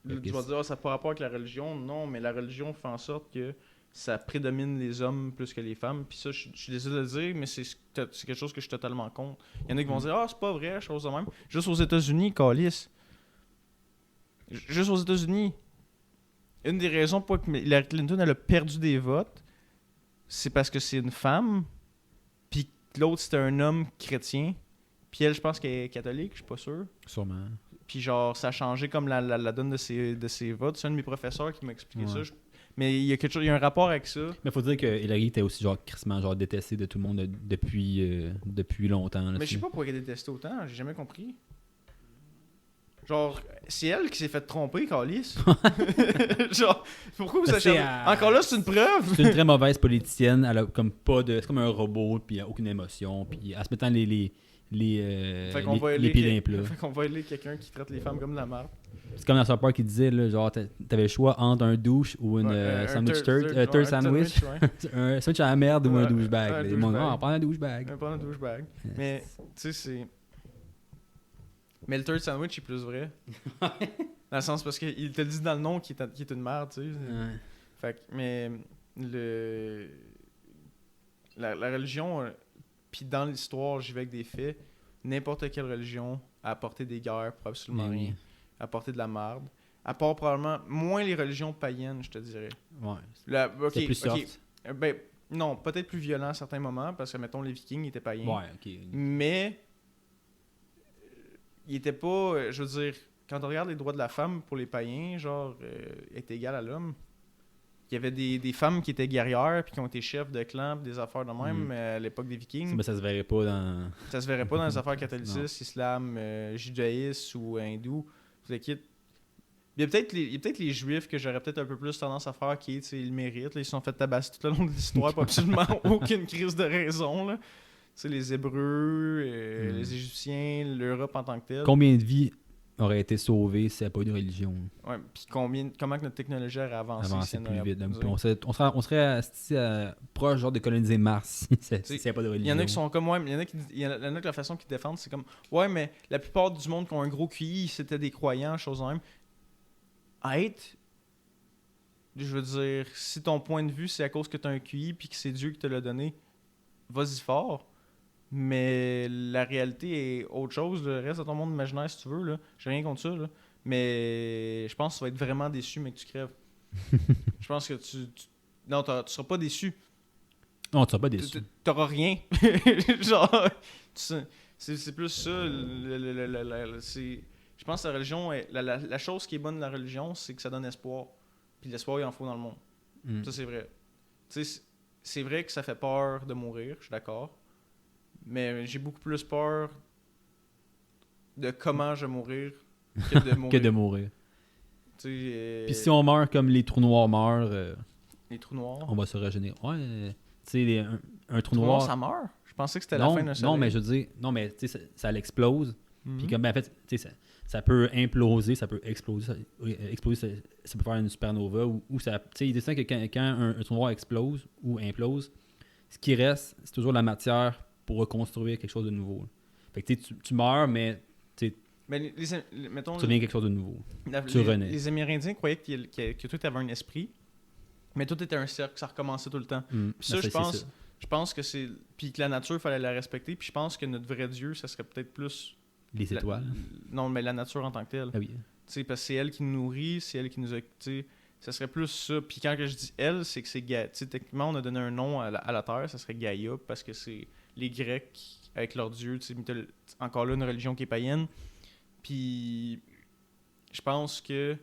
tu vas dire, ça n'a pas rapport avec la religion. Non, mais la religion fait en sorte que ça prédomine les hommes plus que les femmes. Puis ça, je suis désolé de le dire, mais c'est quelque chose que je suis totalement contre. Il y en a qui vont dire, ah, c'est pas vrai, chose de même. Juste aux États-Unis, câlisse. Juste aux États-Unis. Une des raisons pour que Hillary Clinton elle a perdu des votes, c'est parce que c'est une femme, puis l'autre c'était un homme chrétien, puis elle, je pense qu'elle est catholique, je suis pas sûr. Sûrement. Puis genre, ça a changé comme la donne de ses votes. C'est un de mes professeurs qui m'a expliqué ça. Mais il y a un rapport avec ça. Mais faut dire que Hillary était aussi genre crissement genre détestée de tout le monde depuis longtemps. Mais je sais pas pourquoi elle est détestée autant, j'ai jamais compris. Genre, c'est elle qui s'est fait tromper, Calice. Genre, pourquoi vous achetez... Encore là, c'est une preuve. C'est une très mauvaise politicienne. Elle a comme pas de... C'est comme un robot, puis il n'y a aucune émotion. Puis en se mettant les pieds d'un plat. Fait qu'on va aider quelqu'un qui traite les femmes comme de la merde. C'est comme dans South Park qui disait, là, genre, t'avais le choix entre un douche ou une sandwich third sandwich. Un sandwich à la merde ou un douchebag. On prend un douchebag. On prend un douchebag. Mais, tu sais, c'est... Mais le third sandwich est plus vrai. Dans le sens parce qu'il te le dit dans le nom qu'il est une merde, tu sais. Fait que, mais la religion, puis dans l'histoire, j'y vais avec des faits. N'importe quelle religion a apporté des guerres pour absolument rien. A apporté de la merde. À part probablement moins les religions païennes, je te dirais. Ouais. C'est plus soft. Ben, non, peut-être plus violent à certains moments, parce que, mettons, les Vikings étaient païens. Ouais, ok. Mais... il était pas, je veux dire, quand on regarde les droits de la femme pour les païens, genre, est égal à l'homme. Il y avait des femmes qui étaient guerrières puis qui ont été chefs de clan pis des affaires de même à l'époque des Vikings. Mais ça se verrait pas dans... Ça se verrait pas dans les affaires catholicisme, islam, judaïsme ou hindou. Il y a peut-être les juifs que j'aurais peut-être un peu plus tendance à faire qui, tu sais, ils le méritent. Là, ils se sont fait tabasser tout le long de l'histoire pour absolument aucune crise de raison, là. Tu sais, les Hébreux, les Égyptiens, l'Europe en tant que telle. Combien de vies auraient été sauvées s'il n'y avait pas eu de religion? Ouais, puis comment que notre technologie aurait avancé plus vite. On serait proche genre de coloniser Mars s'il n'y avait pas de religion. Il y en a qui sont comme, ouais, il y en a que la façon qu'ils défendent, c'est comme, ouais, mais la plupart du monde qui ont un gros QI, c'était des croyants, chose de même. Je veux dire, si ton point de vue, c'est à cause que tu as un QI puis que c'est Dieu qui te l'a donné, vas-y fort. Mais la réalité est autre chose. Le reste de ton monde imaginaire, si tu veux, là. J'ai rien contre ça, là. Mais je pense que tu vas être vraiment déçu, mais que tu crèves. Je pense que non, tu seras pas déçu. Non, tu seras pas déçu. T'auras rien. Genre, c'est plus ça. Je pense que la religion, la chose qui est bonne de la religion, c'est que ça donne espoir. Puis l'espoir, il en faut dans le monde. Ça, c'est vrai. Tu sais, c'est vrai que ça fait peur de mourir, je suis d'accord. Mais j'ai beaucoup plus peur de comment je vais mourir que de mourir. Puis si on meurt comme les trous noirs meurent, les trous noirs, on va se régénérer. Ouais, tu sais, un trou noir, noir, ça meurt. Je pensais que c'était la fin d'un soleil. Non, mais je veux dire, tu sais, ça l'explose. Puis comme, ben, en fait, tu sais, ça peut imploser, ça peut exploser, ça peut faire une supernova ou ça, tu sais, il descend que quand un trou noir explose ou implose, ce qui reste, c'est toujours la matière pour reconstruire quelque chose de nouveau. Fait que tu meurs, mais mettons, tu deviens quelque chose de nouveau. Tu renais. Les Amérindiens croyaient que tout avait un esprit, mais tout était un cercle, ça recommençait tout le temps. Puis ça, je pense que c'est... Puis que la nature, il fallait la respecter. Puis je pense que notre vrai Dieu, ça serait peut-être plus... Les étoiles. Non, mais la nature en tant que telle. Ah oui. Parce que c'est elle qui nous nourrit, c'est elle qui nous a... Ça serait plus ça. Puis quand que je dis elle, c'est que c'est Gaïa. Tu sais, techniquement, on a donné un nom à la Terre, ça serait Gaïa, parce que c'est les Grecs avec leur dieu. Tu sais, encore là, une religion qui est païenne. Puis je pense que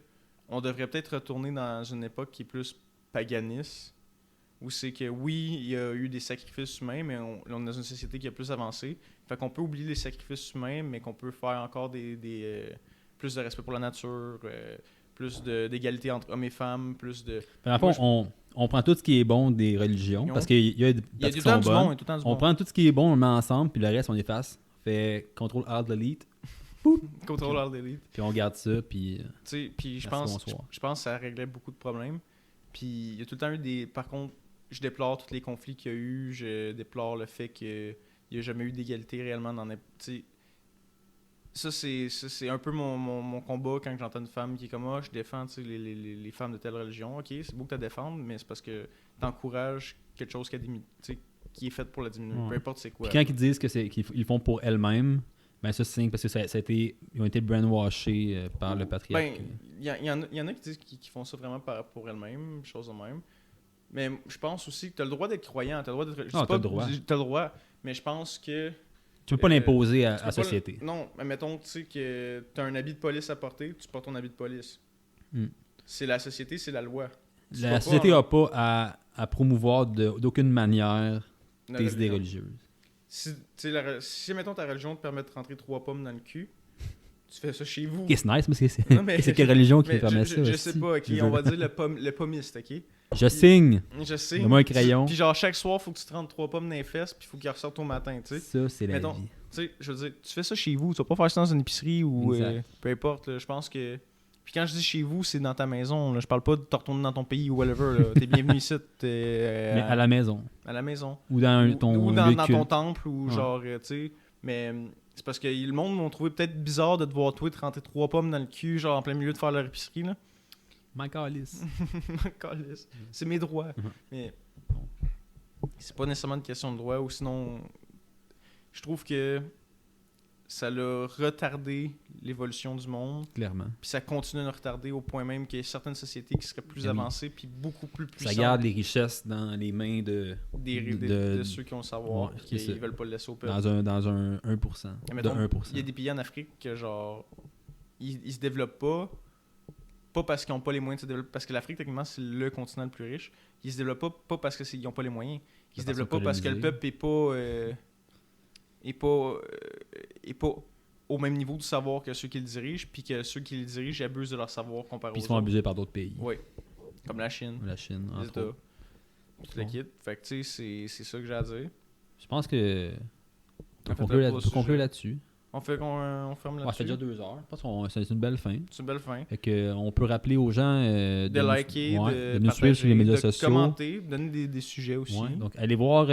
on devrait peut-être retourner dans une époque qui est plus paganiste, où c'est que oui, il y a eu des sacrifices humains, mais on est dans une société qui a plus avancé. Fait qu'on peut oublier les sacrifices humains, mais qu'on peut faire encore plus de respect pour la nature, plus d'égalité entre hommes et femmes, plus de... Dans le fond, on prend tout ce qui est bon des religions, parce qu'il y a des qui sont bonnes. On prend tout ce qui est bon, on le met ensemble, puis le reste, on efface. Fait CTRL-ALT-DELETE. CTRL-ALT-DELETE. Puis on garde ça, puis... Puis je pense que ça réglait beaucoup de problèmes. Puis il y a tout le temps eu des... Par contre, je déplore tous les conflits qu'il y a eu. Je déplore le fait qu'il n'y a jamais eu d'égalité réellement dans les... Ça, c'est un peu mon combat quand j'entends une femme qui est comme « Ah, je défends les femmes de telle religion. » Ok, c'est beau que tu défendes, mais c'est parce que tu encourages quelque chose qui est fait pour la diminuer. Ouais. Peu importe c'est quoi. Puis quand ils disent qu'ils font pour elles-mêmes, ben ça c'est parce que ils ont été brainwashés par le patriarcat. Il y en a qui disent qu'ils font ça vraiment pour elles-mêmes, chose de même. Mais je pense aussi que tu as le droit d'être croyant. Tu as le droit d'être... tu as le droit. Tu as le droit, mais je pense que... Tu peux pas l'imposer à la société. Non, mais mettons, tu sais que tu as un habit de police à porter, tu portes ton habit de police. C'est la société, c'est la loi. La société n'a pas à promouvoir d'aucune manière tes idées religieuses. Si, mettons, ta religion te permet de rentrer 3 pommes dans le cul, tu fais ça chez vous. C'est nice, mais c'est quelle religion qui permet ça? Je sais pas, ok, on va dire le pommiste, ok? Je signe. Donne-moi un crayon. Puis genre, chaque soir, faut que tu te rentres 3 pommes dans les fesses, puis faut qu'il ressorte au matin, tu sais. Ça, c'est la vie. Tu sais, je veux dire, tu fais ça chez vous, tu vas pas faire ça dans une épicerie ou peu importe, là, je pense que... Puis quand je dis chez vous, c'est dans ta maison, là, je parle pas de te retourner dans ton pays ou whatever, là. T'es bienvenu ici, mais à la maison. À la maison. Ou dans ton temple, ou genre, tu sais, mais... C'est parce que le monde m'ont trouvé peut-être bizarre de te voir toi te rentrer 3 pommes dans le cul, genre en plein milieu de faire leur épicerie, là. My calice. C'est mes droits. Mais c'est pas nécessairement une question de droit, ou sinon, je trouve que ça a retardé l'évolution du monde. Clairement. Puis ça continue de retarder au point même qu'il y a certaines sociétés qui seraient plus avancées puis beaucoup plus puissantes. Ça garde les richesses dans les mains de ceux qui ont le savoir et qui veulent pas le laisser au peuple. Dans un 1%. Mettons, 1%. Il y a des pays en Afrique que genre ils se développent pas parce qu'ils n'ont pas les moyens de se développer, parce que l'Afrique techniquement c'est le continent le plus riche. Ils se développent pas parce qu'ils n'ont pas les moyens. Ils se développent pas parce que le peuple est pas au même niveau de savoir que ceux qui le dirigent, puis que ceux qui le dirigent abusent de leur savoir comparé aux autres. Puis ils sont abusés par d'autres pays. Oui, comme la Chine. La Chine, les États. Tout le kit. Fait que tu sais, c'est ça que j'ai à dire. Je pense que on peut conclure là-dessus. On ferme là-dessus. Ça fait déjà 2 heures. Je pense que c'est une belle fin. C'est une belle fin. Fait que, on peut rappeler aux gens de liker, de nous suivre sur les médias sociaux. De commenter, donner des sujets aussi. Ouais, donc, allez voir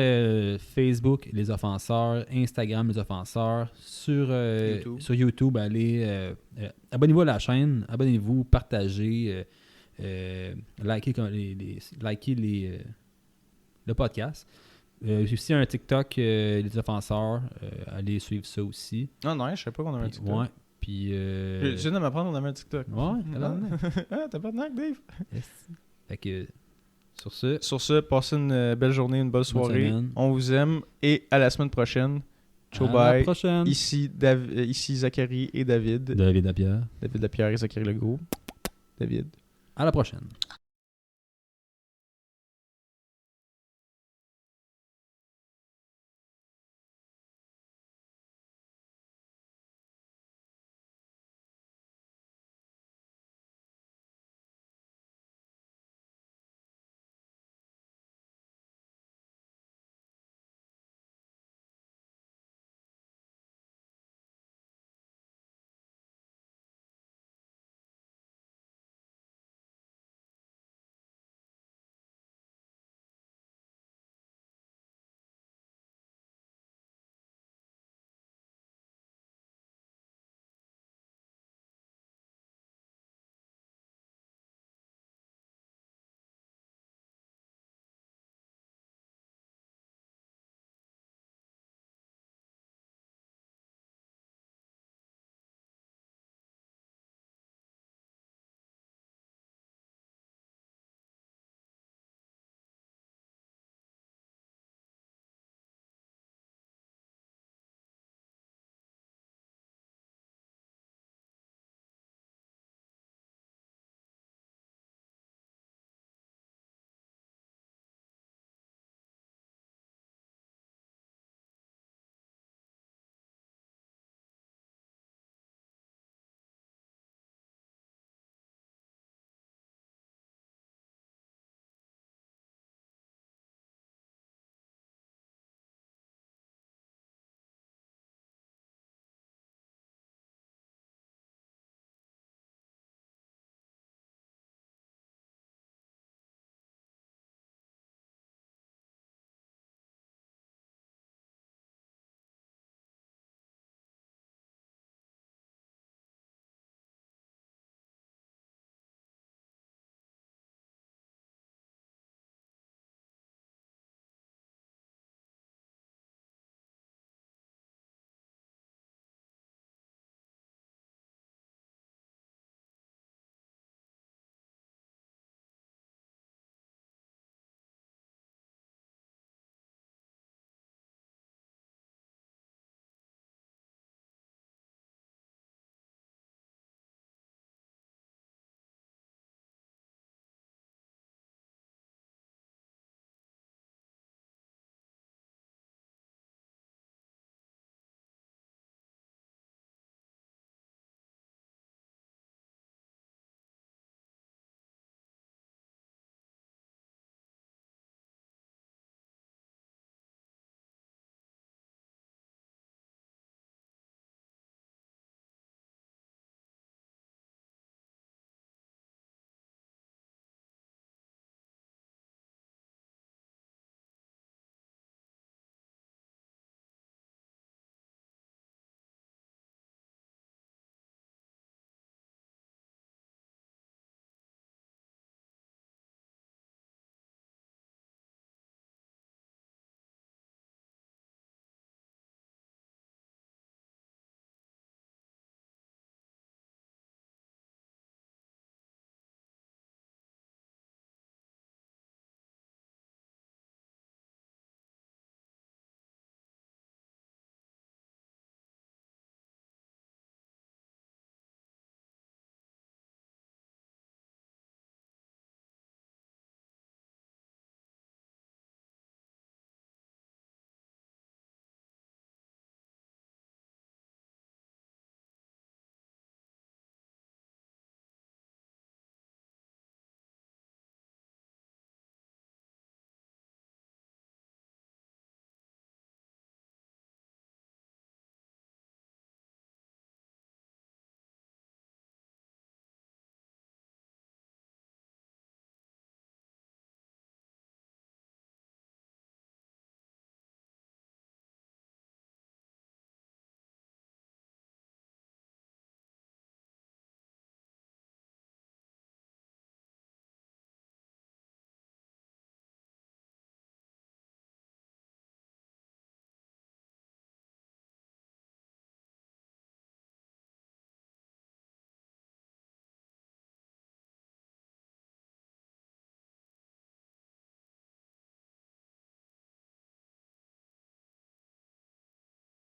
Facebook, Les Offenseurs, Instagram, Les Offenseurs. Sur YouTube, allez... abonnez-vous à la chaîne, abonnez-vous, partagez, likez le podcast. Aussi un TikTok, Les Offenseurs, allez suivre ça aussi. Ah non, je savais pas qu'on avait un TikTok. Ouais, puis... Je viens de m'apprendre qu'on avait un TikTok. Ouais, t'as pas de nac, Dave. Yes. Fait que, sur ce, passez une belle journée, une bonne soirée. On vous aime et à la semaine prochaine. Ciao, bye. À la prochaine. Ici Zachary et David. David Lapierre et Zachary Legault. David. À la prochaine.